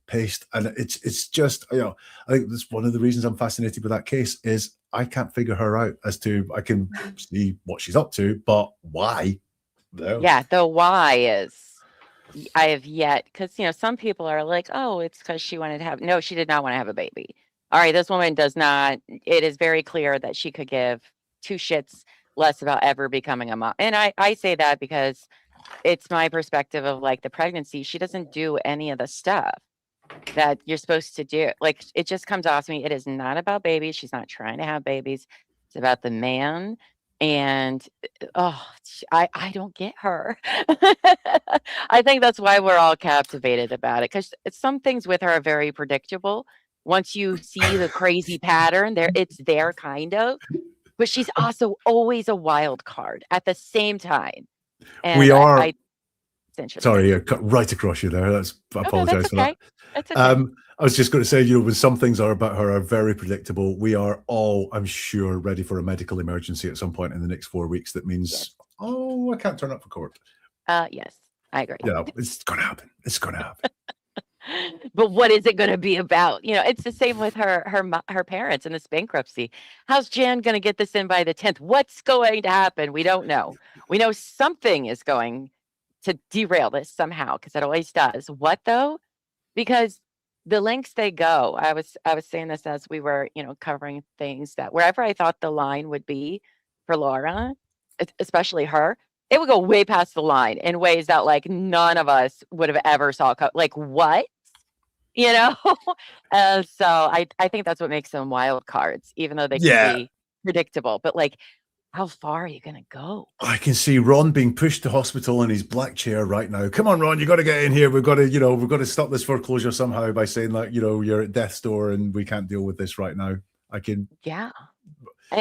paced. And it's just, I think that's one of the reasons I'm fascinated with that case is I can't figure her out as to, I can see what she's up to, but why? No. Yeah, the why is, I have yet, because, some people are like, oh, it's because she wanted to have, no, she did not want to have a baby. All right, this woman does not, it is very clear that she could give two shits less about ever becoming a mom. And I say that because it's my perspective of, like, the pregnancy. She doesn't do any of the stuff that you're supposed to do. Like, it just comes off to me, it is not about babies. She's not trying to have babies. It's about the man. And I don't get her. I think that's why we're all captivated about it, because some things with her are very predictable. Once you see the crazy pattern, it's there kind of, but she's also always a wild card at the same time. And we are. It's interesting. Sorry, I cut right across you there. I apologize for that. That's okay. I was just going to say, when some things are about her are very predictable, we are all, I'm sure, ready for a medical emergency at some point in the next 4 weeks. That means, I can't turn up for court. Yes, I agree. Yeah, it's going to happen. It's going to happen. But what is it going to be about? It's the same with her parents in this bankruptcy. How's Jan going to get this in by the 10th? What's going to happen? We don't know. We know something is going to derail this somehow, because it always does. What though? Because the lengths they go, I was saying this as we were, covering things, that wherever I thought the line would be for Laura, especially her, it would go way past the line in ways that, like, none of us would have ever saw. Like, what? So I think that's what makes them wild cards, even though they can be predictable. But, like, how far are you going to go? I can see Ron being pushed to hospital in his black chair right now. Come on, Ron, you got to get in here. We've got to stop this foreclosure somehow by saying that, you're at death's door and we can't deal with this right now. Yeah.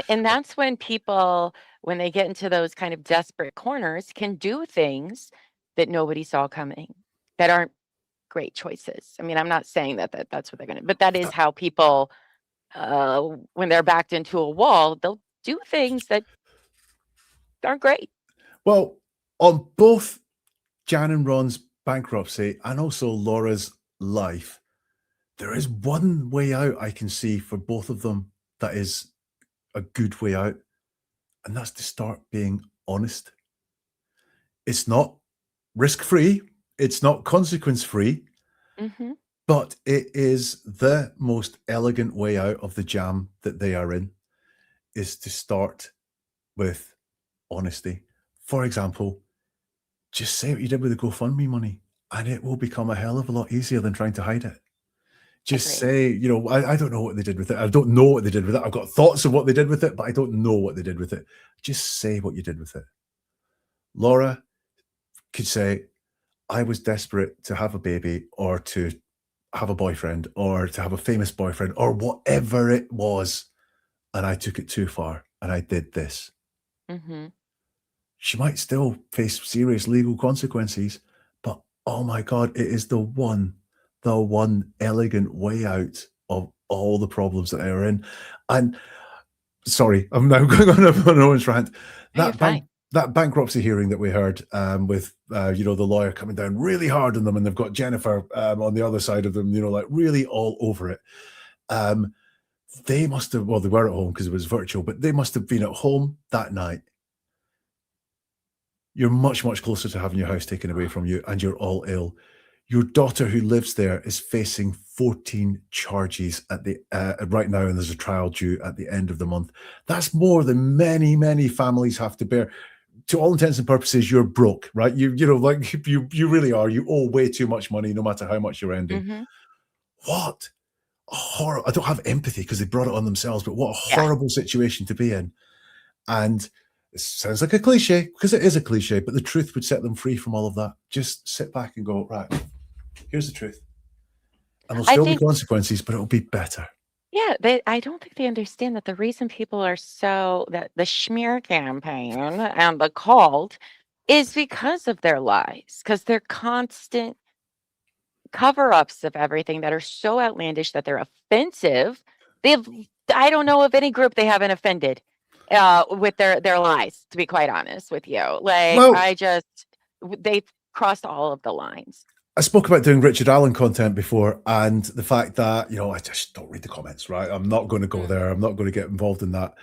And that's when people, when they get into those kind of desperate corners, can do things that nobody saw coming, that aren't great choices. I mean, I'm not saying that that's what they're going to, but that is how people when they're backed into a wall, they'll do things that aren't great. Well, on both Jan and Ron's bankruptcy and also Laura's life, there is one way out I can see for both of them that is a good way out, and that's to start being honest. It's not risk-free, it's not consequence-free, Mm-hmm. but it is the most elegant way out of the jam that they are in, is to start with honesty. For example, just say what you did with the GoFundMe money, and it will become a hell of a lot easier than trying to hide it. Just Agreed. say, I don't know what they did with it. I don't know what they did with it. I've got thoughts of what they did with it, but I don't know what they did with it. Just say what you did with it. Laura could say, I was desperate to have a baby or to have a boyfriend or to have a famous boyfriend or whatever it was, and I took it too far and I did this. Mm-hmm. She might still face serious legal consequences, but oh my God, it is the one elegant way out of all the problems that they're in. And sorry, I'm now going on an Owen's rant. You're fine. That bankruptcy hearing that we heard with the lawyer coming down really hard on them, and they've got Jennifer on the other side of them, like really all over it. They must have, well, they were at home because it was virtual, but they must have been at home that night. You're much, much closer to having your house taken away from you, and you're all ill. Your daughter who lives there is facing 14 charges at the right now, and there's a trial due at the end of the month. That's more than many, many families have to bear. To all intents and purposes, you're broke, right? You really are. You owe way too much money, no matter how much you're ending. Mm-hmm. What a horror! I don't have empathy because they brought it on themselves, but what a Yeah. horrible situation to be in. And it sounds like a cliche because it is a cliche, but the truth would set them free from all of that. Just sit back and go, right, here's the truth. And there'll still be consequences, but it'll be better. Yeah, I don't think they understand that the reason people are that the smear campaign and the cult is because of their lies, because they're constant cover-ups of everything that are so outlandish that they're offensive. I don't know of any group they haven't offended with their lies, to be quite honest with you. Like, Well, they've crossed all of the lines. I spoke about doing Richard Allen content before, and the fact that, I just don't read the comments, right? I'm not going to go there. I'm not going to get involved in that.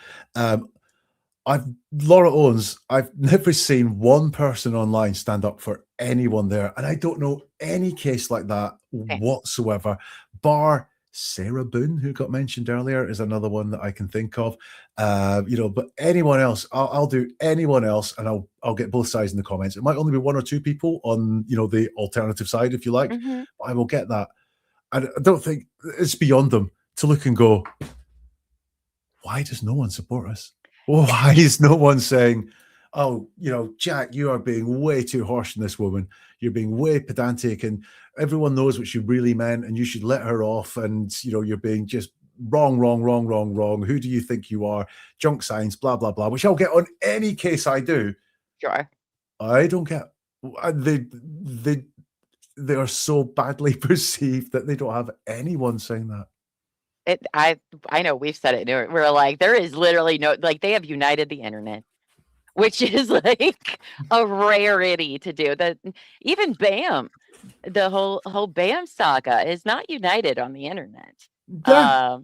Laura Owens, I've never seen one person online stand up for anyone there. And I don't know any case like that whatsoever, bar Sarah Boone, who got mentioned earlier, is another one that I can think of. But anyone else, I'll do anyone else, and I'll get both sides in the comments. It might only be one or two people on, the alternative side, if you like. Mm-hmm. But I will get that. And I don't think it's beyond them to look and go, why does no one support us? Why is no one saying, oh, Jack, you are being way too harsh on this woman. You're being way pedantic, and everyone knows what she really meant, and you should let her off. And, you're being just wrong. Who do you think you are? Junk science, blah, blah, blah, which I'll get on any case I do. Sure. I don't get, they are so badly perceived that they don't have anyone saying that. I know we've said it. We're like, there is literally no, like, they have united the internet, which is like a rarity to do. That even BAM, the whole BAM saga is not united on the internet. Yeah.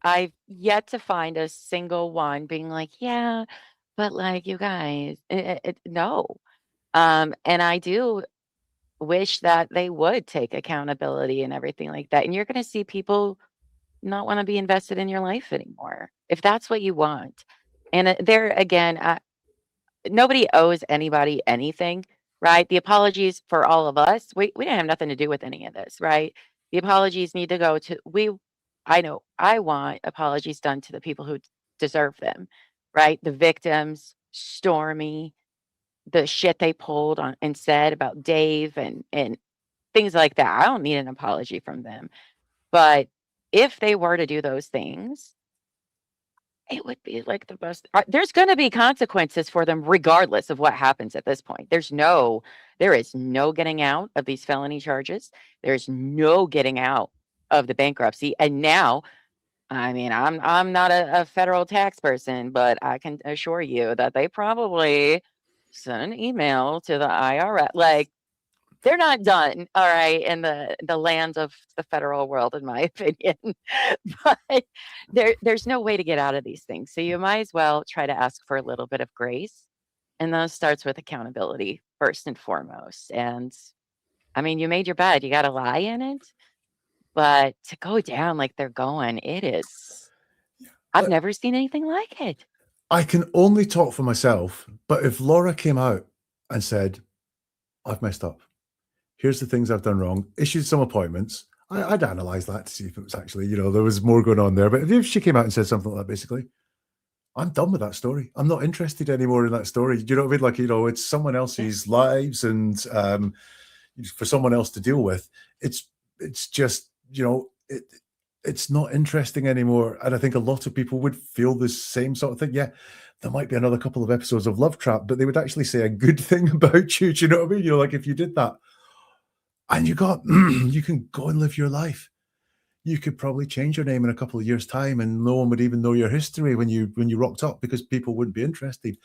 I've yet to find a single one being like, yeah, but like, you guys, no. And I do wish that they would take accountability and everything like that. And you're going to see people not want to be invested in your life anymore if that's what you want. And there again, nobody owes anybody anything, right? The apologies for all of us, we didn't have nothing to do with any of this, right? The apologies need to go to I know I want apologies done to the people who deserve them, right? The victims, Stormy, the shit they pulled on and said about Dave and things like that. I don't need an apology from them. But if they were to do those things, it would be like the best. There's going to be consequences for them regardless of what happens at this point. There is no getting out of these felony charges. There's no getting out of the bankruptcy. And now, I mean, I'm not a federal tax person, but I can assure you that they probably sent an email to the IRS. Like, they're not done, all right, in the lands of the federal world, in my opinion. But there's no way to get out of these things. So you might as well try to ask for a little bit of grace. And that starts with accountability first and foremost. And I mean, you made your bed, you got to lie in it. But to go down like they're going, it is. I've But never seen anything like it. I can only talk for myself, but if Laura came out and said, I've messed up, here's the things I've done wrong, issued some appointments, I'd analyze that to see if it was actually, there was more going on there. But if she came out and said something like that, basically, I'm done with that story. I'm not interested anymore in that story. Do you know what I mean? Like, it's someone else's lives, and for someone else to deal with. It's just, it's not interesting anymore. And I think a lot of people would feel the same sort of thing. Yeah, there might be another couple of episodes of Love Trap, but they would actually say a good thing about you. Do you know what I mean? Like, if you did that and you can go and live your life. You could probably change your name in a couple of years' time, and no one would even know your history when you rocked up, because people wouldn't be interested.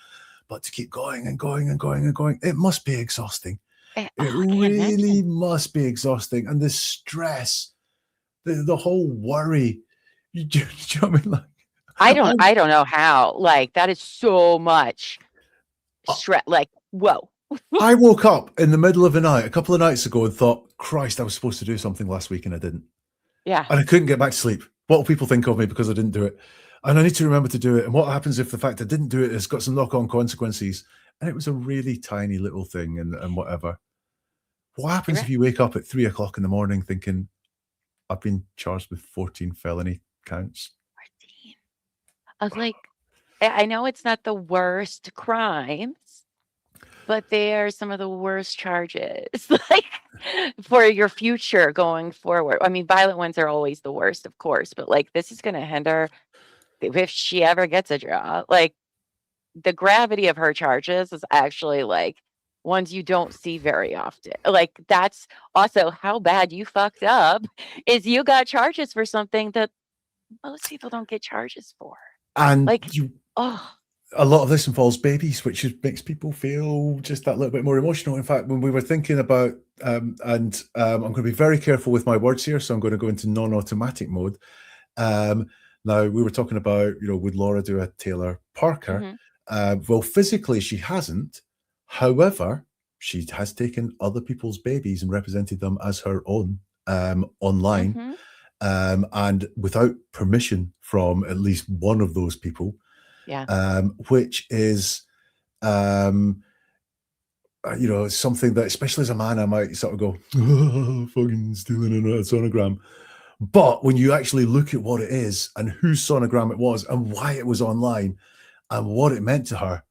But to keep going and going and going and going, it must be exhausting. It really must be exhausting. And the stress, the whole worry. Do you know what I mean? Like, I don't know how. Like, that is so much stress. Like, whoa. I woke up in the middle of the night a couple of nights ago and thought, Christ, I was supposed to do something last week and I didn't. Yeah. And I couldn't get back to sleep. What will people think of me because I didn't do it? And I need to remember to do it. And what happens if the fact I didn't do it has got some knock-on consequences? And it was a really tiny little thing, and whatever. What happens if you wake up at 3 o'clock in the morning thinking, I've been charged with 14 felony counts? 14. I was like, I know it's not the worst crimes, but they are some of the worst charges, like, for your future going forward. I mean, violent ones are always the worst, of course, but like, this is going to hinder if she ever gets a job. Like, the gravity of her charges is actually like ones you don't see very often. Like, that's also how bad you fucked up, is you got charges for something that most people don't get charges for. And Like, a lot of this involves babies, which makes people feel just that little bit more emotional. In fact, when we were thinking about, I'm going to be very careful with my words here, so I'm going to go into non-automatic mode. Now, we were talking about, would Laura do a Taylor Parker? Well, physically, she hasn't. However, she has taken other people's babies and represented them as her own online, and without permission from at least one of those people. Yeah. Which is, something that, especially as a man, I might sort of go, oh, fucking stealing a sonogram. But when you actually look at what it is and whose sonogram it was and why it was online and what it meant to her,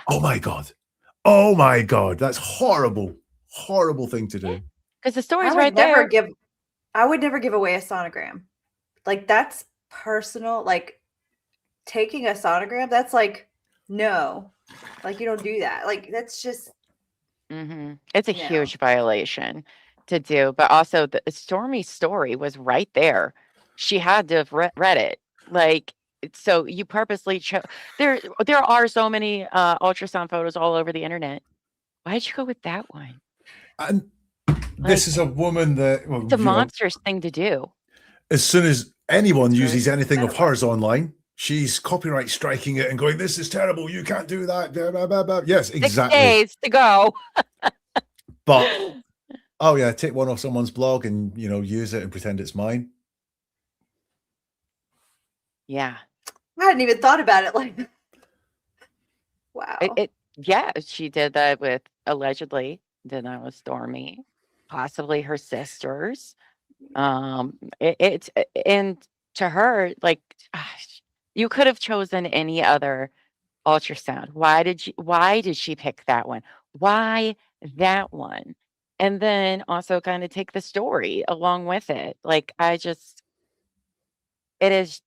oh my God, that's horrible thing to do. Because the story's right there. I would never give away a sonogram. Like, that's personal. Like, taking a sonogram, that's like, no, like, you don't do that. Like, that's just it's a huge violation to do. But also, the Stormy's story was right there. She had to have read it. Like, so you purposely chose. There are so many ultrasound photos all over the internet. Why did you go with that one? And this is a woman that, well, it's a monstrous thing to do. As soon as anyone uses anything of hers online, she's copyright striking it and going, this is terrible, you can't do that. Blah, blah, blah. Yes, exactly. 6 days to go. But, oh yeah, take one off someone's blog and, use it and pretend it's mine. Yeah. I hadn't even thought about it like that. Wow. Yeah, she did that with, allegedly, did that with Stormy, possibly her sisters. It's and to her, like, you could have chosen any other ultrasound. Why did she pick that one? Why that one? And then also kind of take the story along with it. Like, it is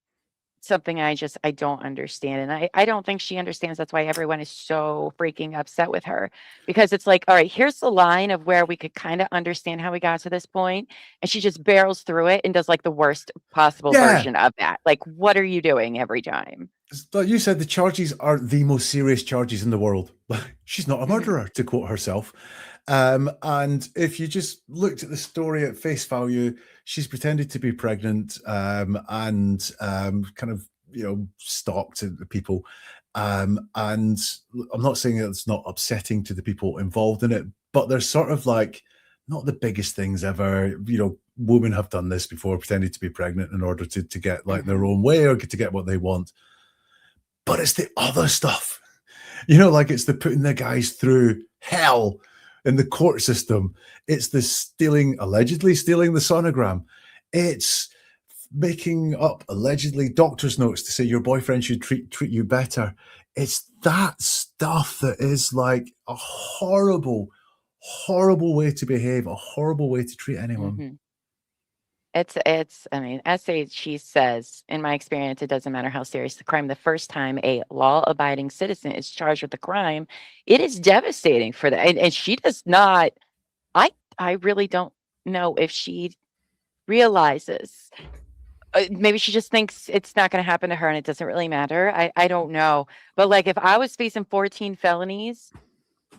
something I don't understand. And I don't think she understands. That's why everyone is so freaking upset with her, because it's like, all right, here's the line of where we could kind of understand how we got to this point, and she just barrels through it and does like the worst possible Yeah. version of that. Like, what are you doing every time? Like you said, the charges are the most serious charges in the world. She's not a murderer, to quote herself. And if you just looked at the story at face value, she's pretended to be pregnant and kind of, stalked people. And I'm not saying it's not upsetting to the people involved in it, but they're sort of like not the biggest things ever. Women have done this before, pretended to be pregnant in order to get like their own way or to get what they want. But it's the other stuff, like it's the putting the guys through hell in the court system. It's the allegedly stealing the sonogram. It's making up allegedly doctor's notes to say your boyfriend should treat you better. It's that stuff that is like a horrible, horrible way to behave, a horrible way to treat anyone. I mean, as she says, in my experience, it doesn't matter how serious the crime. The first time a law-abiding citizen is charged with a crime, it is devastating for them. And she does not, I really don't know if she realizes. Maybe she just thinks it's not going to happen to her and it doesn't really matter. I don't know. But like, if I was facing 14 felonies,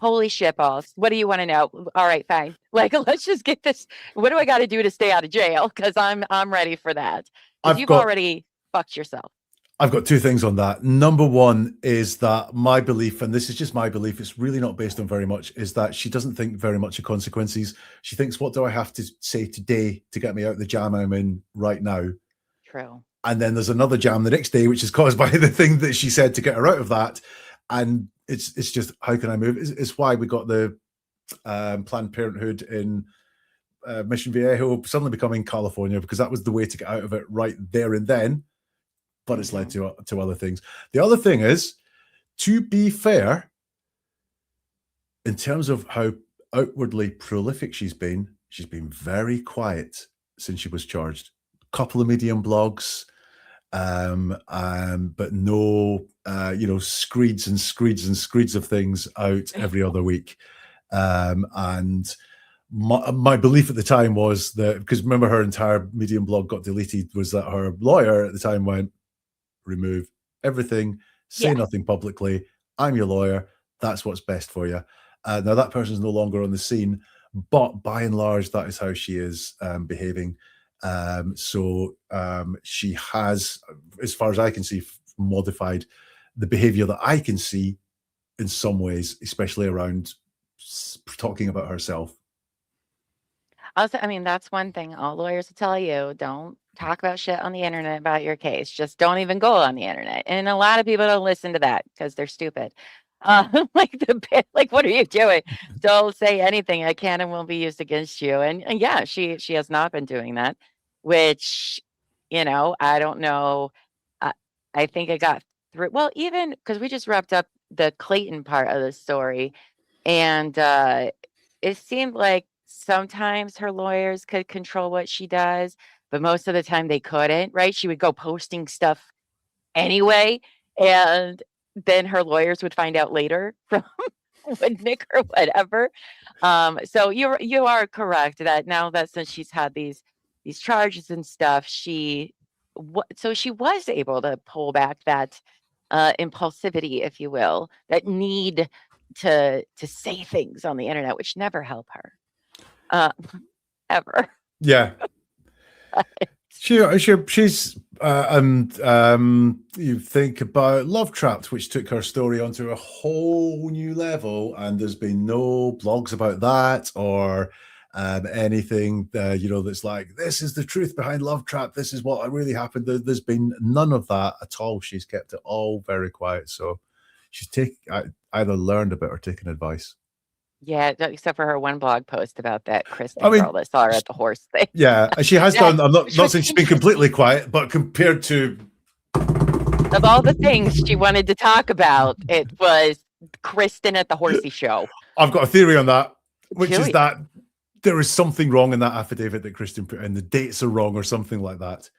holy shit balls. What do you want to know? All right, fine. Like, let's just get this. What do I got to do to stay out of jail? Because I'm ready for that. You've already fucked yourself. I've got two things on that. Number one is that my belief, and this is just my belief, it's really not based on very much, is that she doesn't think very much of consequences. She thinks, what do I have to say today to get me out of the jam I'm in right now? True. And then there's another jam the next day, which is caused by the thing that she said to get her out of that. And it's just, how can I move? It's why we got the Planned Parenthood in Mission Viejo suddenly becoming California, because that was the way to get out of it right there and then. But it's led to other things. The other thing is, to be fair, in terms of how outwardly prolific she's been very quiet since she was charged. A couple of Medium blogs, but no, screeds and screeds and screeds of things out every other week. And my belief at the time was that, because remember her entire Medium blog got deleted, was that her lawyer at the time went, remove everything, say nothing publicly. I'm your lawyer. That's what's best for you. Now that person's no longer on the scene, but by and large, that is how she is behaving. So she has, as far as I can see, modified the behavior that I can see in some ways, especially around talking about herself. Also, I mean, that's one thing all lawyers will tell you. Don't talk about shit on the internet about your case. Just don't even go on the internet. And a lot of people don't listen to that because they're stupid. Like, what are you doing? Don't say anything. A can and will be used against you. And yeah, she has not been doing that, which, I don't know. I think it got through. Well, even because we just wrapped up the Clayton part of the story, and it seemed like sometimes her lawyers could control what she does, but most of the time they couldn't, right? She would go posting stuff anyway, and then her lawyers would find out later from Nick or whatever. So you are correct that now that since she's had these charges and stuff, she was able to pull back that impulsivity, if you will, that need to say things on the internet, which never help her. Ever. Yeah. She's you think about Love Trapped, which took her story onto a whole new level, and there's been no blogs about that or anything that's like, this is the truth behind Love Trapped, this is what really happened. There's been none of that at all. She's kept it all very quiet, so she's either learned a bit or taken advice. Yeah, except for her one blog post about that Kristen girl that saw her at the horse thing. Yeah, she has done. I'm not saying she's been completely quiet, but compared to, of all the things she wanted to talk about, it was Kristen at the horsey show. I've got a theory on that, which is that there is something wrong in that affidavit that Kristen put in. The dates are wrong or something like that.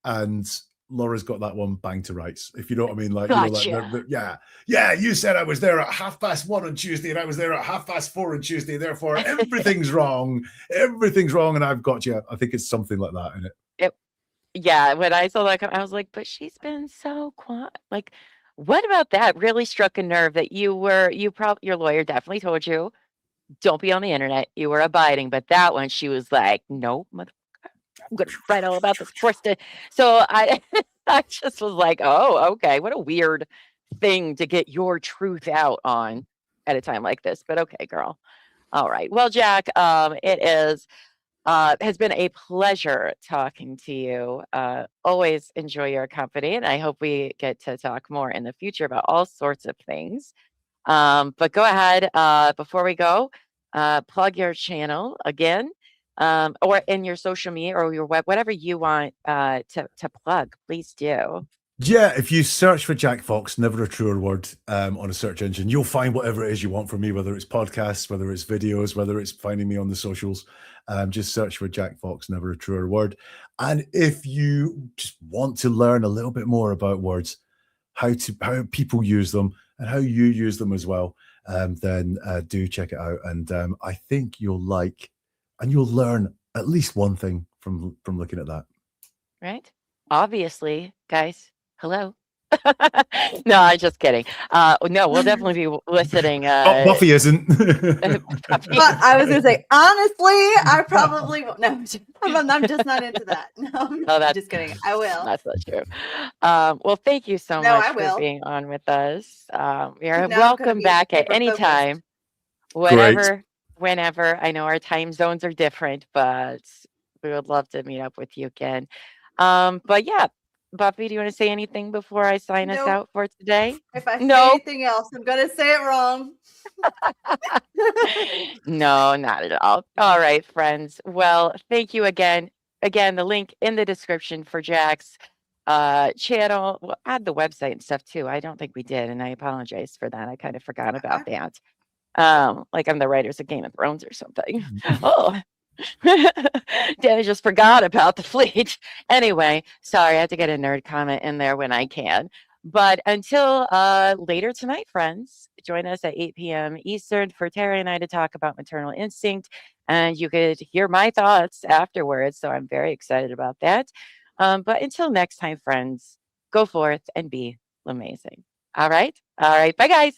And Laura's got that one bang to rights. If you know what I mean, like, Gotcha. you know, like yeah. You said I was there at 1:30 on Tuesday, and I was there at 4:30 on Tuesday. Therefore, everything's wrong. Everything's wrong, and I've got you. I think it's something like that in it. Yeah, when I saw that, I was like, but she's been so quiet. Like, what about that really struck a nerve that your lawyer definitely told you, don't be on the internet. You were abiding, but that one, she was like, nope, motherfucker, I'm gonna write all about this course. So I, I just was like, oh, okay, what a weird thing to get your truth out on at a time like this. But okay, girl. All right. Well, Jack, it has been a pleasure talking to you. Always enjoy your company, and I hope we get to talk more in the future about all sorts of things. But go ahead, before we go, plug your channel again, or in your social media or your web, whatever you want to plug, please do. Yeah, if you search for Jack Fox, never a truer word, on a search engine, you'll find whatever it is you want from me, whether it's podcasts, whether it's videos, whether it's finding me on the socials. Just search for Jack Fox, never a truer word. And if you just want to learn a little bit more about words, how people use them and how you use them as well, then do check it out. And I think you'll like, and you'll learn at least one thing from looking at that. Right? Obviously, guys. Hello. No, I'm just kidding. No, we'll definitely be listening. Buffy isn't. Buffy. But I was gonna say, honestly, I probably won't. No, I'm just not into that. No, I'm that's just kidding. I will. That's not true. Well, thank you so No, much I for will. being on with us. We are Now I'm gonna welcome be back at any hyper-focused. time, whatever, whenever. I know our time zones are different, but we would love to meet up with you again. But yeah, Buffy, do you want to say anything before I sign us Nope. out for today? If I say No. anything else, I'm gonna say it wrong. No, not at all. All right, friends. Well, thank you again. Again, the link in the description for Jack's channel. We'll add the website and stuff too. I don't think we did, and I apologize for that. I kind of forgot about that. Like I'm the writers of Game of Thrones or something. Oh. Danny just forgot about the fleet. Anyway, sorry, I had to get a nerd comment in there when I can. But until later tonight, friends, join us at 8 p.m. Eastern for Terry and I to talk about maternal instinct. And you could hear my thoughts afterwards. So I'm very excited about that. But until next time, friends, go forth and be amazing. All right. All right. Bye, guys.